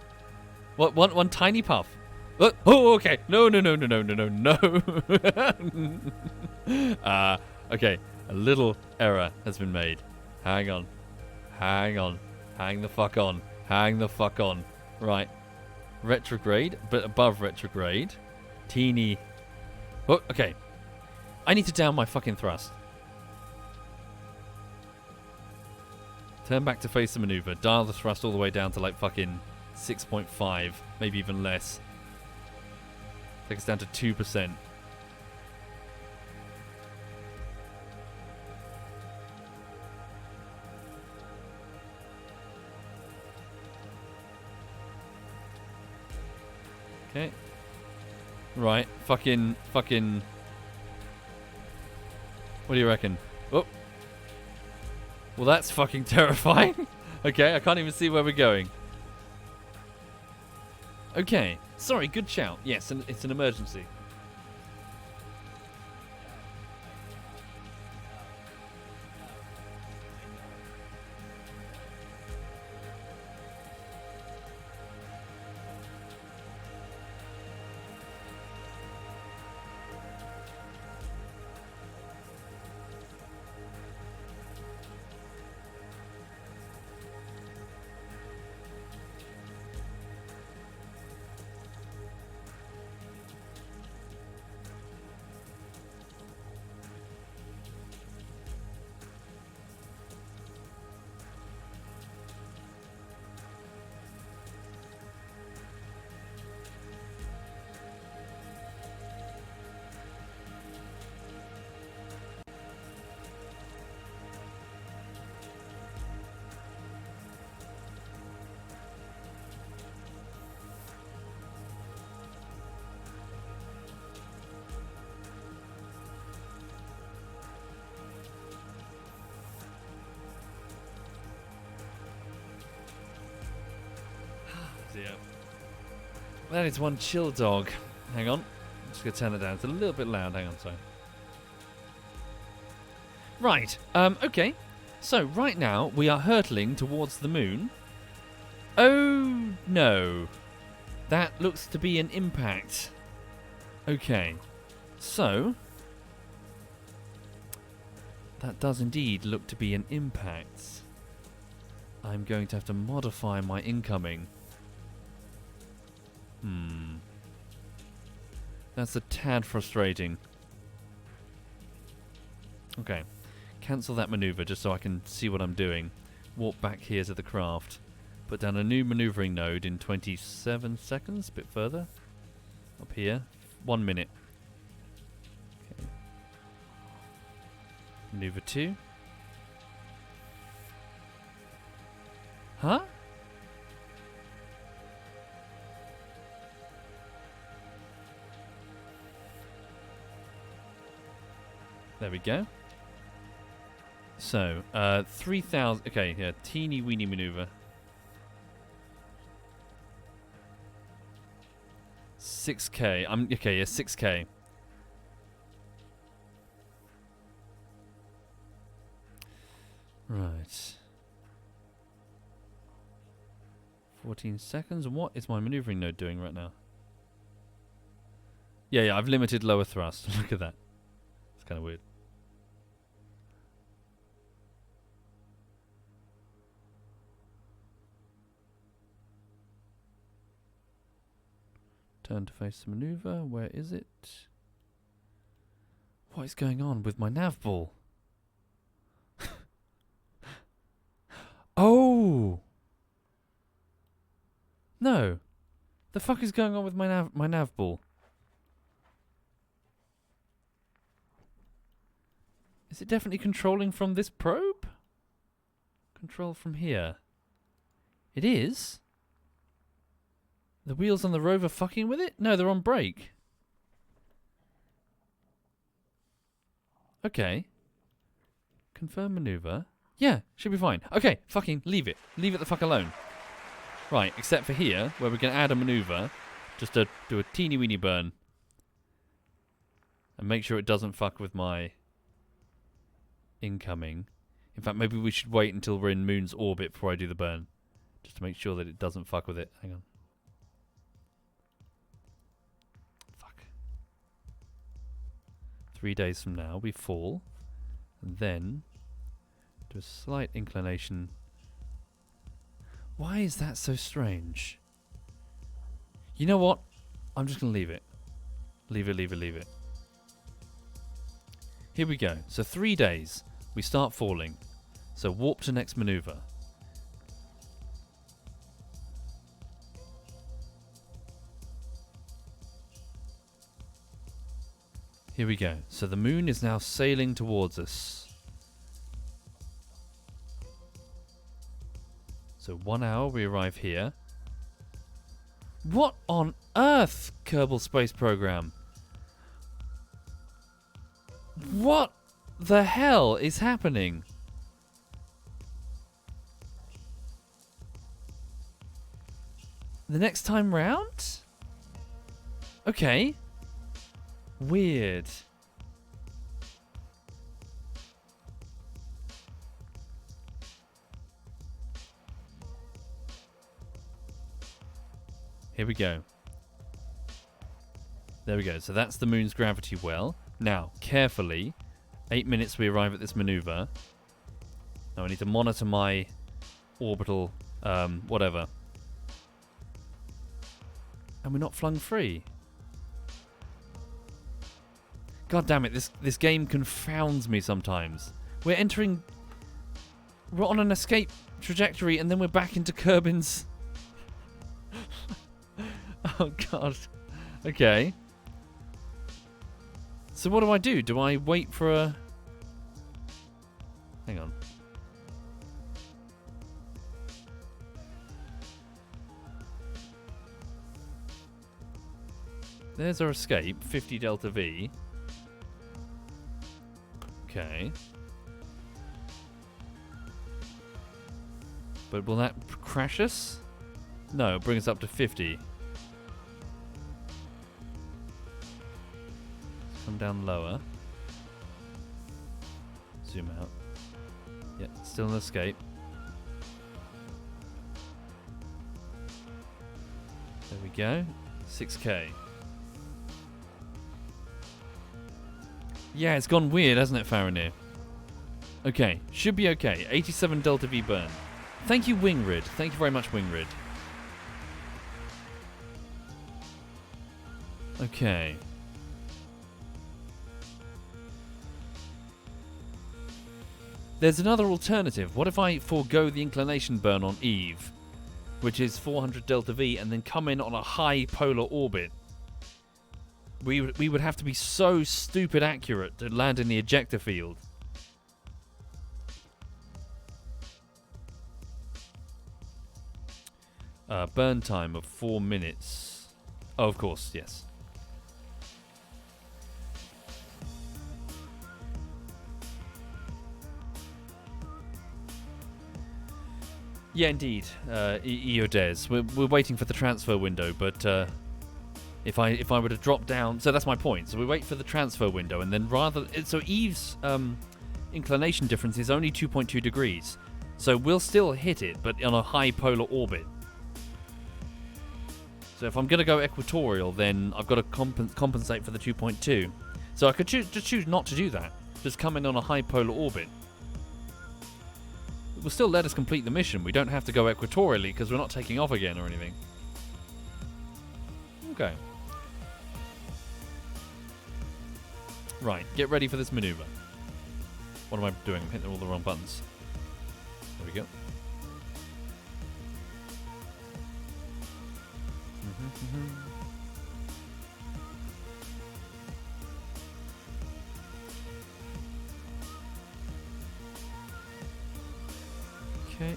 What? One tiny puff. Oh, okay. No. Okay. A little error has been made. Hang on. Hang the fuck on. Right. Retrograde, but above retrograde. Teeny. Oh, okay. I need to down my fucking thrust. Turn back to face the maneuver. Dial the thrust all the way down to like fucking 6.5, maybe even less. Take us down to 2%. Okay. Right. Fucking. What do you reckon? Oh. Well, that's fucking terrifying. Okay, I can't even see where we're going. Okay. Sorry, good shout. Yes, it's an emergency. Yeah. That is one chill dog. Hang on. I'm just going to turn it down. It's a little bit loud. Hang on, sorry. Right. Okay. So, right now, we are hurtling towards the moon. Oh, no. That looks to be an impact. Okay. So, that does indeed look to be an impact. I'm going to have to modify my incoming. That's a tad frustrating. Okay. Cancel that maneuver just so I can see what I'm doing. Warp back here to the craft. Put down a new maneuvering node in 27 seconds, a bit further. Up here. 1 minute. Okay. Maneuver 2. Huh? There we go. So, 3,000... Okay, yeah, teeny weeny maneuver. 6k. Okay, yeah, 6k. Right. 14 seconds. And what is my maneuvering node doing right now? Yeah, I've limited lower thrust. Look at that. It's kind of weird. Turn to face the maneuver. Where is it? What is going on with my nav ball? Oh! No. The fuck is going on with my nav ball? Is it definitely controlling from this probe? Control from here. It is? The wheels on the rover fucking with it? No, they're on brake. Okay. Confirm maneuver. Yeah, should be fine. Okay, fucking leave it. Leave it the fuck alone. Right, except for here, where we're going to add a maneuver. Just to do a teeny weeny burn. And make sure it doesn't fuck with my incoming. In fact, maybe we should wait until we're in Moon's orbit before I do the burn. Just to make sure that it doesn't fuck with it. Hang on. Fuck. 3 days from now, we fall. And then do a slight inclination. Why is that so strange? You know what? I'm just going to leave it. Leave it, leave it, leave it. Here we go. So 3 days. We start falling. So warp to next maneuver. Here we go. So the moon is now sailing towards us. So 1 hour we arrive here. What on earth, Kerbal Space Program? What the hell is happening? The next time round? Okay. Weird. Here we go. There we go. So that's the moon's gravity well. Now, carefully, 8 minutes we arrive at this maneuver. Now I need to monitor my orbital, whatever. And we're not flung free. God damn it, this game confounds me sometimes. We're on an escape trajectory and then we're back into Kerbin's... Oh god. Okay. So what do? Do I wait for a... Hang on. There's our escape, 50 delta V. Okay. But will that crash us? No, bring us up to 50. Come down lower. Zoom out. Yeah, still an escape. There we go. 6k. Yeah, it's gone weird, hasn't it, Farinir? Okay, should be okay. 87 delta V burn. Thank you, Wingrid. Thank you very much, Wingrid. Okay. There's another alternative. What if I forego the inclination burn on Eve, which is 400 delta V, and then come in on a high polar orbit? We would have to be so stupid accurate to land in the ejector field. Burn time of 4 minutes. Oh, of course, yes. Yeah, indeed. EODES. We're waiting for the transfer window, but if I were to drop down, so that's my point. So we wait for the transfer window, and then so Eve's inclination difference is only 2.2 degrees, so we'll still hit it, but on a high polar orbit. So if I'm going to go equatorial, then I've got to compensate for the 2.2. So I could just choose not to do that. Just come in on a high polar orbit. It will still let us complete the mission. We don't have to go equatorially because we're not taking off again or anything. Okay. Right, get ready for this maneuver. What am I doing? I'm hitting all the wrong buttons. There we go. Okay.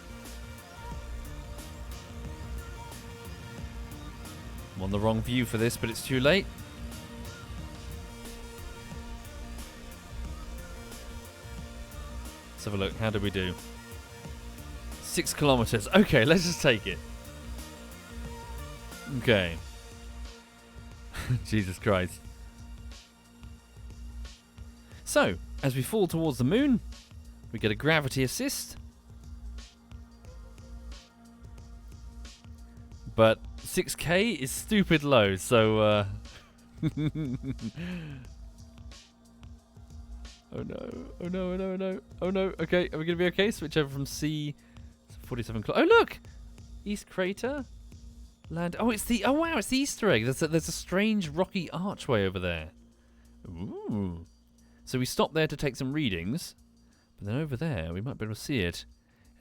I'm on the wrong view for this, but it's too late. Let's have a look. How did we do? 6 kilometers. Okay, let's just take it. Okay. Jesus Christ. So, as we fall towards the moon, we get a gravity assist. But 6k is stupid low, so oh no, oh no, oh no, oh no, oh no. Okay, are we gonna be okay? Switch over from C to 47 o'clock. Oh look! East Crater. Land. Oh, oh wow, it's the Easter egg. There's a strange rocky archway over there. Ooh. So we stopped there to take some readings, but then over there we might be able to see it.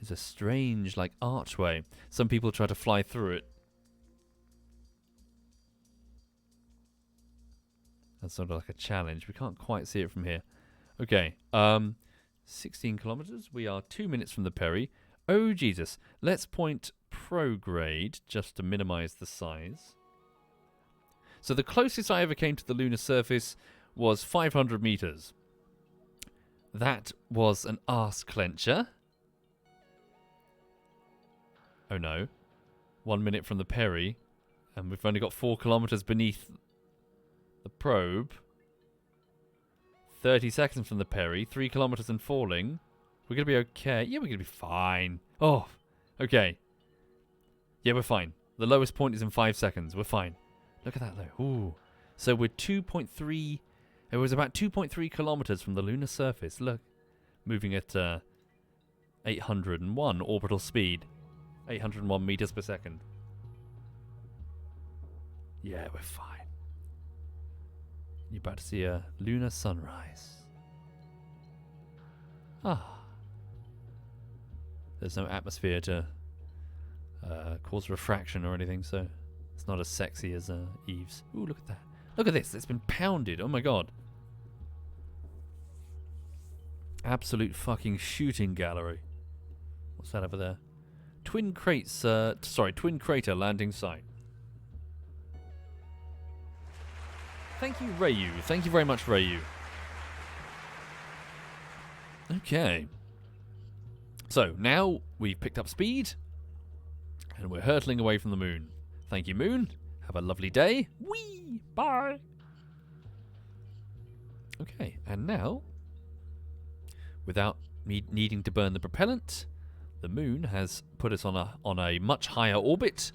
It's a strange like archway. Some people try to fly through it. That's sort of like a challenge. We can't quite see it from here. Okay. 16 kilometers. We are 2 minutes from the Perry. Oh Jesus. Let's point prograde just to minimize the size. So the closest I ever came to the lunar surface was 500 meters. That was an arse clencher. Oh no. 1 minute from the Perry, and we've only got 4 kilometers beneath the probe. 30 seconds from the Perry, 3 kilometers and falling. We're gonna be okay. Yeah, we're gonna be fine. Oh, okay. Yeah, we're fine. The lowest point is in 5 seconds. We're fine. Look at that though. Ooh. So we're 2.3. It was about 2.3 kilometers from the lunar surface. Look. Moving at 801 orbital speed. 801 meters per second. Yeah, we're fine. You're about to see a lunar sunrise. Ah. There's no atmosphere to cause refraction or anything, so it's not as sexy as Eve's. Ooh, look at that. Look at this. It's been pounded. Oh my god. Absolute fucking shooting gallery. What's that over there? Twin crater landing site. Thank you, Rayu. Thank you very much, Rayu. Okay. So, now we've picked up speed, and we're hurtling away from the moon. Thank you, moon. Have a lovely day. Whee! Bye! Okay, and now, without needing to burn the propellant, the moon has put us on a much higher orbit,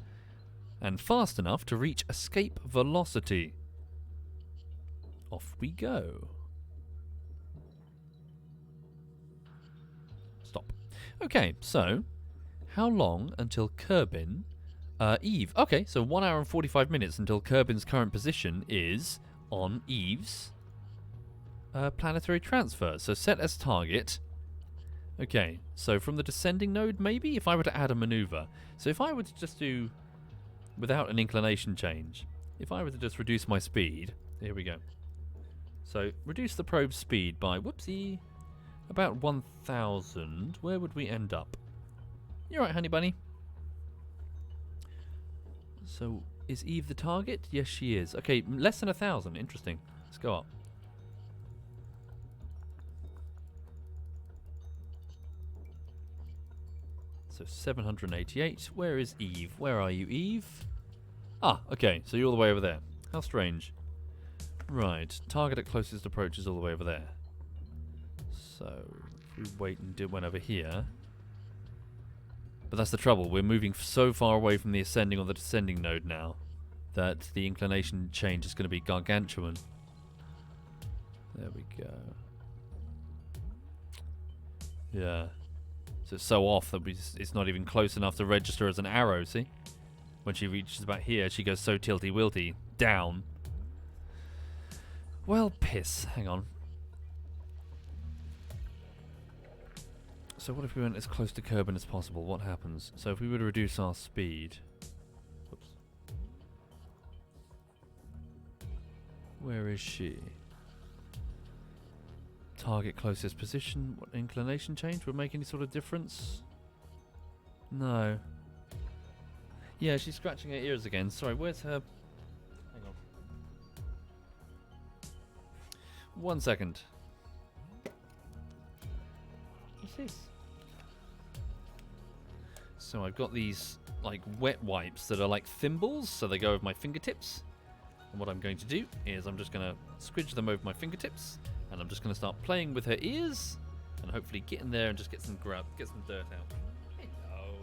and fast enough to reach escape velocity. Off we go. Stop. Okay, so how long until Kerbin? Eve. Okay, so 1 hour and 45 minutes until Kerbin's current position is on Eve's planetary transfer. So set as target. Okay, so from the descending node, maybe if I were to add a maneuver. So if I were to just do, without an inclination change, if I were to just reduce my speed, here we go. So reduce the probe speed by, whoopsie, about 1,000. Where would we end up? You're right, honey bunny. So is Eve the target? Yes, she is. Okay, less than 1,000. Interesting. Let's go up. So 788. Where is Eve? Where are you, Eve? Ah, okay. So you're all the way over there. How strange. Right. Target at closest approach is all the way over there. So if we wait and do one over here. But that's the trouble. We're moving so far away from the ascending or the descending node now that the inclination change is going to be gargantuan. There we go. Yeah. So it's so off that it's not even close enough to register as an arrow, see? When she reaches about here, she goes so tilty-wilty. Down. Well, piss. Hang on. So what if we went as close to Kerbal as possible? What happens? So if we were to reduce our speed... Whoops. Where is she? Target closest position. What inclination change would make any sort of difference? No. Yeah, she's scratching her ears again. Sorry, where's her... Hang on. 1 second. What's this? So I've got these like wet wipes that are like thimbles, so they go over my fingertips. And what I'm going to do is I'm just going to squidge them over my fingertips, and I'm just going to start playing with her ears, and hopefully get in there and just get some dirt out. Hello.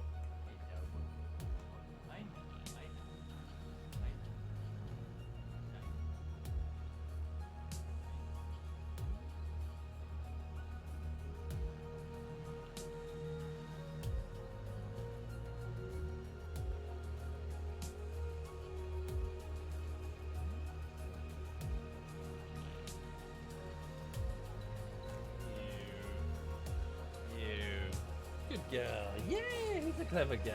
Good girl. Yeah, who's a clever girl?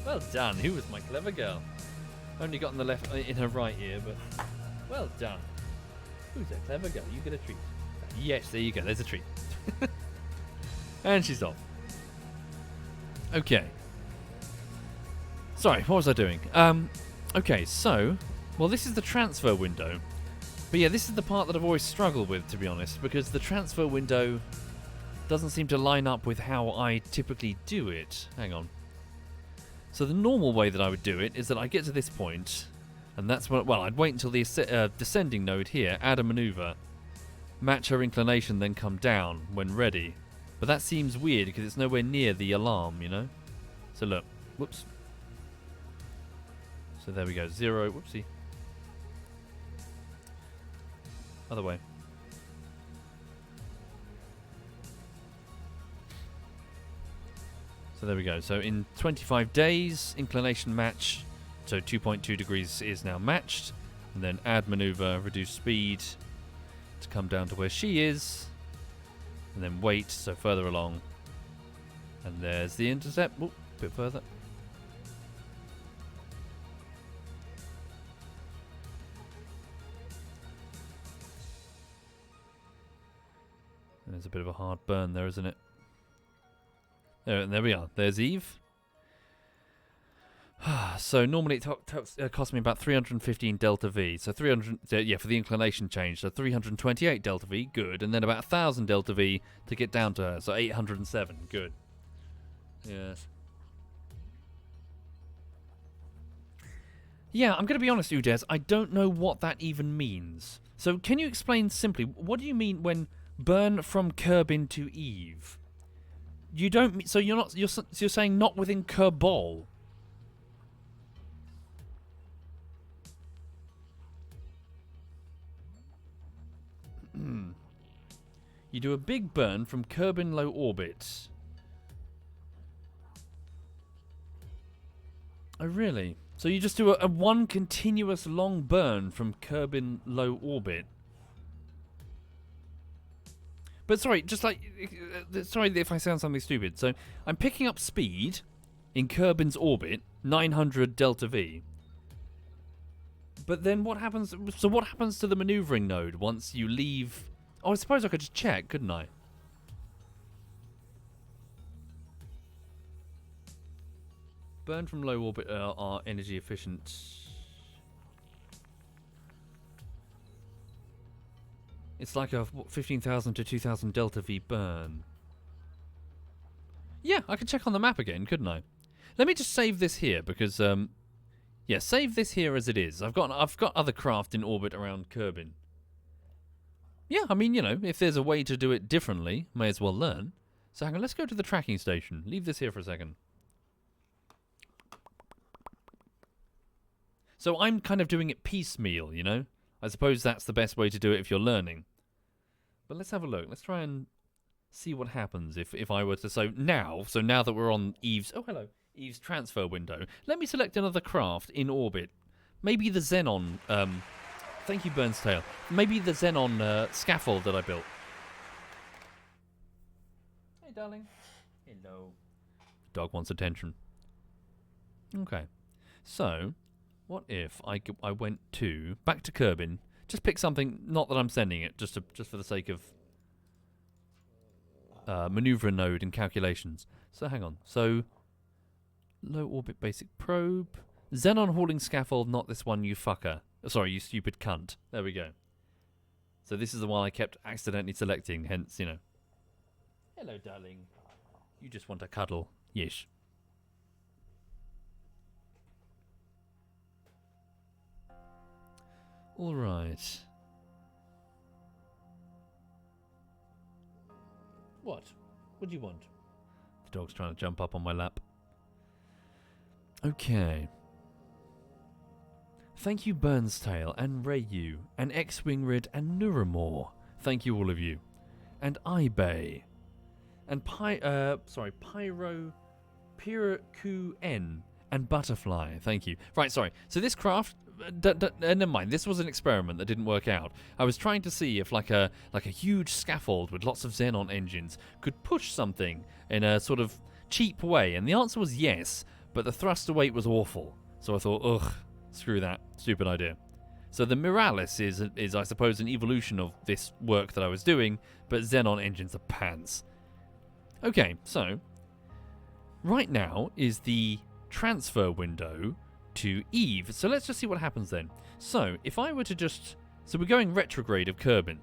Well done. Who was my clever girl? Only got in her right ear, but well done. Who's a clever girl? You get a treat. Yes, there you go. There's a treat. And she's off. Okay. Sorry, what was I doing? Okay, so, well, this is the transfer window. But yeah, this is the part that I've always struggled with, to be honest, because the transfer window doesn't seem to line up with how I typically do it. Hang on. So the normal way that I would do it is that I get to this point, and that's when, well, I'd wait until the descending node here, add a maneuver, match her inclination, then come down when ready. But that seems weird because it's nowhere near the alarm, you know? So look. Whoops. So there we go. 0. Whoopsie. Other way. So there we go. So in 25 days, inclination match. So 2.2 degrees is now matched. And then add maneuver, reduce speed to come down to where she is. And then wait, so further along. And there's the intercept. Whoop, a bit further. And there's a bit of a hard burn there, isn't it? There we are. There's Eve. So normally it costs me about 315 delta V. So 300, yeah, for the inclination change. So 328 delta V, good. And then about 1,000 delta V to get down to her. So 807, good. Yes. Yeah, I'm going to be honest, Udez. I don't know what that even means. So can you explain simply, what do you mean when burn from Kerbal to Eve? You don't. So you're saying not within Kerbal. You do a big burn from Kerbal low orbit. Oh really? So you just do a one continuous long burn from Kerbal low orbit. But sorry, just like... sorry if I sound something stupid. So, I'm picking up speed in Kerbin's orbit, 900 delta V. But then what happens... So what happens to the maneuvering node once you leave... Oh, I suppose I could just check, couldn't I? Burn from low orbit are energy efficient. It's like a 15,000 to 2,000 delta V burn. Yeah, I could check on the map again, couldn't I? Let me just save this here because, yeah, save this here as it is. I've got other craft in orbit around Kerbin. Yeah, I mean, you know, if there's a way to do it differently, may as well learn. So hang on, let's go to the tracking station. Leave this here for a second. So I'm kind of doing it piecemeal, you know? I suppose that's the best way to do it if you're learning. But let's have a look. Let's try and see what happens if I were to... So now that we're on Eve's... Oh, hello. Eve's transfer window. Let me select another craft in orbit. Maybe the Xenon... thank you, Burnstail. Maybe the Xenon scaffold that I built. Hey, darling. Hello. Dog wants attention. Okay. So... What if I went back to Kerbin, just pick something, not that I'm sending it, just for the sake of maneuver node and calculations. So hang on. So low orbit basic probe, Xenon hauling scaffold, not this one, you fucker. Sorry, you stupid cunt. There we go. So this is the one I kept accidentally selecting. Hence, you know. Hello, darling. You just want a cuddle. Yes. All right. What? What do you want? The dog's trying to jump up on my lap. Okay. Thank you, Burnstail, and Rayu, and X-Wingrid, and Nuramore. Thank you, all of you. And Ibay. And Pyro... Pyroqn, and Butterfly. Thank you. Right, sorry. So this craft... never mind. This was an experiment that didn't work out. I was trying to see if like a huge scaffold with lots of Xenon engines could push something in a sort of cheap way, and the answer was yes. But the thruster weight was awful, so I thought, ugh, screw that, stupid idea. So the Miralis is I suppose an evolution of this work that I was doing, but Xenon engines are pants. Okay, so right now is the transfer window to Eve. So let's just see what happens then. So if I were to just... So we're going retrograde of Kerbin.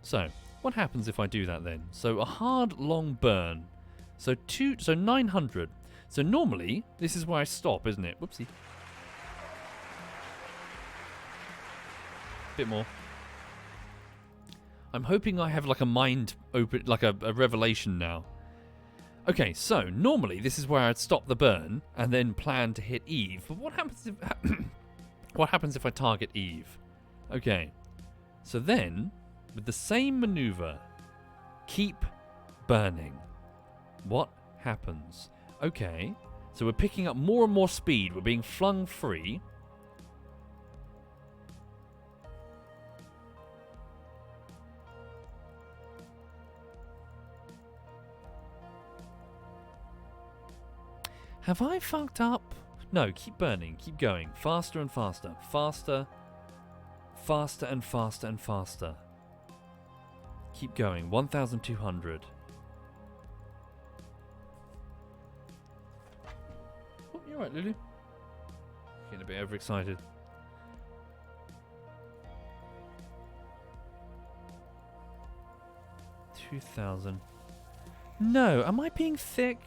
So what happens if I do that then? So a hard long burn. So 900. So normally this is where I stop, isn't it? Whoopsie. Bit more. I'm hoping I have like a mind open, like a revelation now. Okay, so normally this is where I'd stop the burn and then plan to hit Eve. But what happens if what happens if I target Eve? Okay, so then with the same maneuver, keep burning. What happens? Okay, so we're picking up more and more speed. We're being flung free. Have I fucked up? No, keep burning, keep going. Faster and faster. Faster. Faster and faster and faster. Keep going. 1,200. Oh, you're right, Lulu. Getting a bit overexcited. $2,000. No, am I being thick?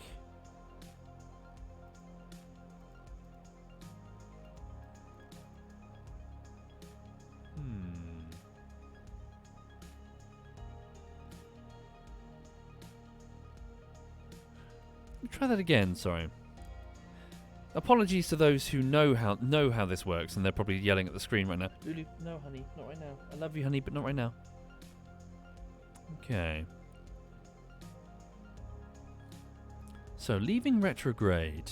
Try that again, sorry. Apologies to those who know how this works, and they're probably yelling at the screen right now. Lulu, no, honey, not right now. I love you, honey, but not right now. Okay. So, leaving retrograde.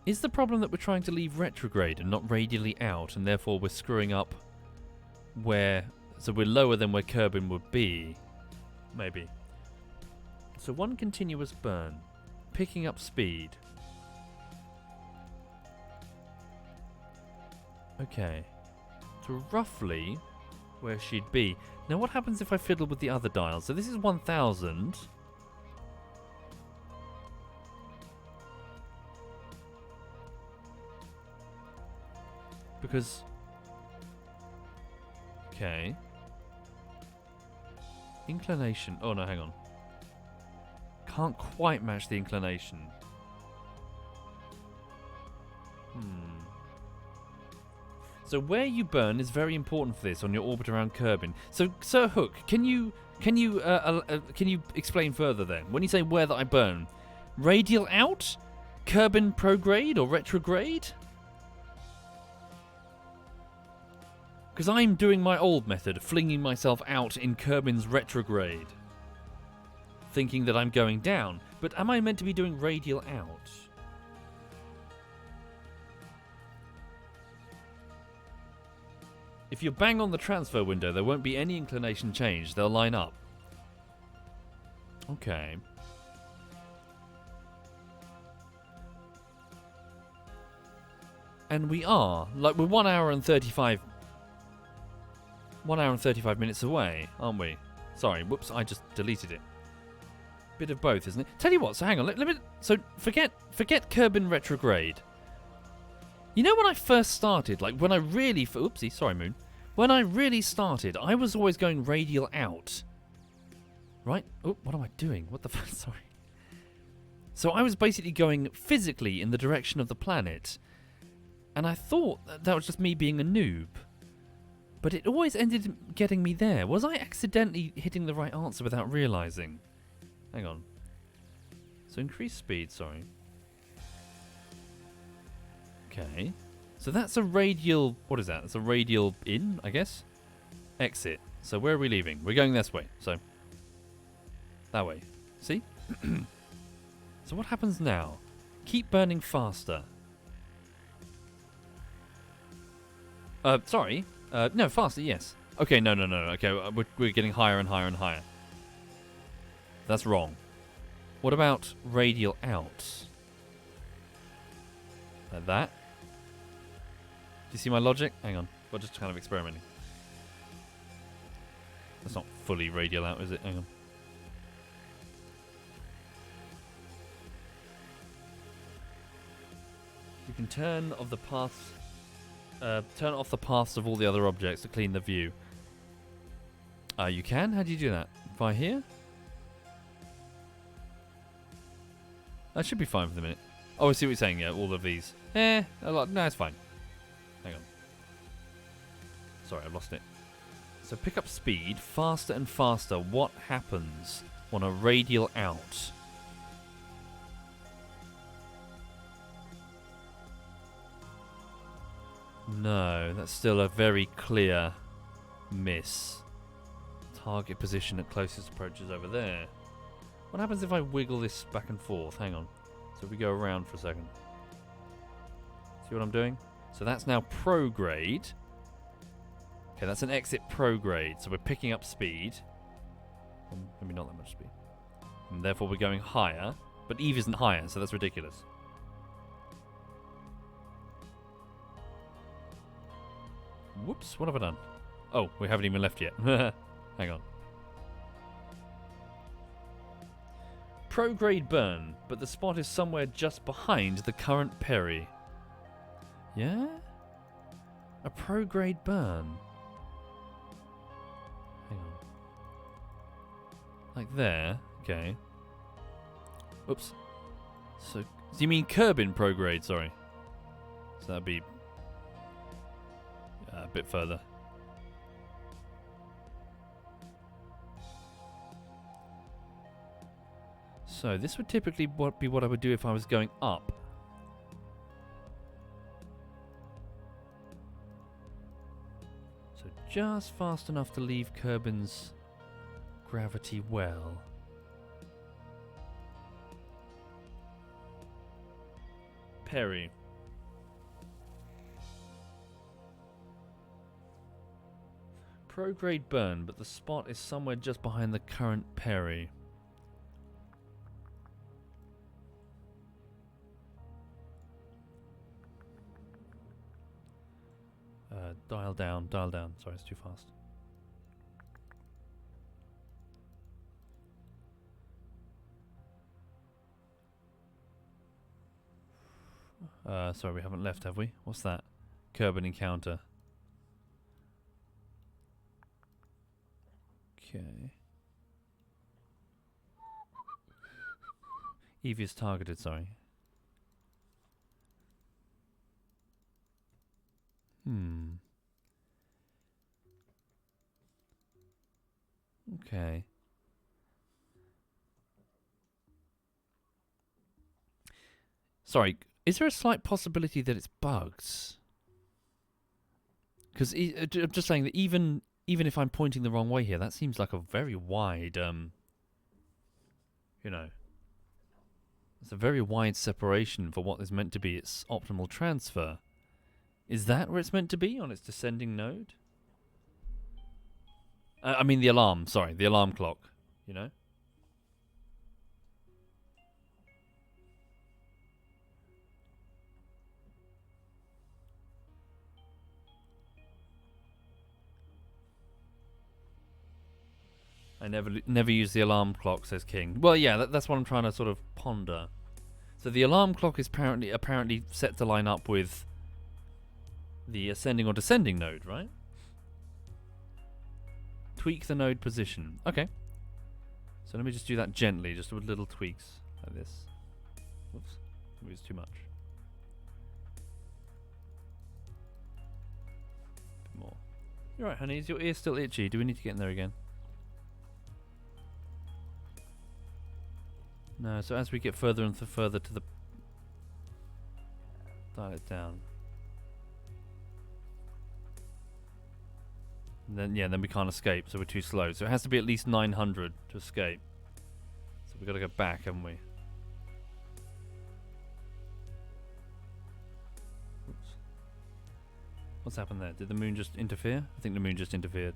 Is the problem that we're trying to leave retrograde and not radially out, and therefore we're screwing up where So we're lower than where Kerbin would be. Maybe. So one continuous burn. Picking up speed. Okay. So roughly where she'd be. Now what happens if I fiddle with the other dials? So this is 1000. Because... Okay. Inclination. Oh no, hang on. Can't quite match the inclination. So where you burn is very important for this on your orbit around Kerbin. So Sir Hook, can you explain further then? When you say where that I burn, radial out, Kerbin prograde or retrograde? Because I'm doing my old method, flinging myself out in Kerbin's retrograde, thinking that I'm going down. But am I meant to be doing radial out? If you bang on the transfer window, there won't be any inclination change. They'll line up. Okay. And we are, like, we're 1 hour and 35 minutes away, aren't we? Sorry, whoops, I just deleted it. Bit of both, isn't it? Tell you what, so hang on, let me... So, forget Kerbin retrograde. You know when I first started, like when I really... Oopsie, sorry, Moon. When I really started, I was always going radial out. Right? Oh, what am I doing? What the fuck? Sorry. So I was basically going physically in the direction of the planet. And I thought that was just me being a noob. But it always ended getting me there. Was I accidentally hitting the right answer without realising? Hang on. So increase speed, sorry. Okay. So that's a radial... What is that? That's a radial in, I guess? Exit. So where are we leaving? We're going this way. So... That way. See? So what happens now? Keep burning faster. Sorry. No, faster, yes. Okay, no. Okay, we're getting higher and higher and higher. That's wrong. What about radial out? Like that? Do you see my logic? Hang on. We're just kind of experimenting. That's not fully radial out, is it? Hang on. You can turn off the paths. Turn off the paths of all the other objects to clean the view. You can? How do you do that? By here? That should be fine for the minute. Oh, I see what you're saying, yeah, all of these. A lot. No, it's fine. Hang on. Sorry, I've lost it. So pick up speed, faster and faster. What happens on a radial out? No, that's still a very clear miss. Target position at closest approach is over there. What happens if I wiggle this back and forth? Hang on. So we go around for a second. See what I'm doing? So that's now prograde. Okay, that's an exit prograde. So we're picking up speed. Maybe not that much speed. And therefore we're going higher. But Eve isn't higher, so that's ridiculous. Whoops, what have I done? Oh, we haven't even left yet. Hang on. Prograde burn, but the spot is somewhere just behind the current Perry. Yeah? A prograde burn. Hang on. Like there. Okay. Oops. So you mean Kerbin prograde, sorry. So that'd be a bit further. So this would typically be what I would do if I was going up. So just fast enough to leave Kerbin's gravity well. Perry. Prograde burn, but the spot is somewhere just behind the current Perry. Dial down, dial down. Sorry, it's too fast. Sorry, we haven't left, have we? What's that? Kerbal encounter. Okay. Evie is targeted, sorry. Okay. Sorry, is there a slight possibility that it's bugs? Because I'm just saying that even if I'm pointing the wrong way here, that seems like a very wide, you know, it's a very wide separation for what is meant to be its optimal transfer. Is that where it's meant to be, on its descending node? I mean the alarm, sorry, the alarm clock, you know? I never use the alarm clock, says King. Well, yeah, that's what I'm trying to sort of ponder. So the alarm clock is apparently set to line up with the ascending or descending node, right? Tweak the node position. Okay. So let me just do that gently, just with little tweaks like this. Oops, maybe it's too much. A bit more. You're right, honey. Is your ear still itchy? Do we need to get in there again? No, so as we get further and further to the... Dial it down. And then, yeah, then we can't escape, so we're too slow. So it has to be at least 900 to escape. So we've got to go back, haven't we? Oops. What's happened there? Did the moon just interfere? I think the moon just interfered.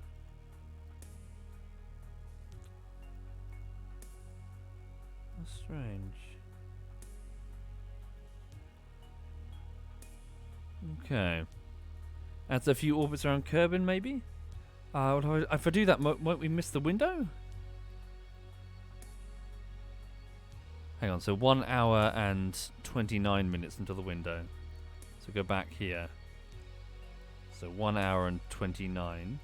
That's strange. Okay. Adds a few orbits around Kerbin, maybe? If I do that, won't we miss the window? Hang on, so 1 hour and 29 minutes until the window. So go back here. So 1 hour and 29.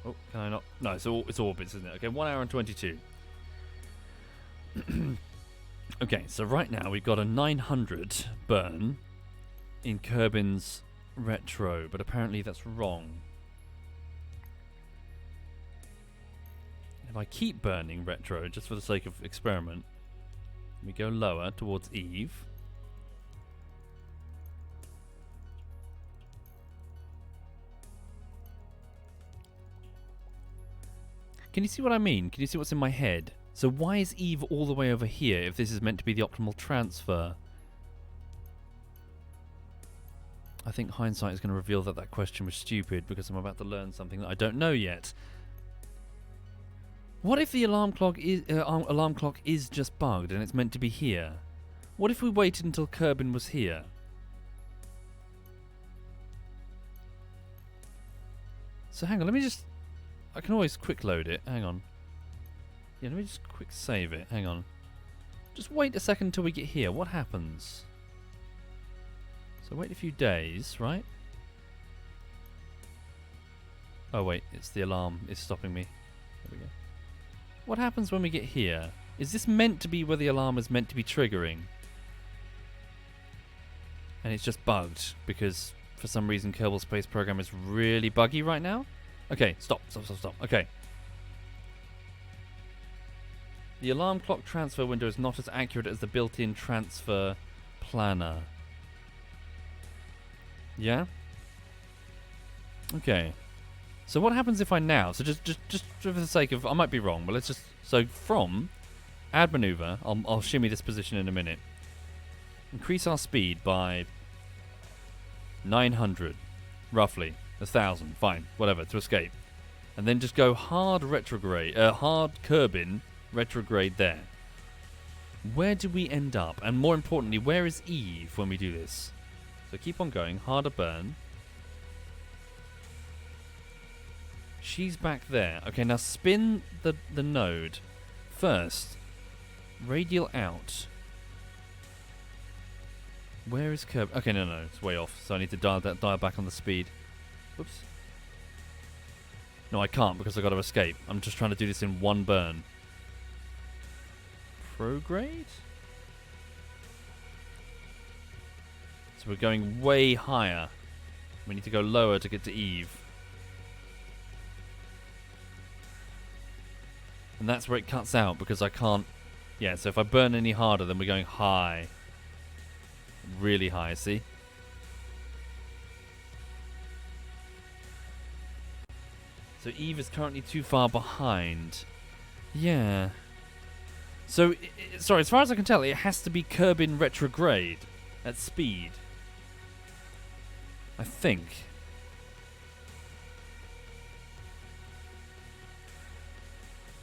Oh, can I not? No, it's orbits, isn't it? Okay, 1 hour and 22. Okay, so right now we've got a 900 burn in Kerbin's retro, but apparently that's wrong. If I keep burning retro, just for the sake of experiment, we go lower towards Eve. Can you see what I mean? Can you see what's in my head? So why is Eve all the way over here if this is meant to be the optimal transfer? I think hindsight is going to reveal that that question was stupid because I'm about to learn something that I don't know yet. What if the alarm clock is just bugged and it's meant to be here? What if we waited until Kerbin was here? So hang on, let me just... I can always quick load it. Hang on. Yeah, let me just quick save it. Hang on. Just wait a second until we get here. What happens? So wait a few days, right? Oh wait, it's the alarm. It's stopping me. There we go. What happens when we get here? Is this meant to be where the alarm is meant to be triggering? And it's just bugged because for some reason Kerbal Space Program is really buggy right now? Okay, stop. Okay. The alarm clock transfer window is not as accurate as the built-in transfer planner. Yeah? Okay. So what happens if I now... So just for the sake of... I might be wrong, but let's just... So from add maneuver, I'll shimmy this position in a minute. Increase our speed by 900. roughly 1,000. Fine, whatever, to escape. And then just go hard retrograde, hard Kerbin retrograde there. Where do we end up? And more importantly, where is Eve when we do this? So keep on going, harder burn. She's back there. Okay, now spin the node. First, radial out. Where is Kerbal? Okay, no, it's way off. So I need to dial back on the speed. Oops. No, I can't because I've got to escape. I'm just trying to do this in one burn. Prograde? So we're going way higher. We need to go lower to get to Eve. And that's where it cuts out because I can't... Yeah, so if I burn any harder, then we're going high. Really high, see? So Eve is currently too far behind. Yeah. So, sorry, as far as I can tell, it has to be Kerbin retrograde at speed. I think.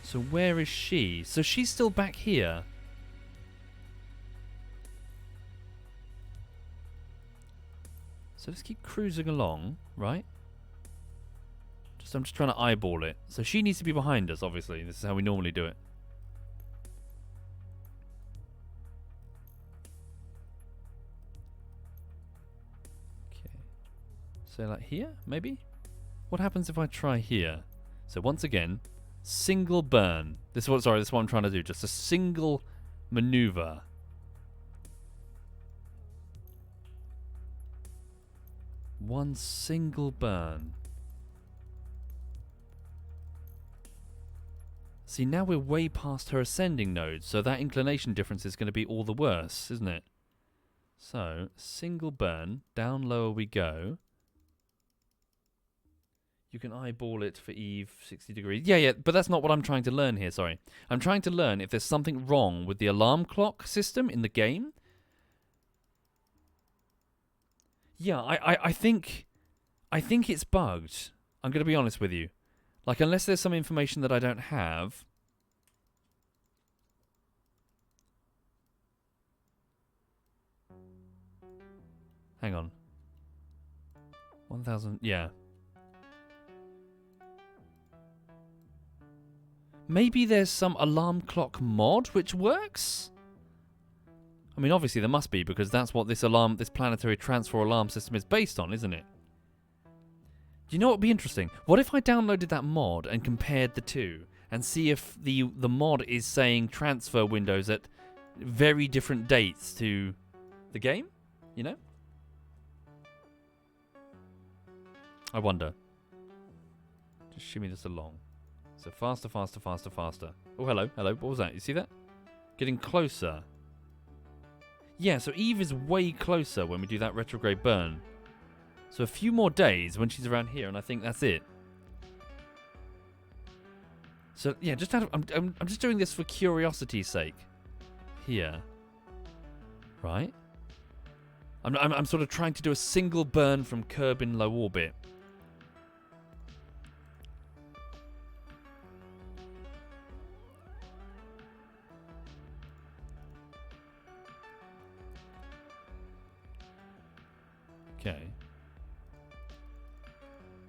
So where is she? So she's still back here. So let's keep cruising along, right? I'm just trying to eyeball it. So she needs to be behind us, obviously. This is how we normally do it. Okay. So like here, maybe? What happens if I try here? So once again, single burn. This is what I'm trying to do. Just a single maneuver. One single burn. See, now we're way past her ascending node, so that inclination difference is going to be all the worse, isn't it? So, single burn, down lower we go. You can eyeball it for Eve, 60 degrees. Yeah, but that's not what I'm trying to learn here, sorry. I'm trying to learn if there's something wrong with the alarm clock system in the game. Yeah, I think it's bugged. I'm going to be honest with you. Like, unless there's some information that I don't have. Hang on. 1,000, yeah. Maybe there's some alarm clock mod which works? I mean, obviously there must be, because that's what this planetary transfer alarm system is based on, isn't it? Do you know what would be interesting? What if I downloaded that mod and compared the two and see if the mod is saying transfer windows at very different dates to the game? You know? I wonder. Just shimmy this along. So faster, faster, faster, faster. Oh, hello. What was that? You see that? Getting closer. Yeah, so Eve is way closer when we do that retrograde burn. So a few more days when she's around here, and I think that's it. So yeah, just I'm just doing this for curiosity's sake. Here, right? I'm sort of trying to do a single burn from Kerbin low orbit. Okay.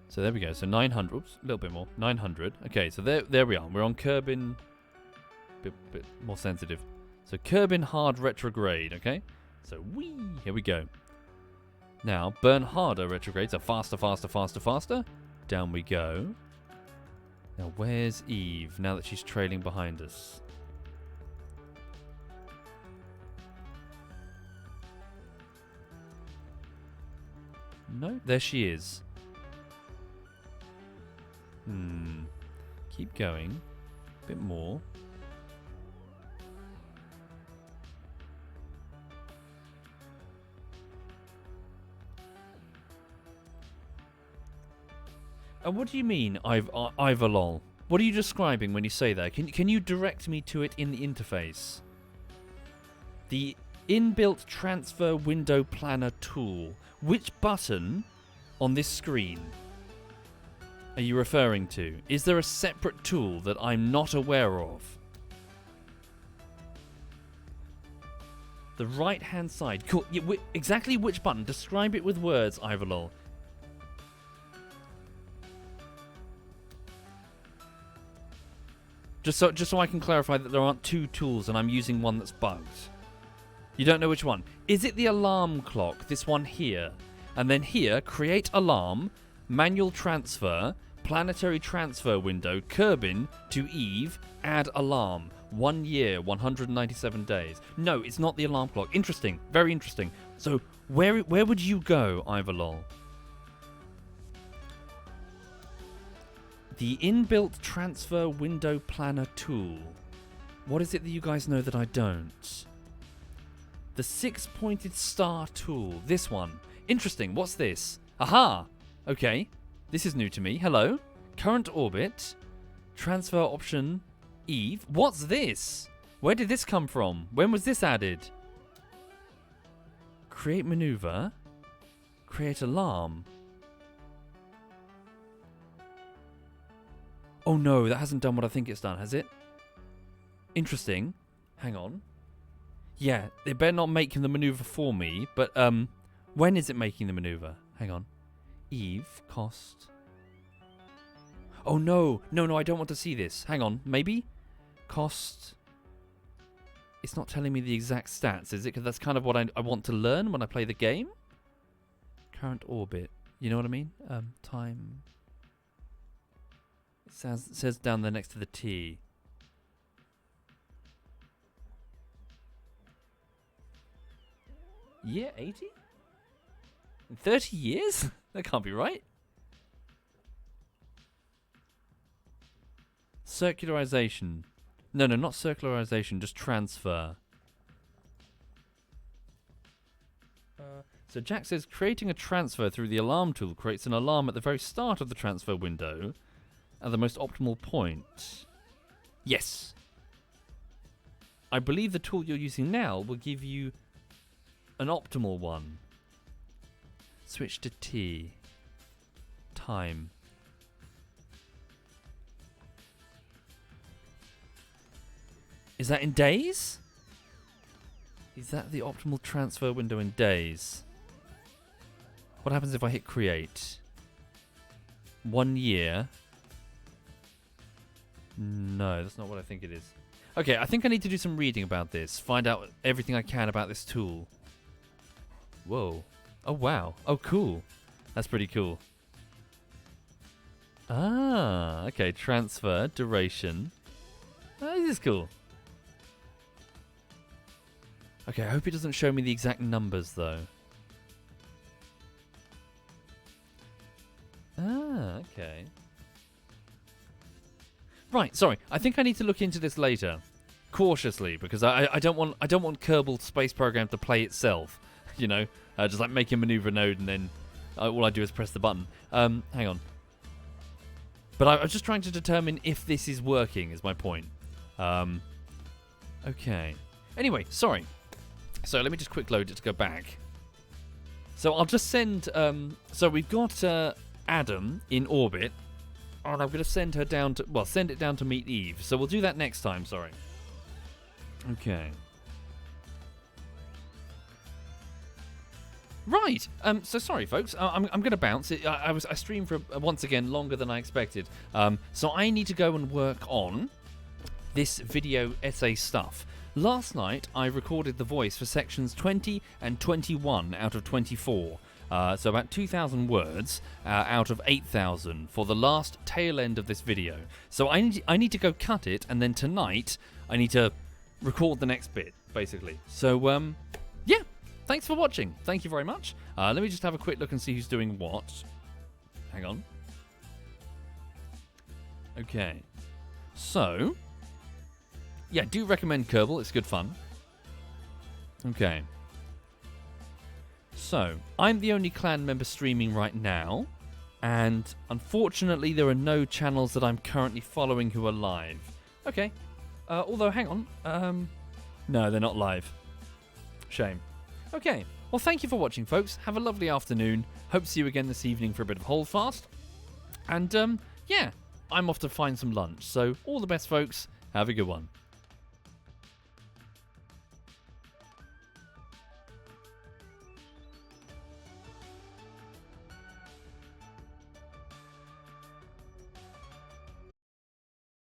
So there we go. So 900. Oops, a little bit more. 900. Okay, so there we are. We're on Kerbin. Bit more sensitive. So Kerbin hard retrograde. Okay. So here we go. Now burn harder retrograde. So faster, faster, faster, faster. Down we go. Now where's Eve? Now that she's trailing behind us. No, there she is. Keep going. A bit more. And what do you mean, Ivalol? What are you describing when you say that? Can you direct me to it in the interface? The inbuilt transfer window planner tool. Which button on this screen are you referring to? Is there a separate tool that I'm not aware of? The right-hand side. Cool. Yeah, exactly which button? Describe it with words, Ivalol. Just so I can clarify that there aren't two tools and I'm using one that's bugged. You don't know which one. Is it the alarm clock? This one here. And then here, create alarm, manual transfer, planetary transfer window, Kerbin to Eve, add alarm. 1 year, 197 days. No, it's not the alarm clock. Interesting. Very interesting. So where would you go, Ivalol? The inbuilt transfer window planner tool. What is it that you guys know that I don't? The 6-pointed star tool. This one. Interesting. What's this? Aha! Okay. This is new to me. Hello. Current orbit. Transfer option. Eve. What's this? Where did this come from? When was this added? Create maneuver. Create alarm. Oh no, that hasn't done what I think it's done, has it? Interesting. Hang on. Yeah, it better not make the maneuver for me, but when is it making the maneuver? Hang on. Eve, cost. Oh no, no, I don't want to see this. Hang on, maybe? Cost. It's not telling me the exact stats, is it? Because that's kind of what I want to learn when I play the game. Current orbit. You know what I mean? Time. It says down there next to the T. Year 80? In 30 years? That can't be right. Circularization. No, not circularization, just transfer. So Jack says, creating a transfer through the alarm tool creates an alarm at the very start of the transfer window at the most optimal point. Yes. I believe the tool you're using now will give you an optimal one. Switch to T. Time. Is that in days? Is that the optimal transfer window in days? What happens if I hit create? 1 year. No, that's not what I think it is. Okay, I think I need to do some reading about this. Find out everything I can about this tool. Whoa. Oh, wow. Oh, cool. That's pretty cool. Ah, okay. Transfer, duration. Oh, this is cool. Okay, I hope it doesn't show me the exact numbers, though. Ah, okay. Right, sorry. I think I need to look into this later, cautiously, because I don't want Kerbal Space Program to play itself. You know, just like make a maneuver node and then all I do is press the button. Hang on. But I was just trying to determine if this is working. Is my point. Okay. Anyway, sorry. So let me just quick load it to go back. So I'll just send. So we've got Adam in orbit. And I'm going to send her down to... Well, send it down to meet Eve. So we'll do that next time, sorry. Okay. Right. So sorry, folks. I'm going to bounce. I streamed for, once again, longer than I expected. So I need to go and work on this video essay stuff. Last night, I recorded the voice for sections 20 and 21 out of 24. So about 2,000 words out of 8,000 for the last tail end of this video. So I need to go cut it, and then tonight I need to record the next bit, basically. So, yeah, thanks for watching. Thank you very much. Let me just have a quick look and see who's doing what. Hang on. Okay. So, yeah, do recommend Kerbal. It's good fun. Okay. So, I'm the only clan member streaming right now, and unfortunately there are no channels that I'm currently following who are live. Okay, although hang on, no, they're not live. Shame. Okay, Well, thank you for watching, folks. Have a lovely afternoon. Hope to see you again this evening for a bit of Holdfast. And, yeah, I'm off to find some lunch. So, all the best, folks. Have a good one.